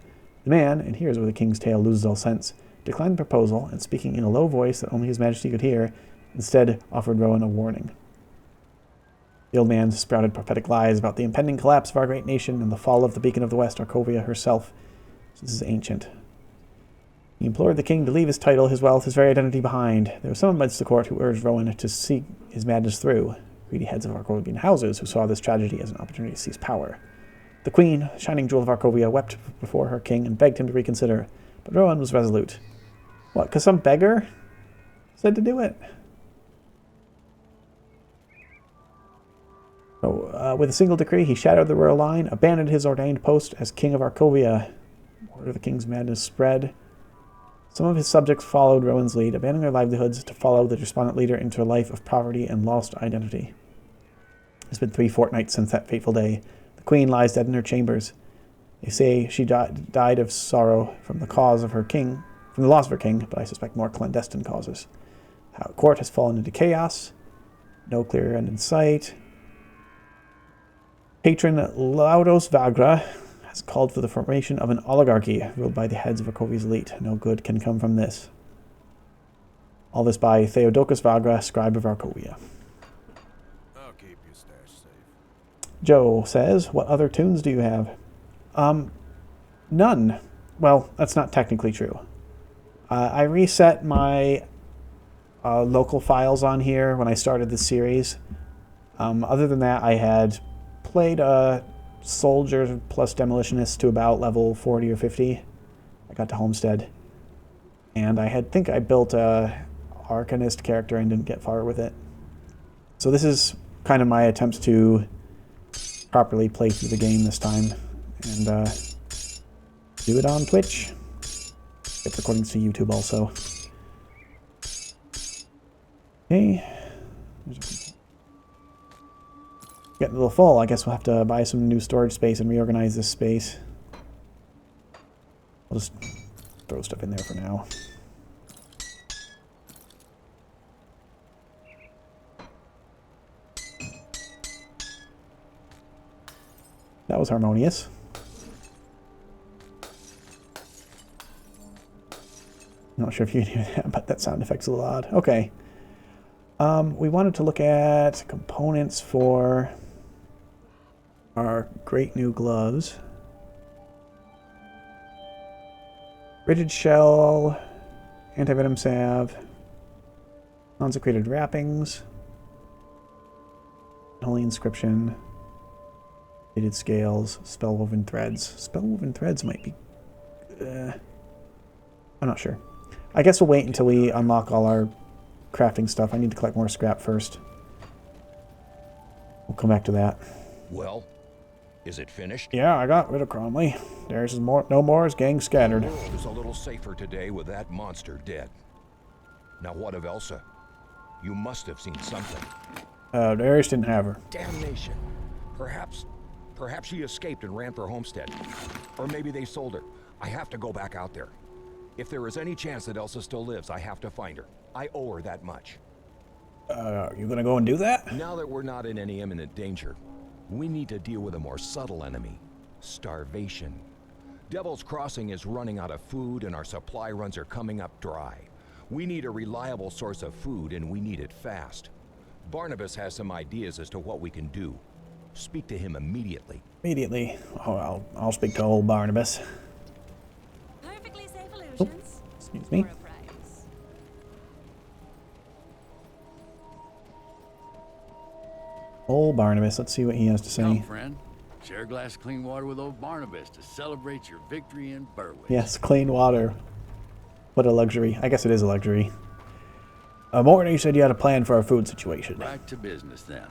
Speaker 1: The man, and here's where the king's tale loses all sense, declined the proposal, and speaking in a low voice that only his majesty could hear, instead offered Rowan a warning. The old man sprouted prophetic lies about the impending collapse of our great nation and the fall of the beacon of the West, Arkovia herself. This is ancient. He implored the king to leave his title, his wealth, his very identity behind. There were some amidst the court who urged Rowan to see his madness through, greedy heads of Arkovian houses who saw this tragedy as an opportunity to seize power. The queen, shining jewel of Arkovia, wept before her king and begged him to reconsider, but Rowan was resolute. What, because some beggar said to do it? So, with a single decree, he shattered the royal line, abandoned his ordained post as king of Arkovia. Word of the king's madness spread. Some of his subjects followed Rowan's lead, abandoning their livelihoods to follow the despondent leader into a life of poverty and lost identity. It's been 3 fortnights since that fateful day. The queen lies dead in her chambers. They say she died of sorrow from the loss of her king, but I suspect more clandestine causes. Our court has fallen into chaos. No clear end in sight. Patron Laudos Vagra has called for the formation of an oligarchy ruled by the heads of Arkovia's elite. No good can come from this. All this by Theodocus Vagra, scribe of Arkovia.
Speaker 2: I'll keep your stash safe.
Speaker 1: Joe says, what other tunes do you have? None. Well, that's not technically true. I reset my local files on here when I started the series. Other than that, I had played Soldier plus Demolitionist to about level 40 or 50. I got to Homestead. And I think I built a Arcanist character and didn't get far with it. So this is kind of my attempt to properly play through the game this time. And do it on Twitch. Get recordings to YouTube also. Okay. Getting a little full. I guess we'll have to buy some new storage space and reorganize this space. I'll just throw stuff in there for now. That was harmonious. Not sure if you can hear that, but that sound effect's a little odd. Okay. We wanted to look at components for our great new gloves. Rigid shell, anti-venom salve, consecrated wrappings, holy inscription, faded scales, spellwoven threads. Spellwoven threads might be... I'm not sure. I guess we'll wait until we unlock all our crafting stuff. I need to collect more scrap first. We'll come back to that.
Speaker 3: Well, is it finished?
Speaker 1: Yeah, I got rid of Cromley. There's no more as gang scattered.
Speaker 4: The world is a little safer today with that monster dead. Now what of Elsa? You must have seen something.
Speaker 1: Darius didn't have her.
Speaker 4: Damnation. Perhaps she escaped and ran for Homestead. Or maybe they sold her. I have to go back out there. If there is any chance that Elsa still lives, I have to find her. I owe her that much.
Speaker 1: Are you gonna go and do that?
Speaker 4: Now that we're not in any imminent danger, we need to deal with a more subtle enemy. Starvation. Devil's Crossing is running out of food and our supply runs are coming up dry. We need a reliable source of food and we need it fast. Barnabas has some ideas as to what we can do. Speak to him immediately.
Speaker 1: Immediately. Oh, I'll speak to old Barnabas.
Speaker 11: Perfectly safe illusions.
Speaker 1: Excuse me. Old Barnabas, let's see what he has to say.
Speaker 12: Come, friend. Share a glass of clean water with old Barnabas to celebrate your victory in Berwick.
Speaker 1: Yes, clean water. What a luxury. I guess it is a luxury. Morton, you said you had a plan for our food situation.
Speaker 12: Back to business then.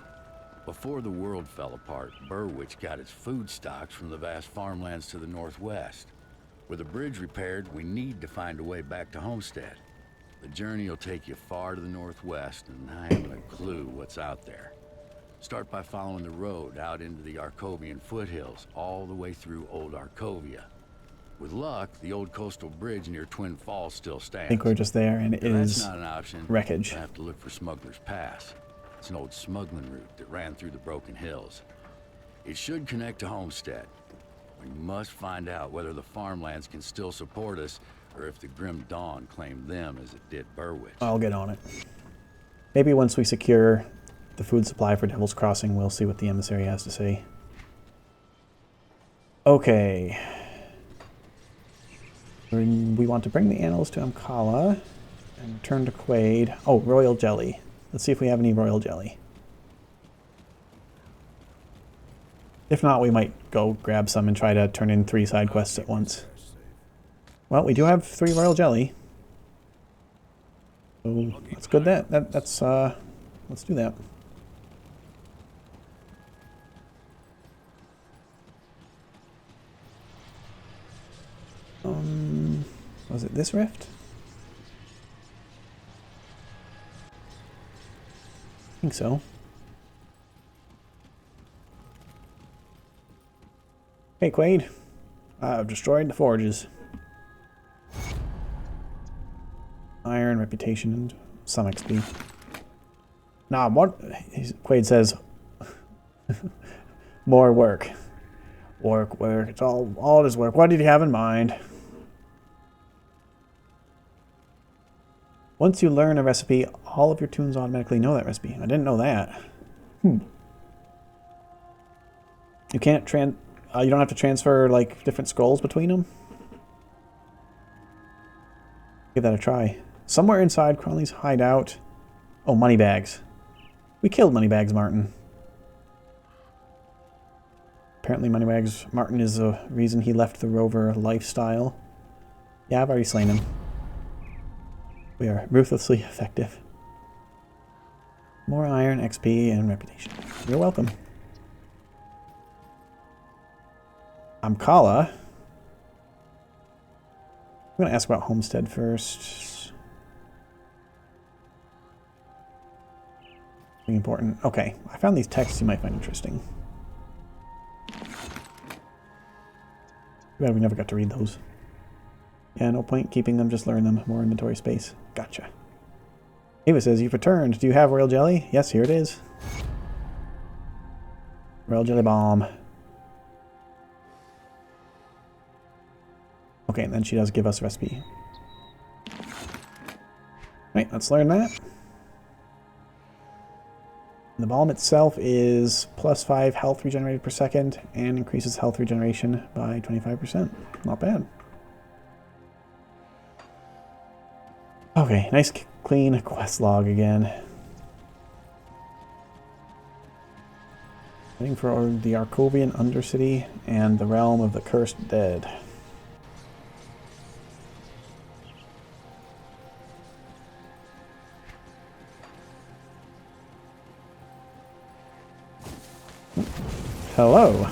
Speaker 12: Before the world fell apart, Berwick got its food stocks from the vast farmlands to the northwest. With the bridge repaired, we need to find a way back to Homestead. The journey will take you far to the northwest, and I haven't a clue what's out there. Start by following the road out into the Arcovian foothills, all the way through Old Arcovia. With luck, the old coastal bridge near Twin Falls still stands.
Speaker 1: I think we're just there, and it is
Speaker 12: that's not an option.
Speaker 1: wreckage.
Speaker 12: We'll have to look for Smuggler's Pass. It's an old smuggling route that ran through the Broken Hills. It should connect to Homestead. We must find out whether the farmlands can still support us, or if the Grim Dawn claimed them as it did Berwick.
Speaker 1: I'll get on it. Maybe once we secure the food supply for Devil's Crossing, we'll see what the emissary has to say. Okay. We want to bring the animals to Amkala and return to Quaid. Oh, royal jelly. Let's see if we have any royal jelly. If not, we might go grab some and try to turn in 3 side quests at once. Well, we do have 3 royal jelly. So that's good. That's let's do that. Was it this rift? I think so. Hey, Quaid. I've destroyed the forges. Iron, reputation, and some XP. Nah, what? Quaid says, more work. Work. It's all this work. What did you have in mind? Once you learn a recipe, all of your tunes automatically know that recipe. I didn't know that. You can't you don't have to transfer like different scrolls between them. Give that a try. Somewhere inside Crawley's hideout, Oh, Moneybags. We killed Moneybags Martin. Apparently Moneybags Martin is the reason he left the rover lifestyle. Yeah, I've already slain him. We are ruthlessly effective. More iron, XP, and reputation. You're welcome. I'm Kala. I'm going to ask about Homestead first. Something important. Okay, I found these texts you might find interesting. Too bad we never got to read those. Yeah, no point keeping them, just learn them. More inventory space. Gotcha. Ava says, you've returned. Do you have royal jelly? Yes, here it is. Royal jelly bomb. Okay, and then she does give us a recipe. Right, let's learn that. And the bomb itself is +5 health regenerated per second and increases health regeneration by 25%. Not bad. Okay, nice clean quest log again. Waiting for the Arcovian Undercity and the Realm of the Cursed Dead. Hello.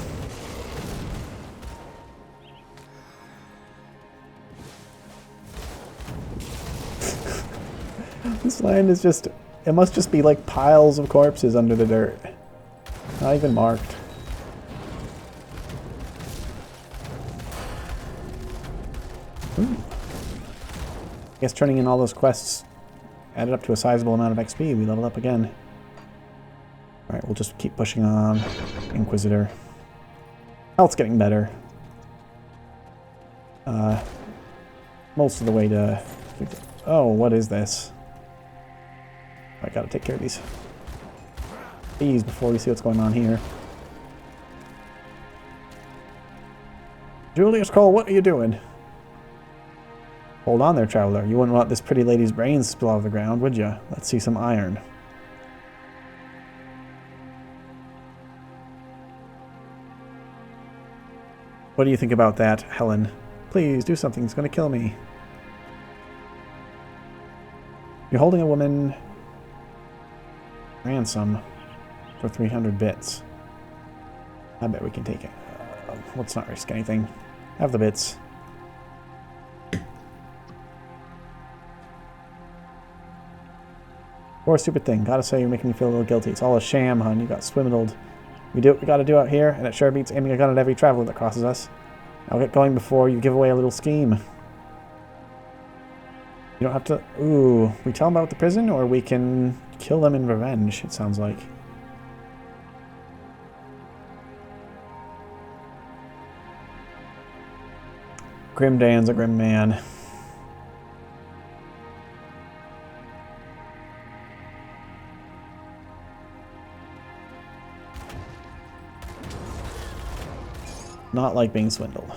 Speaker 1: This land is just, it must just be like piles of corpses under the dirt. Not even marked. Ooh. I guess turning in all those quests added up to a sizable amount of XP. We level up again. Alright, we'll just keep pushing on. Inquisitor. Health's getting better. Most of the way to... Oh, what is this? I gotta take care of these bees before we see what's going on here. Julius Cole, what are you doing? Hold on there, traveler. You wouldn't want this pretty lady's brains to spill out of the ground, would you? Let's see some iron. What do you think about that, Helen? Please, do something. It's going to kill me. You're holding a woman ransom for 300 bits. I bet we can take it. Let's not risk anything. Have the bits. Poor stupid thing. Gotta say, you're making me feel a little guilty. It's all a sham, hon. You got swindled. We do what we gotta do out here, and it sure beats aiming a gun at every traveler that crosses us. I'll get going before you give away a little scheme. You don't have to... Ooh, we tell them about the prison, or we can kill them in revenge, it sounds like. Grim Dan's a grim man. Not like being swindled.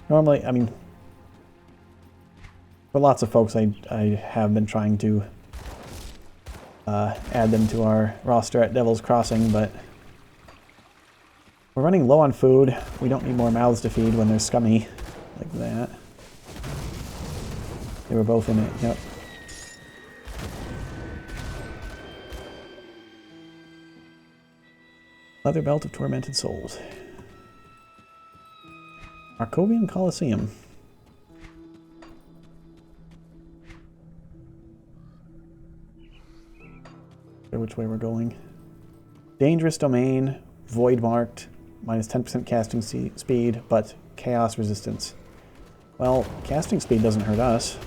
Speaker 1: Normally, I mean, for lots of folks, I have been trying to add them to our roster at Devil's Crossing, but we're running low on food. We don't need more mouths to feed when they're scummy like that. They were both in it, yep. Leather Belt of Tormented Souls. Arcovian Coliseum. Which way we're going. Dangerous Domain, Void Marked, minus 10% casting speed, but Chaos Resistance. Well, casting speed doesn't hurt us.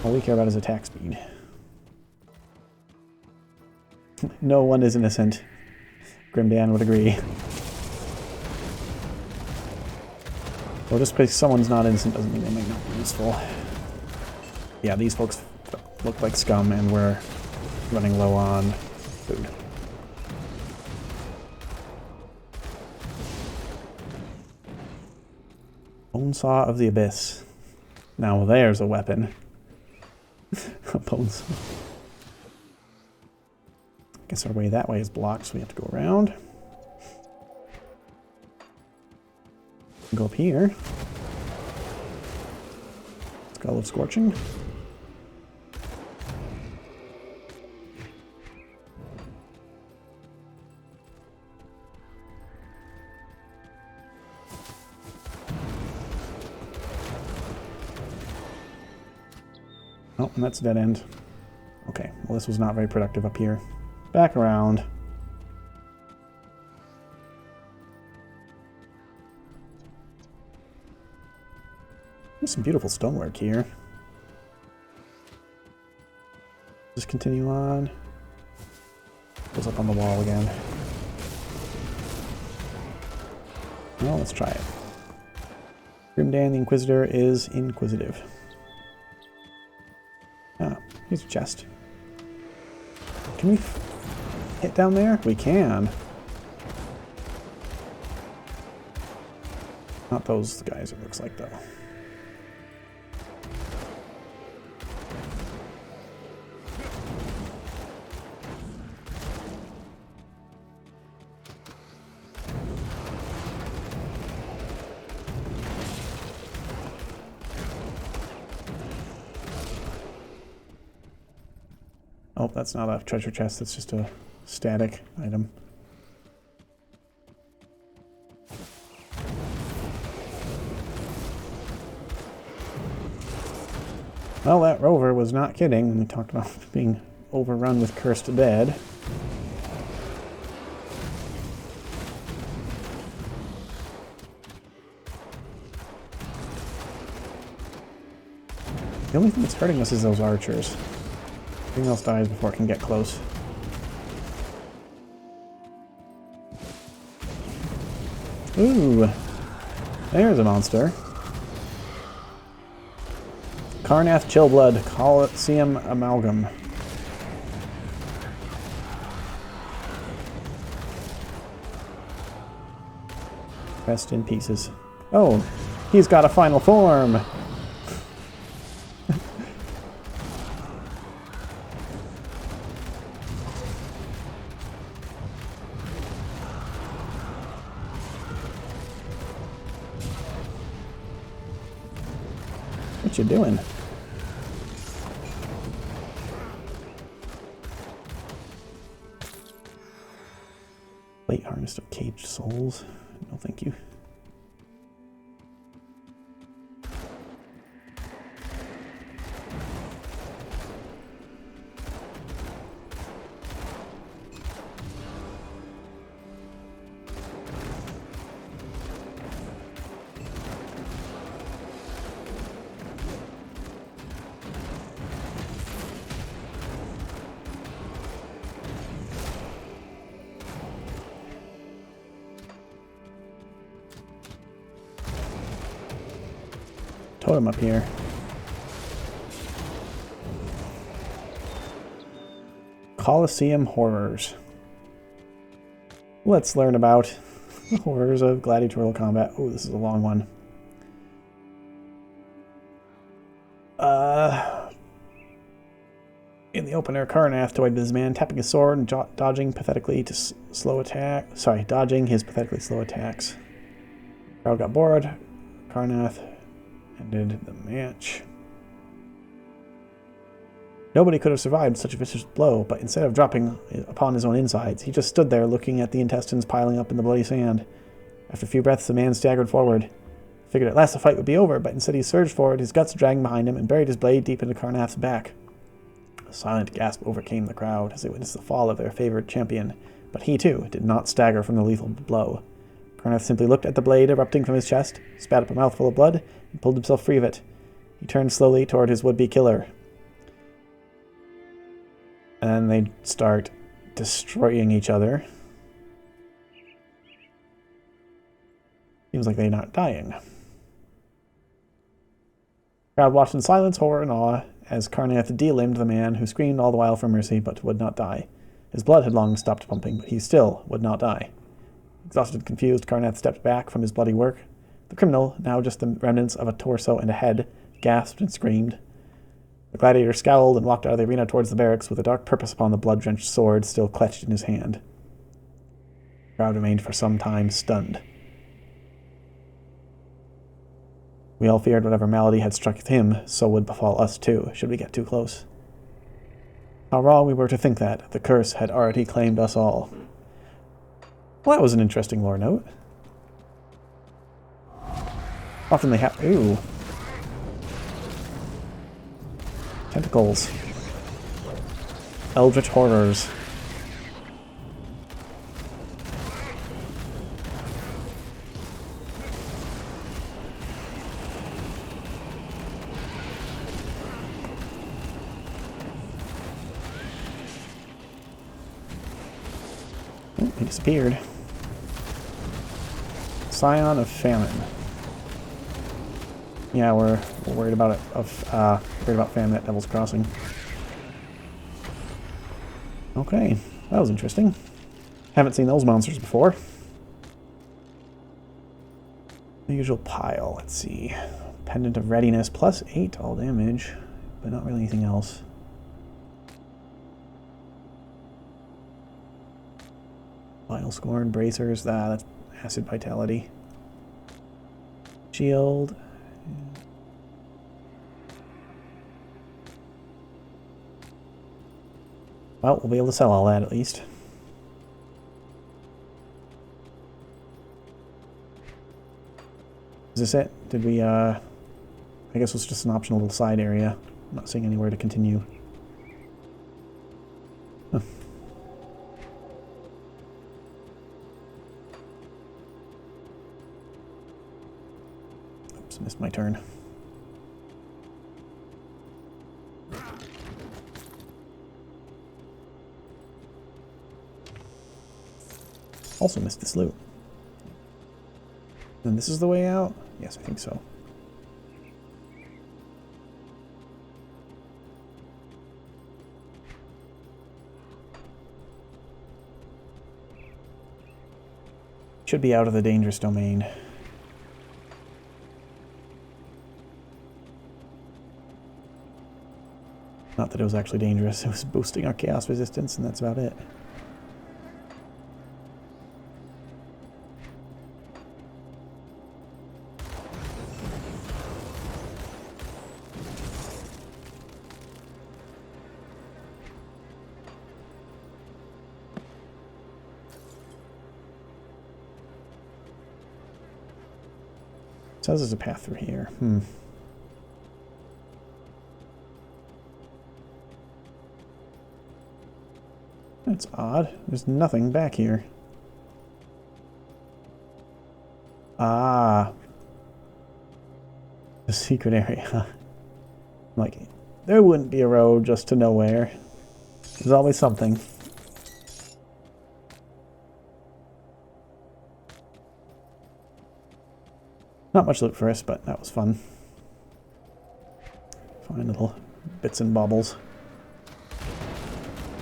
Speaker 1: All we care about is attack speed. No one is innocent. Grimdan would agree. Well, just because someone's not innocent doesn't mean they might not be useful. Yeah, these folks look like scum, and we're running low on food. Bone Saw of the Abyss. Now there's a weapon. Bones. Guess our way that way is blocked, so we have to go around. Go up here. Skull of Scorching. Oh, and that's a dead end. Okay, well this was not very productive up here. Back around. There's some beautiful stonework here. Just continue on. Goes up on the wall again. Well, let's try it. Grimdan the Inquisitor is inquisitive. Ah, here's a chest. Can we hit down there? We can. Not those guys, it looks like, though. Oh, that's not a treasure chest, that's just a static item. Well, that rover was not kidding when we talked about being overrun with cursed dead. The only thing that's hurting us is those archers. Everything else dies before it can get close. Ooh, there's a monster. Karnath Chillblood, Coliseum Amalgam. Rest in pieces. Oh, he's got a final form! What you doing? Plate harness of caged souls. No, thank you. Totem up here. Coliseum Horrors. Let's learn about the horrors of gladiatorial combat. Oh, this is a long one. In the opener, Karnath toyed with his man, tapping his sword and dodging pathetically to slow attack. Sorry, dodging his pathetically slow attacks. Crowd got bored. Karnath ended the match. Nobody could have survived such a vicious blow, but instead of dropping upon his own insides, he just stood there looking at the intestines piling up in the bloody sand. After a few breaths, the man staggered forward. Figured at last the fight would be over, but instead he surged forward, his guts dragging behind him, and buried his blade deep into Karnath's back. A silent gasp overcame the crowd as they witnessed the fall of their favored champion, but he too did not stagger from the lethal blow. Karnath simply looked at the blade erupting from his chest, spat up a mouthful of blood, and pulled himself free of it. He turned slowly toward his would-be killer. And they start destroying each other. Seems like they're not dying. The crowd watched in silence, horror, and awe as Karnath de-limbed the man who screamed all the while for mercy but would not die. His blood had long stopped pumping, but he still would not die. Exhausted and confused, Karnath stepped back from his bloody work. The criminal, now just the remnants of a torso and a head, gasped and screamed. The gladiator scowled and walked out of the arena towards the barracks with a dark purpose upon the blood-drenched sword still clutched in his hand. The crowd remained for some time stunned. We all feared whatever malady had struck him, so would befall us too, should we get too close. How wrong we were to think that. The curse had already claimed us all. Well, that was an interesting lore note. Often they have... Ooh. Tentacles. Eldritch horrors. Oh, he disappeared. Scion of Famine. Yeah, we're worried about it. Worried about famine at Devil's Crossing. Okay, that was interesting. Haven't seen those monsters before. The usual pile. Let's see. Pendant of Readiness, +8 all damage, but not really anything else. Final Scorn, Bracers. That's Acid Vitality. Shield. Well, we'll be able to sell all that at least. Is this it? Did we, I guess it's just an optional little side area. I'm not seeing anywhere to continue. Huh. Oops, missed my turn. Also missed this loot. And this is the way out? Yes, I think so. Should be out of the dangerous domain. Not that it was actually dangerous, it was boosting our chaos resistance, and that's about it. It says there's a path through here. That's odd. There's nothing back here. Ah. The secret area. Like, there wouldn't be a road just to nowhere. There's always something. Not much loot for us, but that was fun. Fine little bits and bobbles.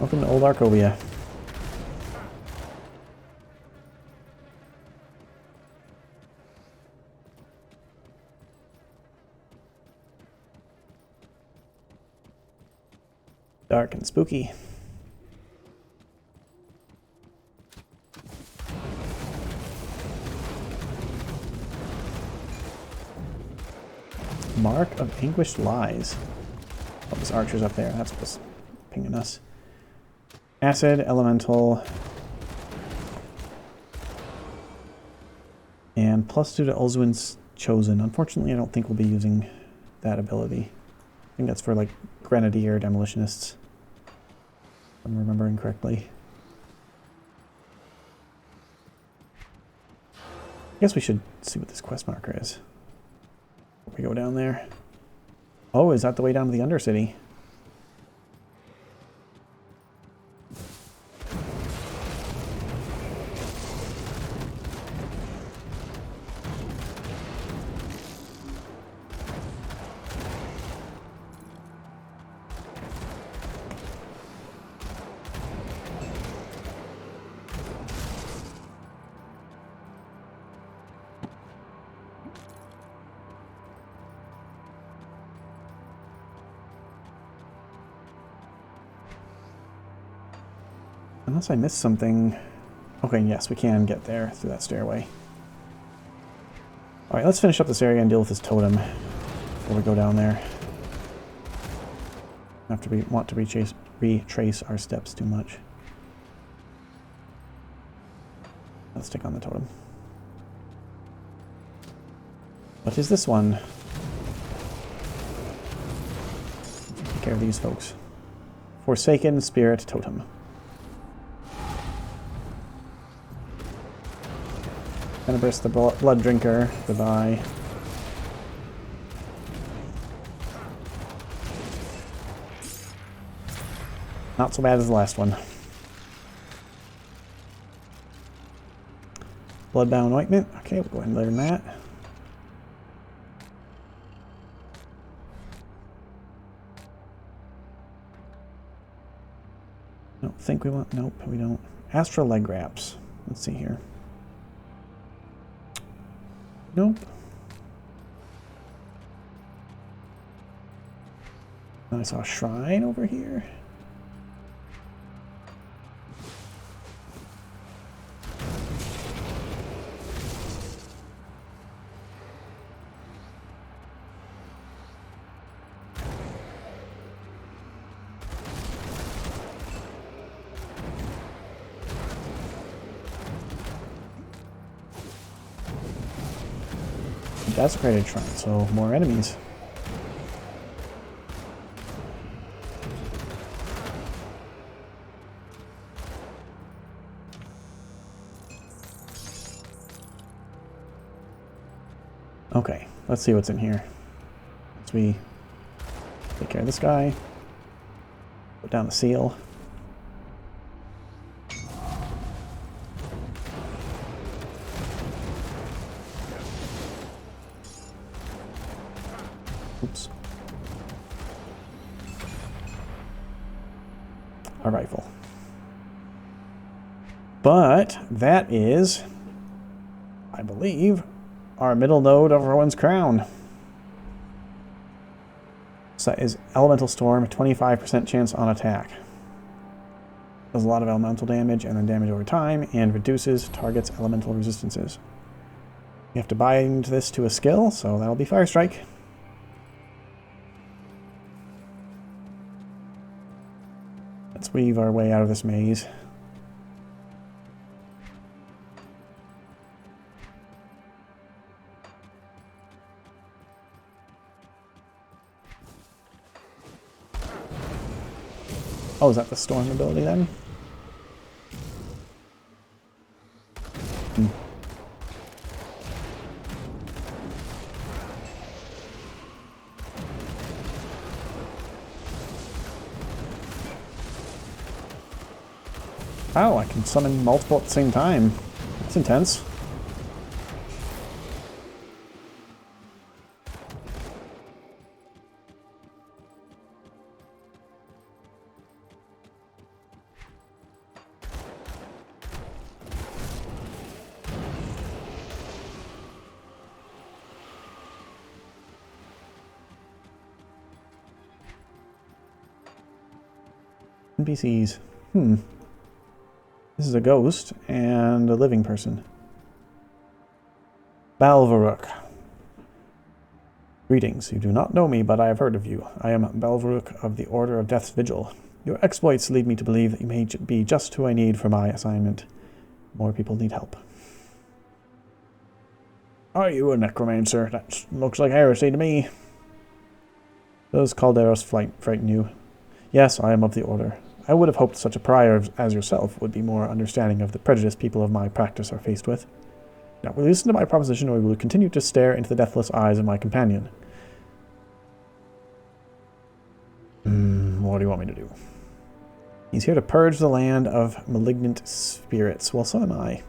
Speaker 1: Welcome to Old Arcovia. Dark and spooky. Mark of Anguished Lies. Oh, there's archers up there. That's what's pinging us. Acid, Elemental. And +2 to Ulzwin's Chosen. Unfortunately, I don't think we'll be using that ability. I think that's for, like, Grenadier Demolitionists. If I'm remembering correctly. I guess we should see what this quest marker is. We go down there. Oh, is that the way down to the Undercity? Unless I missed something. Okay, yes, we can get there through that stairway. Alright, let's finish up this area and deal with this totem before we go down there. After we want to retrace our steps too much. Let's stick on the totem. What is this one? Take care of these folks. Forsaken Spirit Totem. Tenebrous the Blood Drinker. Goodbye. Not so bad as the last one. Bloodbound Ointment. Okay, we'll go ahead and learn that. Don't think we want... Nope, we don't. Astral Leg Wraps. Let's see here. Nope. I saw a shrine over here. Desecrated shrine, so more enemies. Okay, let's see what's in here. As we take care of this guy, put down the seal. Oops. A rifle. But that is, I believe, our middle node of Rowan's Crown. So that is Elemental Storm, 25% chance on attack. Does a lot of elemental damage and then damage over time, and reduces target's elemental resistances. You have to bind this to a skill, so that'll be Fire Strike. Let's weave our way out of this maze. Oh, is that the storm ability then? Oh, I can summon multiple at the same time. That's intense. NPCs. This is a ghost and a living person. Balvaruk. Greetings. You do not know me, but I have heard of you. I am Balvaruk of the Order of Death's Vigil. Your exploits lead me to believe that you may be just who I need for my assignment. More people need help. Are you a necromancer? That looks like heresy to me. Does Calderos frighten you? Yes, I am of the Order. I would have hoped such a prior as yourself would be more understanding of the prejudice people of my practice are faced with. Now, will you listen to my proposition, or will you continue to stare into the deathless eyes of my companion? What do you want me to do? He's here to purge the land of malignant spirits. Well, so am I.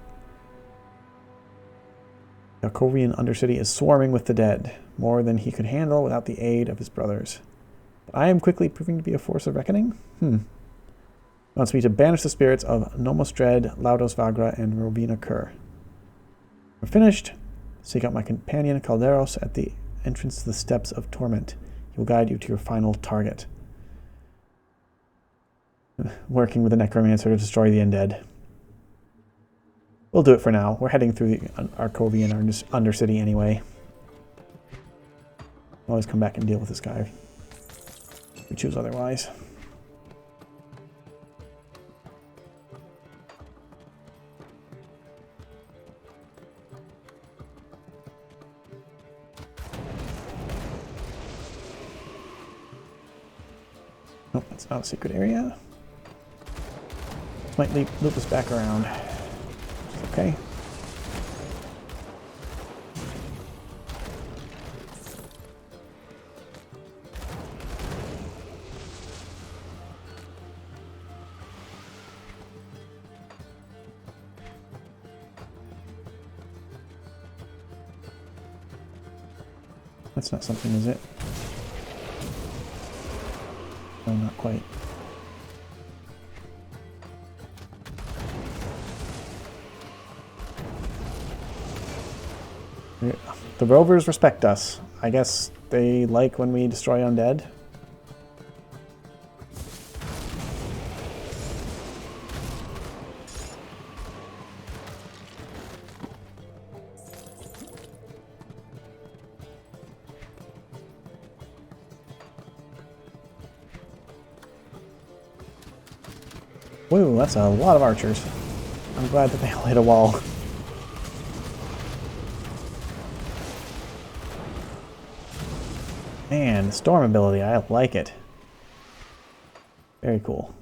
Speaker 1: The Korean Undercity is swarming with the dead, more than he could handle without the aid of his brothers. But I am quickly proving to be a force of reckoning? Wants me to banish the spirits of Nomostred, Laudos Vagra, and Robina Kerr. We're finished. Seek out my companion Calderos at the entrance to the Steps of Torment. He will guide you to your final target. working with the necromancer to destroy the undead. We'll do it for now. We're heading through the Arcovian Undercity anyway. Always come back and deal with this guy. We choose otherwise. Nope, that's not a secret area. This might loop us back around. Okay. That's not something, is it? No, not quite. The rovers respect us. I guess they like when we destroy undead. Woo, that's a lot of archers. I'm glad that they all hit a wall. Man, the storm ability, I like it. Very cool.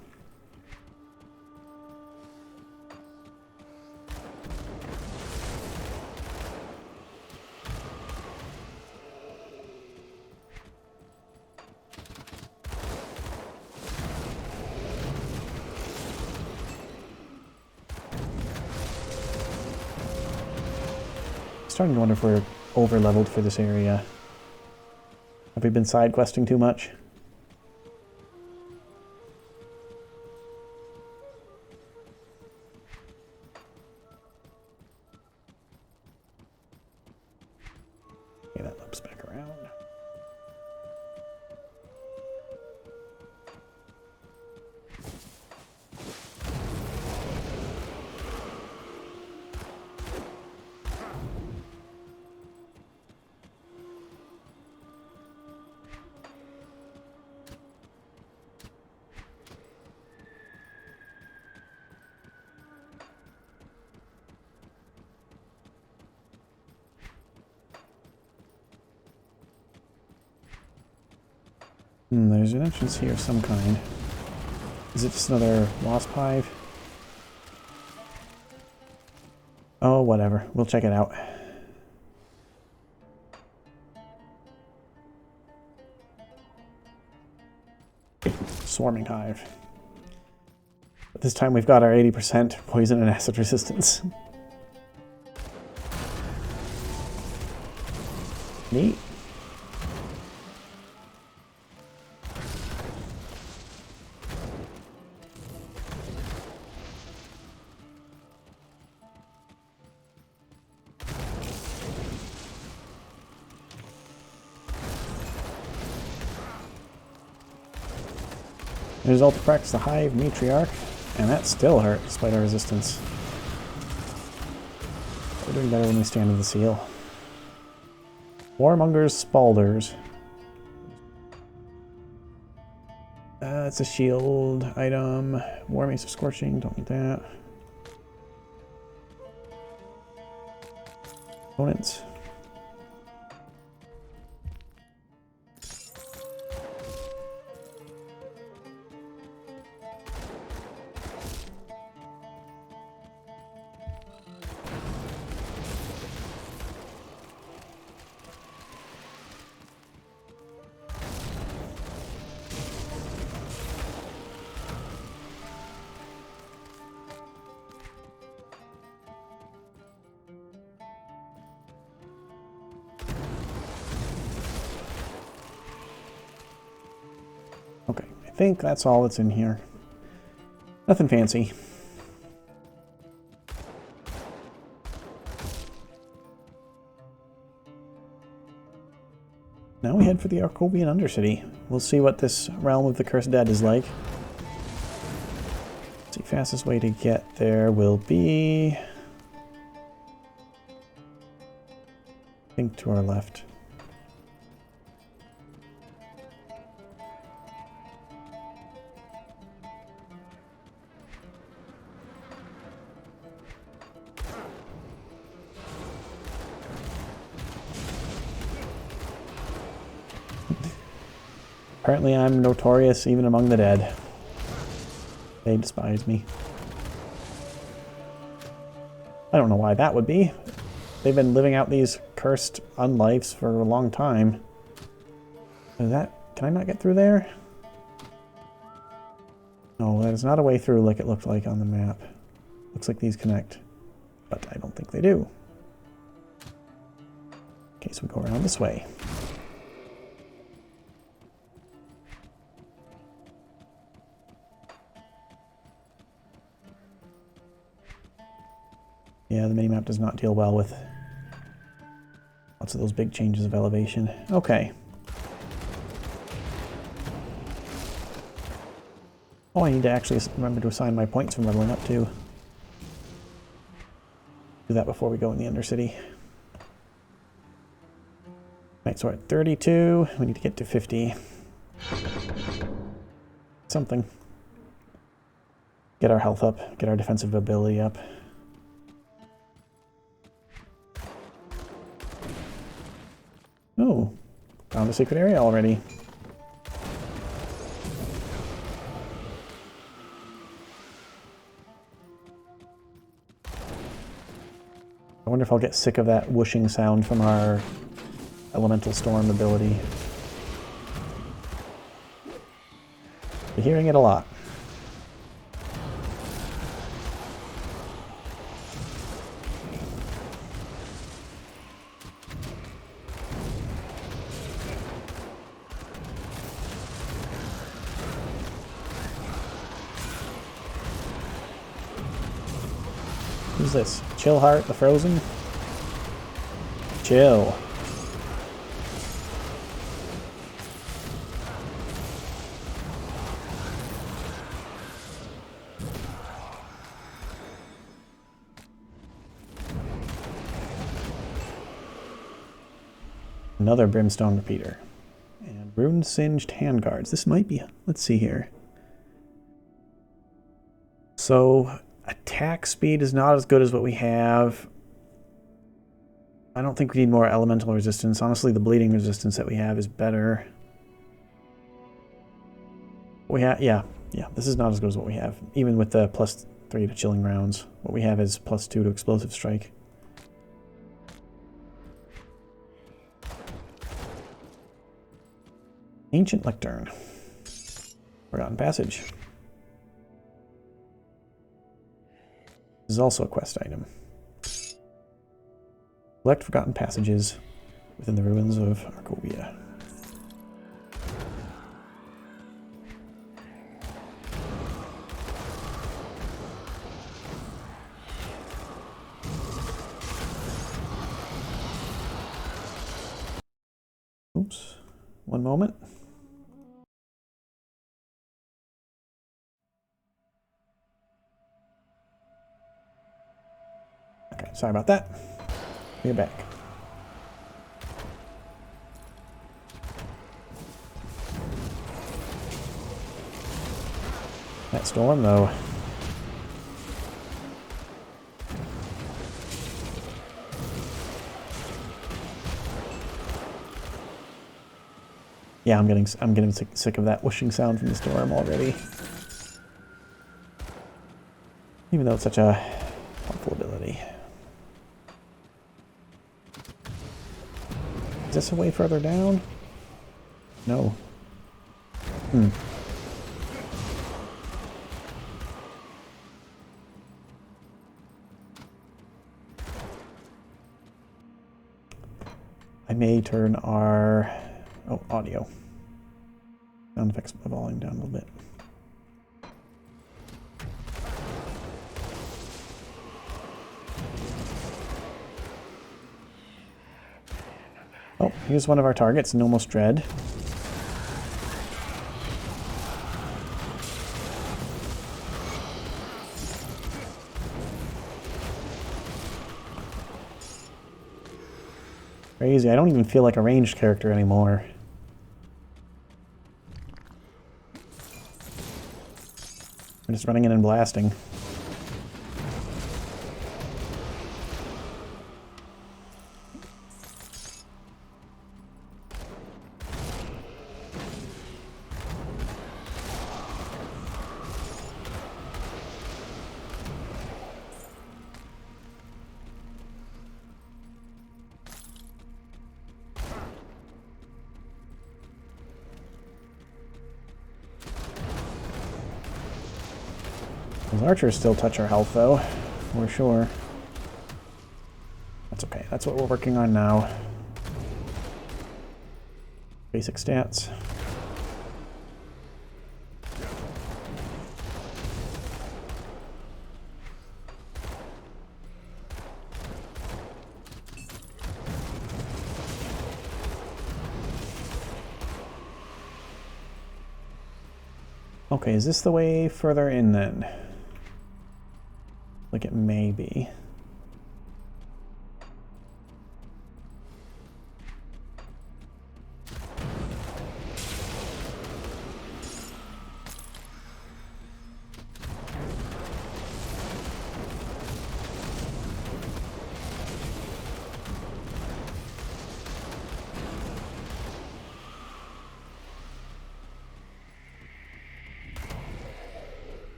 Speaker 1: Starting to wonder if we're over-leveled for this area. Have we been side questing too much? Okay, that loops back around. There's an entrance here of some kind. Is it just another wasp hive? Oh, whatever. We'll check it out. Swarming hive. But this time we've got our 80% poison and acid resistance. Neat. There's Ultiprax, the Hive, Matriarch, and that still hurt despite our resistance. We're doing better when we stand in the seal. Warmonger's Spalders. It's a shield item. War Mace of Scorching, don't need that. Opponents. Okay, I think that's all that's in here. Nothing fancy. Now we head for the Arcovian Undercity. We'll see what this realm of the Cursed Dead is like. fastest way to get there will be, I think, to our left. Apparently I'm notorious even among the dead. They despise me. I don't know why that would be. They've been living out these cursed unlives for a long time. Is that... Can I not get through there? No, that is not a way through like it looked like on the map. Looks like these connect. But I don't think they do. Okay, so we go around this way. Yeah, the minimap does not deal well with lots of those big changes of elevation. Okay. Oh, I need to actually remember to assign my points from leveling up too. Do that before we go in the Undercity. Right, so we're at 32. We need to get to 50. Something. Get our health up, get our defensive ability up. Oh, found a secret area already. I wonder if I'll get sick of that whooshing sound from our elemental storm ability. You're hearing it a lot. Who's this? Chillheart the Frozen? Chill. Another Brimstone Repeater. And Rune-Singed Handguards. This might be... Let's see here. So... Attack speed is not as good as what we have. I don't think we need more elemental resistance. Honestly, the bleeding resistance that we have is better. We have, yeah, this is not as good as what we have. Even with the +3 to chilling rounds. What we have is +2 to explosive strike. Ancient Lectern. Forgotten Passage. This is also a quest item. Collect forgotten passages within the ruins of Oldhavia. Oops. One moment. Okay, sorry about that. We're back. That storm, though. Yeah, I'm getting sick of that whooshing sound from the storm already. Even though it's such a helpful ability. Is this a way further down? No. I may turn our audio. Sound effects volume down a little bit. Oh, here's one of our targets, Nomos Dread. Crazy. I don't even feel like a ranged character anymore. I'm just running in and blasting. Those archers still touch our health, though, for sure. That's okay. That's what we're working on now. Basic stats. Okay, is this the way further in then? Like it may be.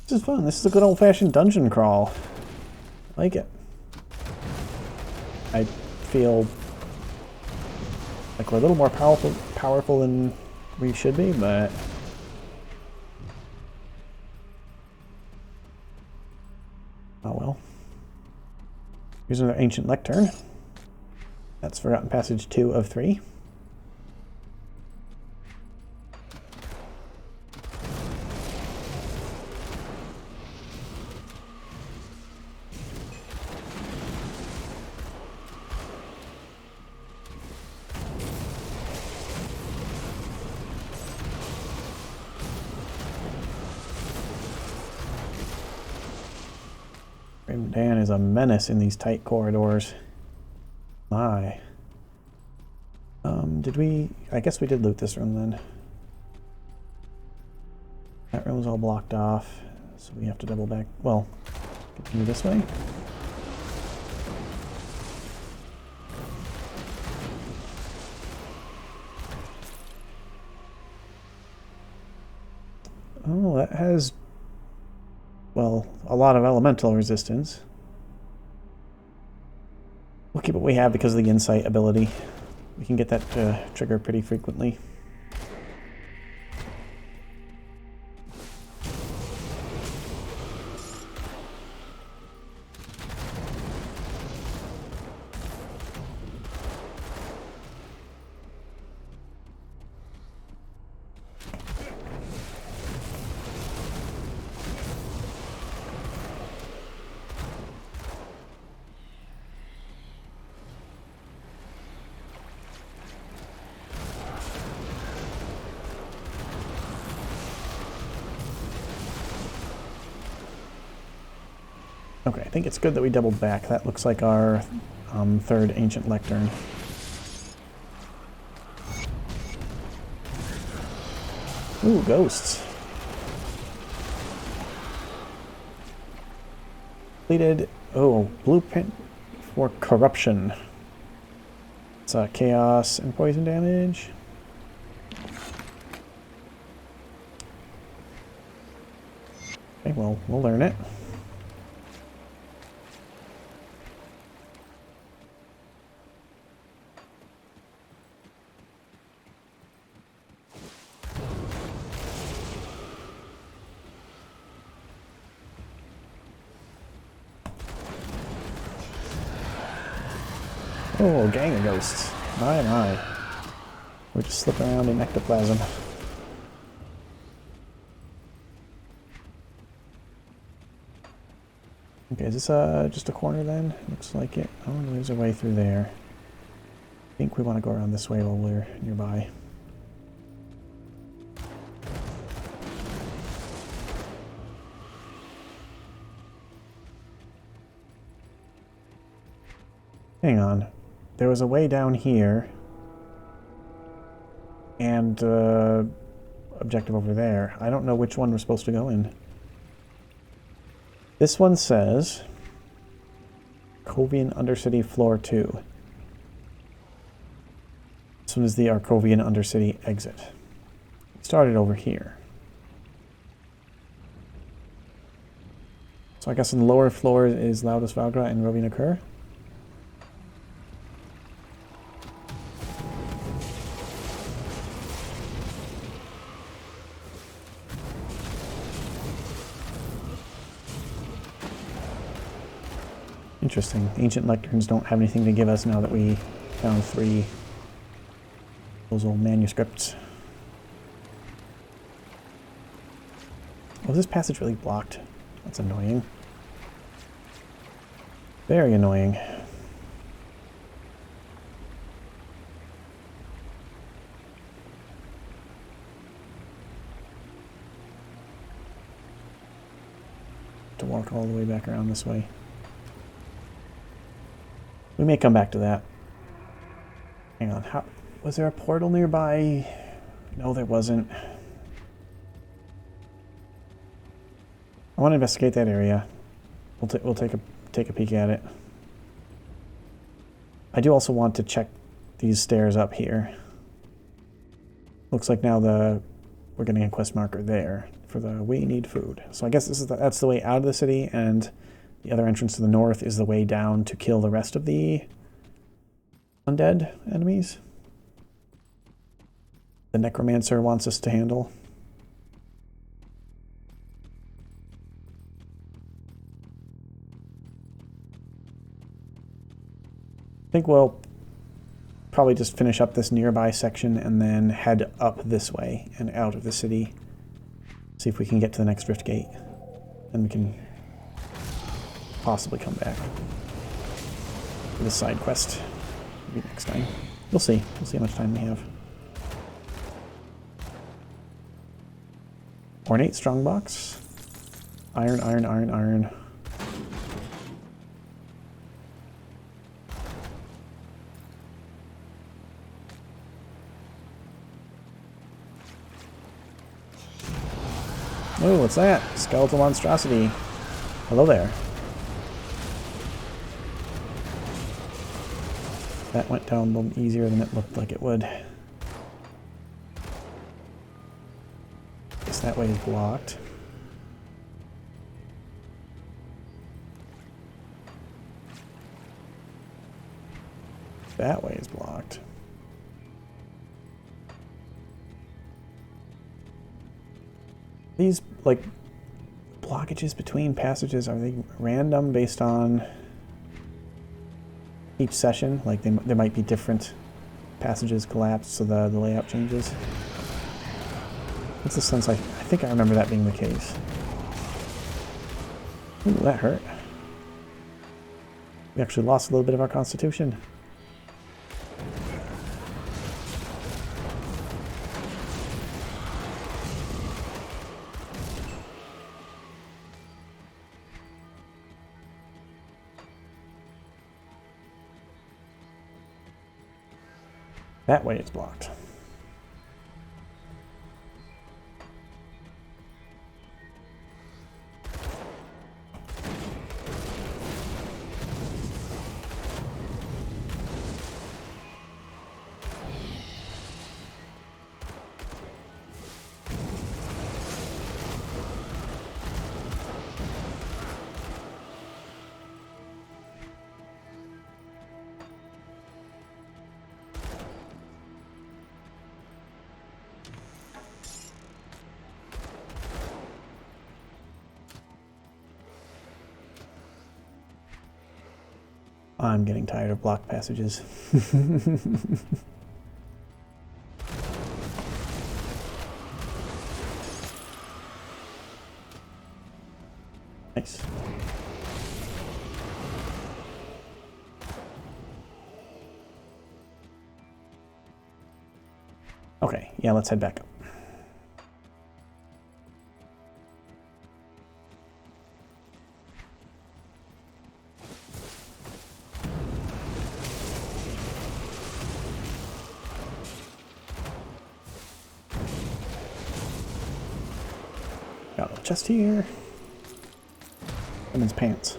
Speaker 1: This is fun. This is a good old-fashioned dungeon crawl. I like it. I feel like we're a little more powerful than we should be, but oh well. Here's another ancient lectern. That's Forgotten Passage 2 of 3. Dan is a menace in these tight corridors. My. Did we... I guess we did loot this room then. That room was all blocked off, so we have to double back. Well, continue this way. Oh, that has... well, a lot of elemental resistance. We'll keep what we have because of the insight ability. We can get that to trigger pretty frequently. Okay, I think it's good that we doubled back. That looks like our third ancient lectern. Ooh, ghosts. Completed. Oh, blueprint for corruption. It's chaos and poison damage. Okay, well, we'll learn it. Oh, gang of ghosts. My, my. We're just slipping around in ectoplasm. Okay, is this just a corner then? Looks like it. Oh, there's a way through there. I think we want to go around this way while we're nearby. Hang on. There was a way down here. And objective over there. I don't know which one we're supposed to go in. This one says Arcovian Undercity Floor 2. This one is the Arcovian Undercity exit. It started over here. So I guess in the lower floors is Loudest Valgra and Rovina Kerr. Interesting. Ancient lecterns don't have anything to give us now that we found 3 those old manuscripts. Was this passage really blocked? That's annoying. Very annoying. To walk all the way back around this way. We may come back to that. Hang on, was there a portal nearby? No, there wasn't. I want to investigate that area. We'll take a peek at it. I do also want to check these stairs up here. Looks like now we're getting a quest marker there for the we need food. So I guess that's the way out of the city, and the other entrance to the north is the way down to kill the rest of the undead enemies. The necromancer wants us to handle. I think we'll probably just finish up this nearby section and then head up this way and out of the city. See if we can get to the next rift gate. Then we can possibly come back for the side quest. Maybe next time. We'll see. We'll see how much time we have. Ornate strongbox. Iron, iron, iron, iron. Oh, what's that? Skeletal monstrosity. Hello there. That went down a little easier than it looked like it would. Guess that way is blocked. That way is blocked. These, like, blockages between passages, are they random based on each session? Like, there might be different passages collapsed so the layout changes? What's the sense? I think I remember that being the case. Ooh, that hurt. We actually lost a little bit of our constitution. That way it's blocked. I'm getting tired of blocked passages. Nice. Okay, yeah, let's head back up. got a chest here. Women's pants.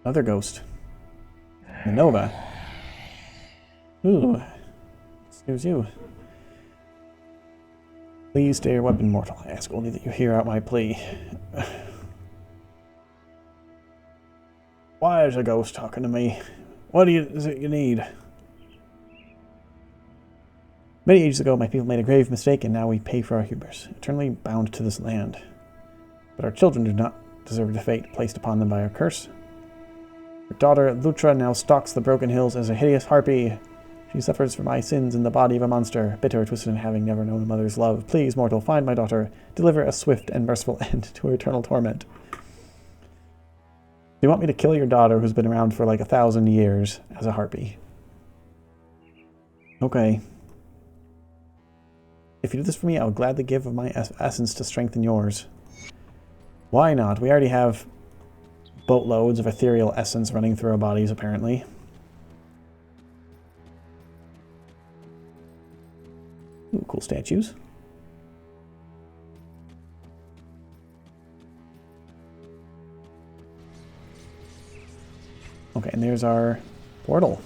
Speaker 1: Another ghost. Minova. Ooh. Excuse you. Please stay your weapon, mortal. I ask only that you hear out my plea. Why is a ghost talking to me? What is it you need? Many ages ago, my people made a grave mistake, and now we pay for our hubris, eternally bound to this land. But our children do not deserve the fate placed upon them by our curse. Her daughter, Lutra, now stalks the broken hills as a hideous harpy. She suffers for my sins in the body of a monster, bitter, twisted, and having never known a mother's love. Please, mortal, find my daughter. Deliver a swift and merciful end to her eternal torment. You want me to kill your daughter, who's been around for like 1,000 years, as a harpy? Okay. If you do this for me, I will gladly give of my essence to strengthen yours. Why not? We already have boatloads of ethereal essence running through our bodies, apparently. Ooh, cool statues. Okay, and there's our portal.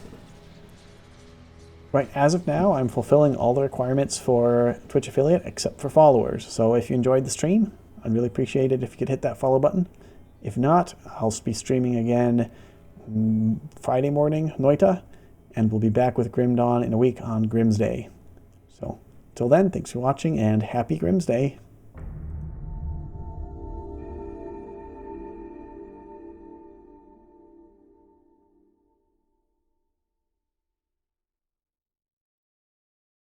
Speaker 1: Right, as of now, I'm fulfilling all the requirements for Twitch affiliate except for followers. So if you enjoyed the stream, I'd really appreciate it if you could hit that follow button. If not, I'll be streaming again Friday morning, Noita, and we'll be back with Grim Dawn in a week on Grim's Day. So, till then, thanks for watching, and happy Grim's Day.